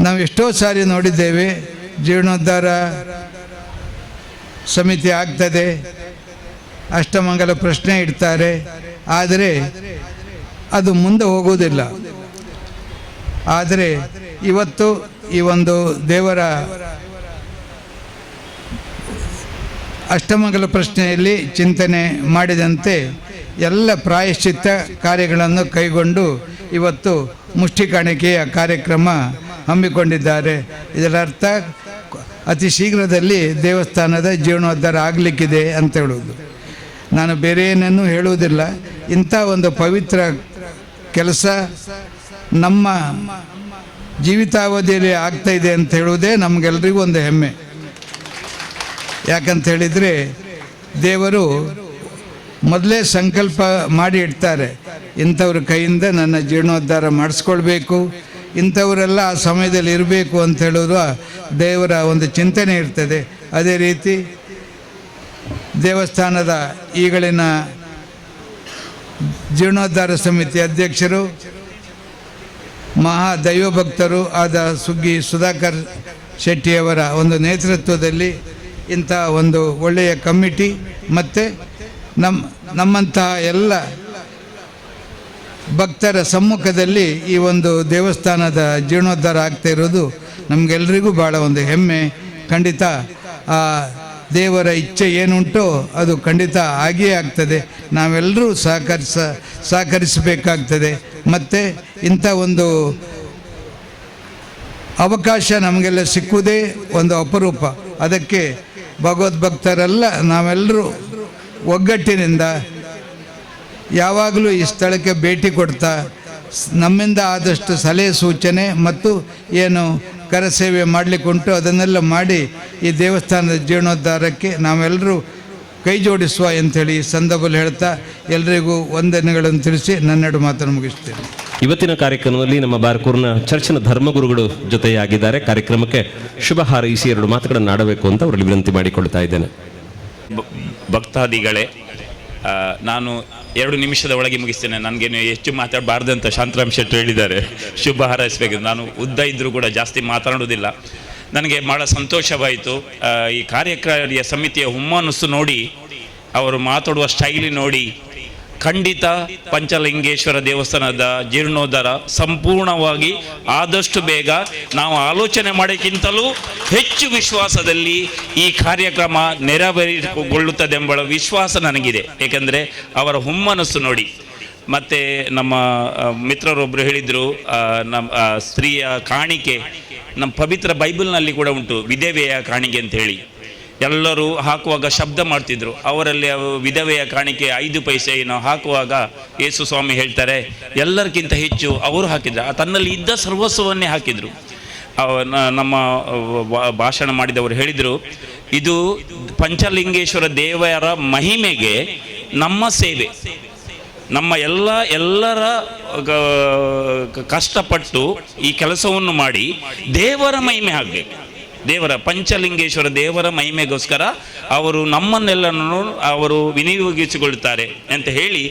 ನಾವು ಎಷ್ಟೋ ಸಾರಿ ನೋಡಿದ್ದೇವೆ, ಜೀರ್ಣೋದ್ಧಾರ ಸಮಿತಿ ಆಗ್ತದೆ, ಅಷ್ಟಮಂಗಲ ಪ್ರಶ್ನೆ ಇಡ್ತಾರೆ, ಆದರೆ ಅದು ಮುಂದೆ ಹೋಗುವುದಿಲ್ಲ. ಆದರೆ ಇವತ್ತು ಈ ಒಂದು ದೇವರ ಅಷ್ಟಮಂಗಲ ಪ್ರಶ್ನೆಯಲ್ಲಿ ಚಿಂತನೆ ಮಾಡಿದಂತೆ ಎಲ್ಲ ಪ್ರಾಯಶ್ಚಿತ್ತ ಕಾರ್ಯಗಳನ್ನು ಕೈಗೊಂಡು ಇವತ್ತು ಮುಷ್ಟಿ ಕಾಣಿಕೆಯ ಕಾರ್ಯಕ್ರಮ ಹಮ್ಮಿಕೊಂಡಿದ್ದಾರೆ. ಇದರ ಅರ್ಥ ಅತಿ ಶೀಘ್ರದಲ್ಲಿ ದೇವಸ್ಥಾನದ ಜೀರ್ಣೋದ್ಧಾರ ಆಗಲಿಕ್ಕಿದೆ ಅಂತ ಹೇಳುವುದು. ನಾನು ಬೇರೆ ಏನನ್ನೂ ಹೇಳುವುದಿಲ್ಲ. ಇಂಥ ಒಂದು ಪವಿತ್ರ ಕೆಲಸ ನಮ್ಮ ಜೀವಿತಾವಧಿಯಲ್ಲಿ ಆಗ್ತಾ ಇದೆ ಅಂತ ಹೇಳುವುದೇ ನಮಗೆಲ್ಲರಿಗೂ ಒಂದು ಹೆಮ್ಮೆ. ಯಾಕಂತ ಹೇಳಿದರೆ ದೇವರು ಮೊದಲೇ ಸಂಕಲ್ಪ ಮಾಡಿ ಇಡ್ತಾರೆ, ಇಂಥವ್ರ ಕೈಯಿಂದ ನನ್ನ ಜೀರ್ಣೋದ್ಧಾರ ಮಾಡಿಸ್ಕೊಳ್ಬೇಕು, ಇಂಥವರೆಲ್ಲ ಆ ಸಮಯದಲ್ಲಿ ಇರಬೇಕು ಅಂತ ಹೇಳೋದು ದೇವರ ಒಂದು ಚಿಂತನೆ ಇರ್ತದೆ. ಅದೇ ರೀತಿ ದೇವಸ್ಥಾನದ ಈಗಳಿನ ಜೀರ್ಣೋದ್ಧಾರ ಸಮಿತಿ ಅಧ್ಯಕ್ಷರು ಮಹಾ ದೈವಭಕ್ತರು ಆದ ಸುಗ್ಗಿ ಸುಧಾಕರ್ ಶೆಟ್ಟಿಯವರ ಒಂದು ನೇತೃತ್ವದಲ್ಲಿ ಇಂಥ ಒಂದು ಒಳ್ಳೆಯ ಕಮಿಟಿ ಮತ್ತು ನಮ್ಮಂತಹ ಎಲ್ಲ ಭಕ್ತರ ಸಮ್ಮುಖದಲ್ಲಿ ಈ ಒಂದು ದೇವಸ್ಥಾನದ ಜೀರ್ಣೋದ್ಧಾರ ಆಗ್ತಾ ಇರೋದು ನಮಗೆಲ್ಲರಿಗೂ ಭಾಳ ಒಂದು ಹೆಮ್ಮೆ. ಖಂಡಿತ ಆ ದೇವರ ಇಚ್ಛೆ ಏನುಂಟೋ ಅದು ಖಂಡಿತ ಆಗಿಯೇ ಆಗ್ತದೆ. ನಾವೆಲ್ಲರೂ ಸಹಕರಿಸಬೇಕಾಗ್ತದೆ. ಮತ್ತು ಇಂಥ ಒಂದು ಅವಕಾಶ ನಮಗೆಲ್ಲ ಸಿಕ್ಕುವುದೇ ಒಂದು ಅಪರೂಪ. ಅದಕ್ಕೆ ಭಗವದ್ಭಕ್ತರೆಲ್ಲ ನಾವೆಲ್ಲರೂ ಒಗ್ಗಟ್ಟಿನಿಂದ ಯಾವಾಗಲೂ ಈ ಸ್ಥಳಕ್ಕೆ ಭೇಟಿ ಕೊಡ್ತಾ ನಮ್ಮಿಂದ ಆದಷ್ಟು ಸಲಹೆ ಸೂಚನೆ ಮತ್ತು ಏನು ಕರಸೇವೆ ಮಾಡಲಿಕ್ಕುಂಟು ಅದನ್ನೆಲ್ಲ ಮಾಡಿ ಈ ದೇವಸ್ಥಾನದ ಜೀರ್ಣೋದ್ಧಾರಕ್ಕೆ ನಾವೆಲ್ಲರೂ ಕೈ ಜೋಡಿಸುವ ಅಂಥೇಳಿ ಈ ಸಂದರ್ಭದಲ್ಲಿ ಹೇಳ್ತಾ ಎಲ್ಲರಿಗೂ ವಂದನೆಗಳನ್ನು ತಿಳಿಸಿ ನನ್ನೆರಡು ಮಾತನ್ನು ಮುಗಿಸ್ತೇನೆ. ಇವತ್ತಿನ ಕಾರ್ಯಕ್ರಮದಲ್ಲಿ ನಮ್ಮ ಬಾರ್ಕೂರಿನ ಚರ್ಚಿನ ಧರ್ಮಗುರುಗಳು ಜೊತೆಯಾಗಿದ್ದಾರೆ. ಕಾರ್ಯಕ್ರಮಕ್ಕೆ ಶುಭ ಹಾರೈಸಿ 2 ಮಾತುಗಳನ್ನು ಆಡಬೇಕು ಅಂತ ಅವರಲ್ಲಿ ವಿನಂತಿ ಮಾಡಿಕೊಳ್ತಾ ಇದ್ದೇನೆ. ಭಕ್ತಾದಿಗಳೇ, ನಾನು 2 ನಿಮಿಷದ ಒಳಗೆ ಮುಗಿಸ್ತೇನೆ. ನನಗೇನು ಹೆಚ್ಚು ಮಾತಾಡಬಾರ್ದು ಅಂತ ಶಾಂತರಾಮ್ ಶೆಟ್ಟಿ ಹೇಳಿದ್ದಾರೆ. ಶುಭ ಹಾರೈಸಬೇಕು. ನಾನು ಉದ್ದ ಇದ್ದರೂ ಕೂಡ ಜಾಸ್ತಿ ಮಾತನಾಡೋದಿಲ್ಲ. ನನಗೆ ಭಾಳ ಸಂತೋಷವಾಯಿತು. ಈ ಕಾರ್ಯಕ್ರಮ ಸಮಿತಿಯ ಹುಮ್ಮನಸ್ಸು ನೋಡಿ, ಅವರು ಮಾತಾಡುವ ಸ್ಟೈಲಿ ನೋಡಿ ಖಂಡಿತ ಪಂಚಲಿಂಗೇಶ್ವರ ದೇವಸ್ಥಾನದ ಜೀರ್ಣೋದ್ಧಾರ ಸಂಪೂರ್ಣವಾಗಿ ಆದಷ್ಟು ಬೇಗ ನಾವು ಆಲೋಚನೆ ಮಾಡೋಕ್ಕಿಂತಲೂ ಹೆಚ್ಚು ವಿಶ್ವಾಸದಲ್ಲಿ ಈ ಕಾರ್ಯಕ್ರಮ ನೆರವೇರಿಸಿಕೊಳ್ಳುತ್ತದೆಂಬ ವಿಶ್ವಾಸ ನನಗಿದೆ. ಏಕೆಂದರೆ ಅವರ ಹುಮ್ಮನಸ್ಸು ನೋಡಿ. ಮತ್ತು ನಮ್ಮ ಮಿತ್ರರೊಬ್ಬರು ಹೇಳಿದರು, ನಮ್ಮ ಸ್ತ್ರೀಯ ಕಾಣಿಕೆ ನಮ್ಮ ಪವಿತ್ರ ಬೈಬಲ್ನಲ್ಲಿ ಕೂಡ ಉಂಟು, ವಿಧವೆಯ ಕಾಣಿಕೆ ಅಂತ ಹೇಳಿ. ಎಲ್ಲರೂ ಹಾಕುವಾಗ ಶಬ್ದ ಮಾಡ್ತಿದ್ರು. ಅವರಲ್ಲಿ ವಿಧವೆಯ ಕಾಣಿಕೆ 5 ಪೈಸೆ ಏನೋ ಹಾಕುವಾಗ ಯೇಸು ಸ್ವಾಮಿ ಹೇಳ್ತಾರೆ, ಎಲ್ಲರಿಗಿಂತ ಹೆಚ್ಚು ಅವರು ಹಾಕಿದ್ರು, ತನ್ನಲ್ಲಿ ಇದ್ದ ಸರ್ವಸ್ವವನ್ನೇ ಹಾಕಿದರು. ನಮ್ಮ ಭಾಷಣ ಮಾಡಿದವರು ಹೇಳಿದರು, ಇದು ಪಂಚಲಿಂಗೇಶ್ವರ ದೇವರ ಮಹಿಮೆಗೆ ನಮ್ಮ ಸೇವೆ, ನಮ್ಮ ಎಲ್ಲರ ಕಷ್ಟಪಟ್ಟು ಈ ಕೆಲಸವನ್ನು ಮಾಡಿ ದೇವರ ಮಹಿಮೆ ಆಗಬೇಕು. ದೇವರ ಪಂಚಲಿಂಗೇಶ್ವರ ದೇವರ ಮಹಿಮೆಗೋಸ್ಕರ ಅವರು ನಮ್ಮನ್ನೆಲ್ಲನೂ ಅವರು ವಿನಿಯೋಗಿಸಿಕೊಳ್ಳುತ್ತಾರೆ ಅಂತ ಹೇಳಿ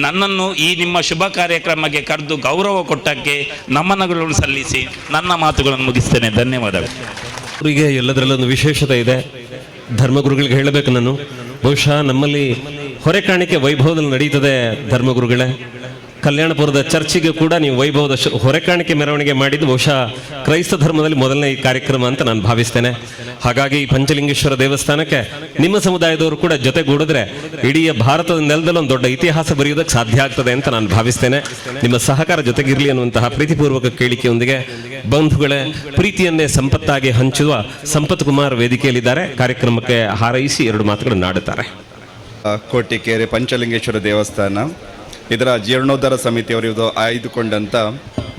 ನನ್ನನ್ನು ಈ ನಿಮ್ಮ ಶುಭ ಕಾರ್ಯಕ್ರಮಕ್ಕೆ ಕರೆದು ಗೌರವ ಕೊಟ್ಟಕ್ಕೆ ನಮನಗಳನ್ನು ಸಲ್ಲಿಸಿ ನನ್ನ ಮಾತುಗಳನ್ನು ಮುಗಿಸ್ತೇನೆ. ಧನ್ಯವಾದಗಳು. ಅವರಿಗೆ ಎಲ್ಲದರಲ್ಲೊಂದು ವಿಶೇಷತೆ ಇದೆ. ಧರ್ಮಗುರುಗಳಿಗೆ ಹೇಳಬೇಕು ನಾನು, ಬಹುಶಃ ನಮ್ಮಲ್ಲಿ ಹೊರೆಕಾಣಿಕೆ ವೈಭವದಲ್ಲಿ ನಡೀತದೆ. ಧರ್ಮಗುರುಗಳೇ, ಕಲ್ಯಾಣಪುರದ ಚರ್ಚಿಗೆ ಕೂಡ ನೀವು ವೈಭವದ ಹೊರೆಕಾಣಿಕೆ ಮೆರವಣಿಗೆ ಮಾಡಿದ್ದು ಬಹುಶಃ ಕ್ರೈಸ್ತ ಧರ್ಮದಲ್ಲಿ ಮೊದಲನೇ ಈ ಕಾರ್ಯಕ್ರಮ ಅಂತ ನಾನು ಭಾವಿಸ್ತೇನೆ. ಹಾಗಾಗಿ ಪಂಚಲಿಂಗೇಶ್ವರ ದೇವಸ್ಥಾನಕ್ಕೆ ನಿಮ್ಮ ಸಮುದಾಯದವರು ಕೂಡ ಜೊತೆಗೂಡಿದ್ರೆ ಇಡೀ ಭಾರತದ ನೆಲದಲ್ಲಿ ಒಂದು ದೊಡ್ಡ ಇತಿಹಾಸ ಬರೆಯೋದಕ್ಕೆ ಸಾಧ್ಯ ಆಗ್ತದೆ ಅಂತ ನಾನು ಭಾವಿಸ್ತೇನೆ. ನಿಮ್ಮ ಸಹಕಾರ ಜೊತೆಗಿರಲಿ ಅನ್ನುವಂತಹ ಪ್ರೀತಿಪೂರ್ವಕ ಕೇಳಿಕೆಯೊಂದಿಗೆ ಬಂಧುಗಳೇ, ಪ್ರೀತಿಯನ್ನೇ ಸಂಪತ್ತಾಗಿ ಹಂಚುವ ಸಂಪತ್ ಕುಮಾರ್ ವೇದಿಕೆಯಲ್ಲಿದ್ದಾರೆ. ಕಾರ್ಯಕ್ರಮಕ್ಕೆ ಹಾರೈಸಿ 2 ಮಾತುಗಳನ್ನು ಆಡುತ್ತಾರೆ. ಕೋಟಿಕೆರೆ ಪಂಚಲಿಂಗೇಶ್ವರ ದೇವಸ್ಥಾನ ಇದರ ಜೀರ್ಣೋದ್ಧಾರ ಸಮಿತಿಯವರು ಇದು ಆಯ್ದುಕೊಂಡಂಥ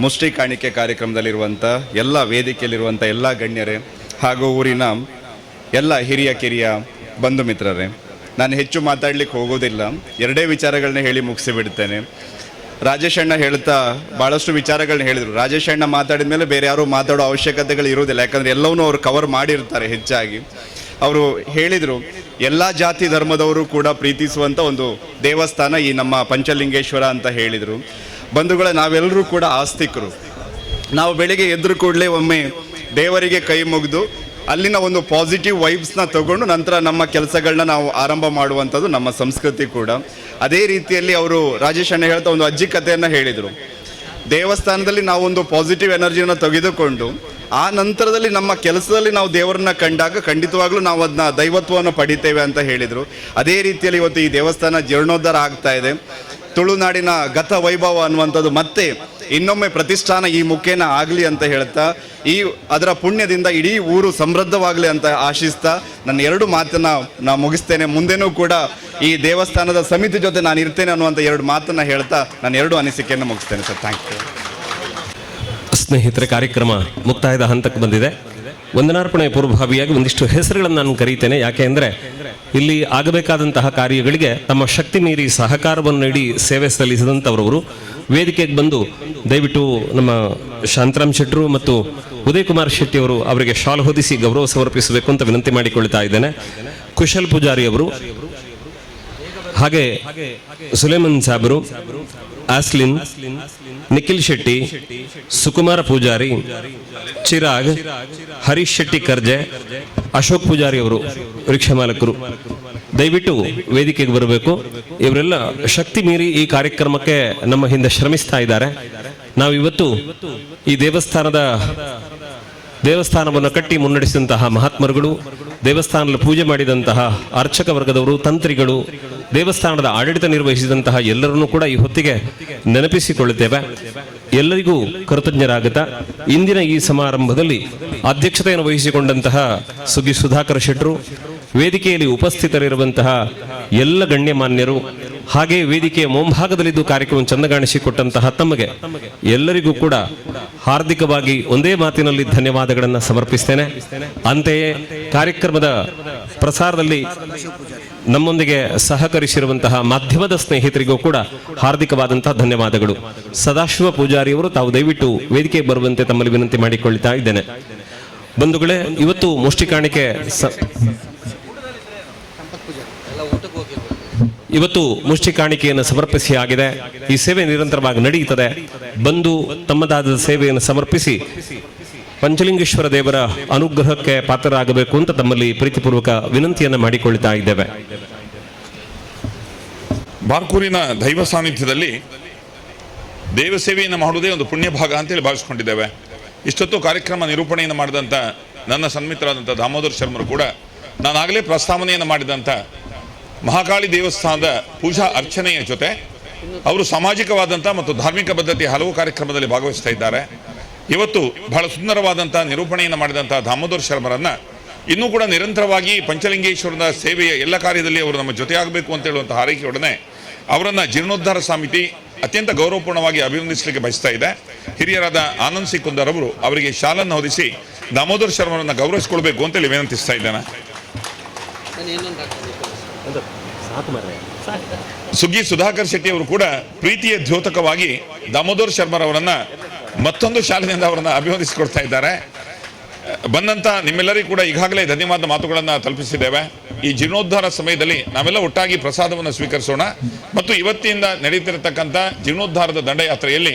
ಮುಷ್ಟಿ ಕಾಣಿಕೆ ಕಾರ್ಯಕ್ರಮದಲ್ಲಿರುವಂಥ ಎಲ್ಲ ವೇದಿಕೆಯಲ್ಲಿರುವಂಥ ಎಲ್ಲ ಗಣ್ಯರೇ ಹಾಗೂ ಊರಿನ ಎಲ್ಲ ಹಿರಿಯ ಕಿರಿಯ ಬಂಧು ಮಿತ್ರರೇ, ನಾನು ಹೆಚ್ಚು ಮಾತಾಡಲಿಕ್ಕೆ ಹೋಗೋದಿಲ್ಲ. 2 ವಿಚಾರಗಳನ್ನ ಹೇಳಿ ಮುಗಿಸಿಬಿಡ್ತೇನೆ. ರಾಜೇಶ್ ಅಣ್ಣ ಹೇಳ್ತಾ ಭಾಳಷ್ಟು ವಿಚಾರಗಳನ್ನ ಹೇಳಿದರು. ರಾಜೇಶ್ ಅಣ್ಣ ಮಾತಾಡಿದ ಮೇಲೆ ಬೇರೆ ಯಾರೂ ಮಾತಾಡೋ ಅವಶ್ಯಕತೆಗಳು ಇರೋದಿಲ್ಲ, ಯಾಕಂದರೆ ಎಲ್ಲವನ್ನೂ ಅವರು ಕವರ್ ಮಾಡಿರ್ತಾರೆ ಹೆಚ್ಚಾಗಿ. ಅವರು ಹೇಳಿದರು, ಎಲ್ಲ ಜಾತಿ ಧರ್ಮದವರು ಕೂಡ ಪ್ರೀತಿಸುವಂಥ ಒಂದು ದೇವಸ್ಥಾನ ಈ ನಮ್ಮ ಪಂಚಲಿಂಗೇಶ್ವರ ಅಂತ ಹೇಳಿದರು. ಬಂಧುಗಳೇ, ನಾವೆಲ್ಲರೂ ಕೂಡ ಆಸ್ತಿಕರು. ನಾವು ಬೆಳಿಗ್ಗೆ ಎದ್ರು ಕೂಡಲೇ ಒಮ್ಮೆ ದೇವರಿಗೆ ಕೈ ಮುಗಿದು ಅಲ್ಲಿನ ಒಂದು ಪಾಸಿಟಿವ್ ವೈಬ್ಸ್ನ ತಗೊಂಡು ನಂತರ ನಮ್ಮ ಕೆಲಸಗಳನ್ನ ನಾವು ಆರಂಭ ಮಾಡುವಂಥದ್ದು ನಮ್ಮ ಸಂಸ್ಕೃತಿ ಕೂಡ. ಅದೇ ರೀತಿಯಲ್ಲಿ ಅವರು ರಾಜೇಶ್ ಅಣ್ಣ ಹೇಳ್ತಾ ಒಂದು ಅಜ್ಜಿ ಕಥೆಯನ್ನು ಹೇಳಿದರು. ದೇವಸ್ಥಾನದಲ್ಲಿ ನಾವೊಂದು ಪಾಸಿಟಿವ್ ಎನರ್ಜಿಯನ್ನು ತೆಗೆದುಕೊಂಡು ಆ ನಂತರದಲ್ಲಿ ನಮ್ಮ ಕೆಲಸದಲ್ಲಿ ನಾವು ದೇವರನ್ನ ಕಂಡಾಗ ಖಂಡಿತವಾಗ್ಲೂ ನಾವು ಅದನ್ನ ದೈವತ್ವವನ್ನು ಪಡಿತೇವೆ ಅಂತ ಹೇಳಿದರು. ಅದೇ ರೀತಿಯಲ್ಲಿ ಇವತ್ತು ಈ ದೇವಸ್ಥಾನ ಜೀರ್ಣೋದ್ಧಾರ ಆಗ್ತಾ ಇದೆ. ತುಳುನಾಡಿನ ಗತ ವೈಭವ ಅನ್ನುವಂಥದ್ದು ಮತ್ತೆ ಇನ್ನೊಮ್ಮೆ ಪ್ರತಿಷ್ಠಾನ ಈ ಮುಖೇನ ಆಗಲಿ ಅಂತ ಹೇಳ್ತಾ ಅದರ ಪುಣ್ಯದಿಂದ ಇಡೀ ಊರು ಸಮೃದ್ಧವಾಗಲಿ ಅಂತ ಆಶಿಸ್ತಾ ನನ್ನ 2 ಮಾತನ್ನು ನಾನು ಮುಗಿಸ್ತೇನೆ. ಮುಂದೆನೂ ಕೂಡ ಈ ದೇವಸ್ಥಾನದ ಸಮಿತಿ ಜೊತೆ ನಾನು ಇರ್ತೇನೆ ಅನ್ನುವಂಥ 2 ಮಾತನ್ನು ಹೇಳ್ತಾ ನಾನು 2 ಅನಿಸಿಕೆಯನ್ನು ಮುಗಿಸ್ತೇನೆ ಸರ್. Thank you. ಸ್ನೇಹಿತರೆ, ಕಾರ್ಯಕ್ರಮ ಮುಕ್ತಾಯದ ಹಂತಕ್ಕೆ ಬಂದಿದೆ. ವಂದನಾರ್ಪಣೆ ಪೂರ್ವಭಾವಿಯಾಗಿ ಒಂದಿಷ್ಟು ಹೆಸರುಗಳನ್ನು ನಾನು ಕರೀತೇನೆ. ಯಾಕೆ ಅಂದರೆ ಇಲ್ಲಿ ಆಗಬೇಕಾದಂತಹ ಕಾರ್ಯಗಳಿಗೆ ತಮ್ಮ ಶಕ್ತಿ ಮೀರಿ ಸಹಕಾರವನ್ನು ನೀಡಿ ಸೇವೆ ಸಲ್ಲಿಸಿದಂಥವರು ವೇದಿಕೆಗೆ ಬಂದು ದಯವಿಟ್ಟು ನಮ್ಮ ಶಾಂತರಾಮ್ ಶೆಟ್ಟರು ಮತ್ತು ಉದಯ್ ಕುಮಾರ್ ಶೆಟ್ಟಿ ಅವರು ಅವರಿಗೆ ಶಾಲ್ ಹೊದಿಸಿ ಗೌರವ ಸಮರ್ಪಿಸಬೇಕು ಅಂತ ವಿನಂತಿ ಮಾಡಿಕೊಳ್ತಾ ಇದ್ದೇನೆ. ಕುಶಲ್ ಪೂಜಾರಿ ಅವರು, ಹಾಗೆ ಸುಲೇಮನ್ ಸಾಬರು, ಆಸ್ಲಿನ್, ನಿಖಿಲ್ ಶೆಟ್ಟಿ, ಸುಕುಮಾರ ಪೂಜಾರಿ, ಚಿರಾಗ್, ಹರೀಶ್ ಶೆಟ್ಟಿ ಕರ್ಜೆ, ಅಶೋಕ್ ಪೂಜಾರಿ ಅವರು ರಿಕ್ಷಾ ಮಾಲಕರು ದಯವಿಟ್ಟು ವೇದಿಕೆಗೆ ಬರಬೇಕು. ಇವರೆಲ್ಲ ಶಕ್ತಿ ಮೀರಿ ಈ ಕಾರ್ಯಕ್ರಮಕ್ಕೆ ನಮ್ಮ ಹಿಂದೆ ಶ್ರಮಿಸ್ತಾ ಇದ್ದಾರೆ. ನಾವು ಇವತ್ತು ಈ ದೇವಸ್ಥಾನವನ್ನು ಕಟ್ಟಿ ಮುನ್ನಡೆಸಿದಂತಹ ಮಹಾತ್ಮರುಗಳು, ದೇವಸ್ಥಾನದಲ್ಲಿ ಪೂಜೆ ಮಾಡಿದಂತಹ ಅರ್ಚಕ ವರ್ಗದವರು, ತಂತ್ರಿಗಳು, ದೇವಸ್ಥಾನದ ಆಡಳಿತ ನಿರ್ವಹಿಸಿದಂತಹ ಎಲ್ಲರನ್ನೂ ಕೂಡ ಈ ಹೊತ್ತಿಗೆ ನೆನಪಿಸಿಕೊಳ್ಳುತ್ತೇವೆ. ಎಲ್ಲರಿಗೂ ಕೃತಜ್ಞರಾಗುತ್ತಾ ಇಂದಿನ ಈ ಸಮಾರಂಭದಲ್ಲಿ ಅಧ್ಯಕ್ಷತೆಯನ್ನು ವಹಿಸಿಕೊಂಡಂತಹ ಸುಗಿ ಸುಧಾಕರ್ ಶೆಟ್ಟರು, ವೇದಿಕೆಯಲ್ಲಿ ಉಪಸ್ಥಿತರಿರುವಂತಹ ಎಲ್ಲ ಗಣ್ಯಮಾನ್ಯರು, ಹಾಗೆ ವೇದಿಕೆಯ ಮುಂಭಾಗದಲ್ಲಿದ್ದು ಕಾರ್ಯಕ್ರಮ ಚಂದಗಾಣಿಸಿಕೊಟ್ಟಂತಹ ತಮಗೆ ಎಲ್ಲರಿಗೂ ಕೂಡ ಹಾರ್ದಿಕವಾಗಿ ಒಂದೇ ಮಾತಿನಲ್ಲಿ ಧನ್ಯವಾದಗಳನ್ನು ಸಮರ್ಪಿಸ್ತೇನೆ. ಅಂತೆಯೇ ಕಾರ್ಯಕ್ರಮದ ಪ್ರಸಾರದಲ್ಲಿ ನಮ್ಮೊಂದಿಗೆ ಸಹಕರಿಸಿರುವಂತಹ ಮಾಧ್ಯಮದ ಸ್ನೇಹಿತರಿಗೂ ಕೂಡ ಹಾರ್ದಿಕವಾದಂತಹ ಧನ್ಯವಾದಗಳು. ಸದಾಶಿವ ಪೂಜಾರಿಯವರು ತಾವು ದಯವಿಟ್ಟು ವೇದಿಕೆಗೆ ಬರುವಂತೆ ತಮ್ಮಲ್ಲಿ ವಿನಂತಿ ಮಾಡಿಕೊಳ್ಳುತ್ತಾ ಇದ್ದೇನೆ. ಬಂಧುಗಳೇ, ಇವತ್ತು ಮುಷ್ಟಿ ಕಾಣಿಕೆ ಕಾಣಿಕೆಯನ್ನು ಸಮರ್ಪಿಸಿ ಆಗಿದೆ. ಈ ಸೇವೆ ನಿರಂತರವಾಗಿ ನಡೆಯುತ್ತದೆ. ಬಂದು ತಮ್ಮದಾದ ಸೇವೆಯನ್ನು ಸಮರ್ಪಿಸಿ ಪಂಚಲಿಂಗೇಶ್ವರ ದೇವರ ಅನುಗ್ರಹಕ್ಕೆ ಪಾತ್ರರಾಗಬೇಕು ಅಂತ ತಮ್ಮಲ್ಲಿ ಪ್ರೀತಿಪೂರ್ವಕ ವಿನಂತಿಯನ್ನು ಮಾಡಿಕೊಳ್ಳುತ್ತಾ ಇದ್ದೇವೆ. ಬಾರ್ಕೂರಿನ ದೈವ ಸಾನ್ನಿಧ್ಯದಲ್ಲಿ ದೇವ ಸೇವೆಯನ್ನು ಮಾಡುವುದೇ ಒಂದು ಪುಣ್ಯ ಭಾಗ ಅಂತೇಳಿ ಭಾವಿಸ್ಕೊಂಡಿದ್ದೇವೆ. ಇಷ್ಟೊತ್ತು ಕಾರ್ಯಕ್ರಮ ನಿರೂಪಣೆಯನ್ನು ಮಾಡಿದಂಥ ನನ್ನ ಸನ್ಮಿತರಾದಂಥ ದಾಮೋದರ್ ಶರ್ಮರು ಕೂಡ ನಾನಾಗಲೇ ಪ್ರಸ್ತಾವನೆಯನ್ನು ಮಾಡಿದಂಥ ಮಹಾಕಾಳಿ ದೇವಸ್ಥಾನದ ಪೂಜಾ ಅರ್ಚನೆಯ ಜೊತೆ ಅವರು ಸಾಮಾಜಿಕವಾದಂಥ ಮತ್ತು ಧಾರ್ಮಿಕ ಬದ್ಧತೆಯ ಹಲವು ಕಾರ್ಯಕ್ರಮದಲ್ಲಿ ಭಾಗವಹಿಸ್ತಾ ಇದ್ದಾರೆ. ಇವತ್ತು ಬಹಳ ಸುಂದರವಾದಂಥ ನಿರೂಪಣೆಯನ್ನು ಮಾಡಿದಂಥ ದಾಮೋದರ್ ಶರ್ಮರನ್ನು ಇನ್ನೂ ಕೂಡ ನಿರಂತರವಾಗಿ ಪಂಚಲಿಂಗೇಶ್ವರದ ಸೇವೆಯ ಎಲ್ಲ ಕಾರ್ಯದಲ್ಲಿ ಅವರು ನಮ್ಮ ಜೊತೆಯಾಗಬೇಕು ಅಂತ ಹೇಳುವಂಥ ಹಾರೈಕೆಯೊಡನೆ ಅವರನ್ನು ಜೀರ್ಣೋದ್ಧಾರ ಸಮಿತಿ ಅತ್ಯಂತ ಗೌರವಪೂರ್ಣವಾಗಿ ಅಭಿನಂದಿಸಲಿಕ್ಕೆ ಬಯಸ್ತಾ ಇದೆ. ಹಿರಿಯರಾದ ಆನಂದ್ ಸಿ ಕುಂದರ್ ಅವರು ಅವರಿಗೆ ಶಾಲನ್ನು ಹೊದಿಸಿ ದಾಮೋದರ್ ಶರ್ಮರನ್ನು ಗೌರವಿಸಿಕೊಳ್ಬೇಕು ಅಂತೇಳಿ ವಿನಂತಿಸ್ತಾ ಇದ್ದೇನೆ. ಸುಗ್ಗಿ ಸುಧಾಕರ್ ಶೆಟ್ಟಿ ಅವರು ಕೂಡ ಪ್ರೀತಿಯ ದ್ಯೋತಕವಾಗಿ ದಾಮೋದರ್ ಶರ್ಮರವರನ್ನು ಮತ್ತೊಂದು ಶಾಲೆಯಿಂದ ಅವರನ್ನು ಅಭಿನಂದಿಸಿಕೊಡ್ತಾ ಇದ್ದಾರೆ. ಬಂದಂಥ ನಿಮ್ಮೆಲ್ಲರಿಗೂ ಕೂಡ ಈಗಾಗಲೇ ಧನ್ಯವಾದ ಮಾತುಗಳನ್ನು ತಲುಪಿಸಿದ್ದೇವೆ. ಈ ಜೀರ್ಣೋದ್ಧಾರ ಸಮಯದಲ್ಲಿ ನಾವೆಲ್ಲ ಒಟ್ಟಾಗಿ ಪ್ರಸಾದವನ್ನು ಸ್ವೀಕರಿಸೋಣ ಮತ್ತು ಇವತ್ತಿನಿಂದ ನಡೀತಿರತಕ್ಕಂಥ ಜೀರ್ಣೋದ್ಧಾರದ ದಂಡಯಾತ್ರೆಯಲ್ಲಿ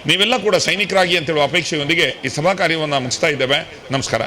ನೀವೆಲ್ಲ ಕೂಡ ಸೈನಿಕರಾಗಿ ಅಂತೇಳುವ ಅಪೇಕ್ಷೆಯೊಂದಿಗೆ ಈ ಸಭಾ ಕಾರ್ಯವನ್ನು ಮುಗಿಸ್ತಾ ಇದ್ದೇವೆ. ನಮಸ್ಕಾರ.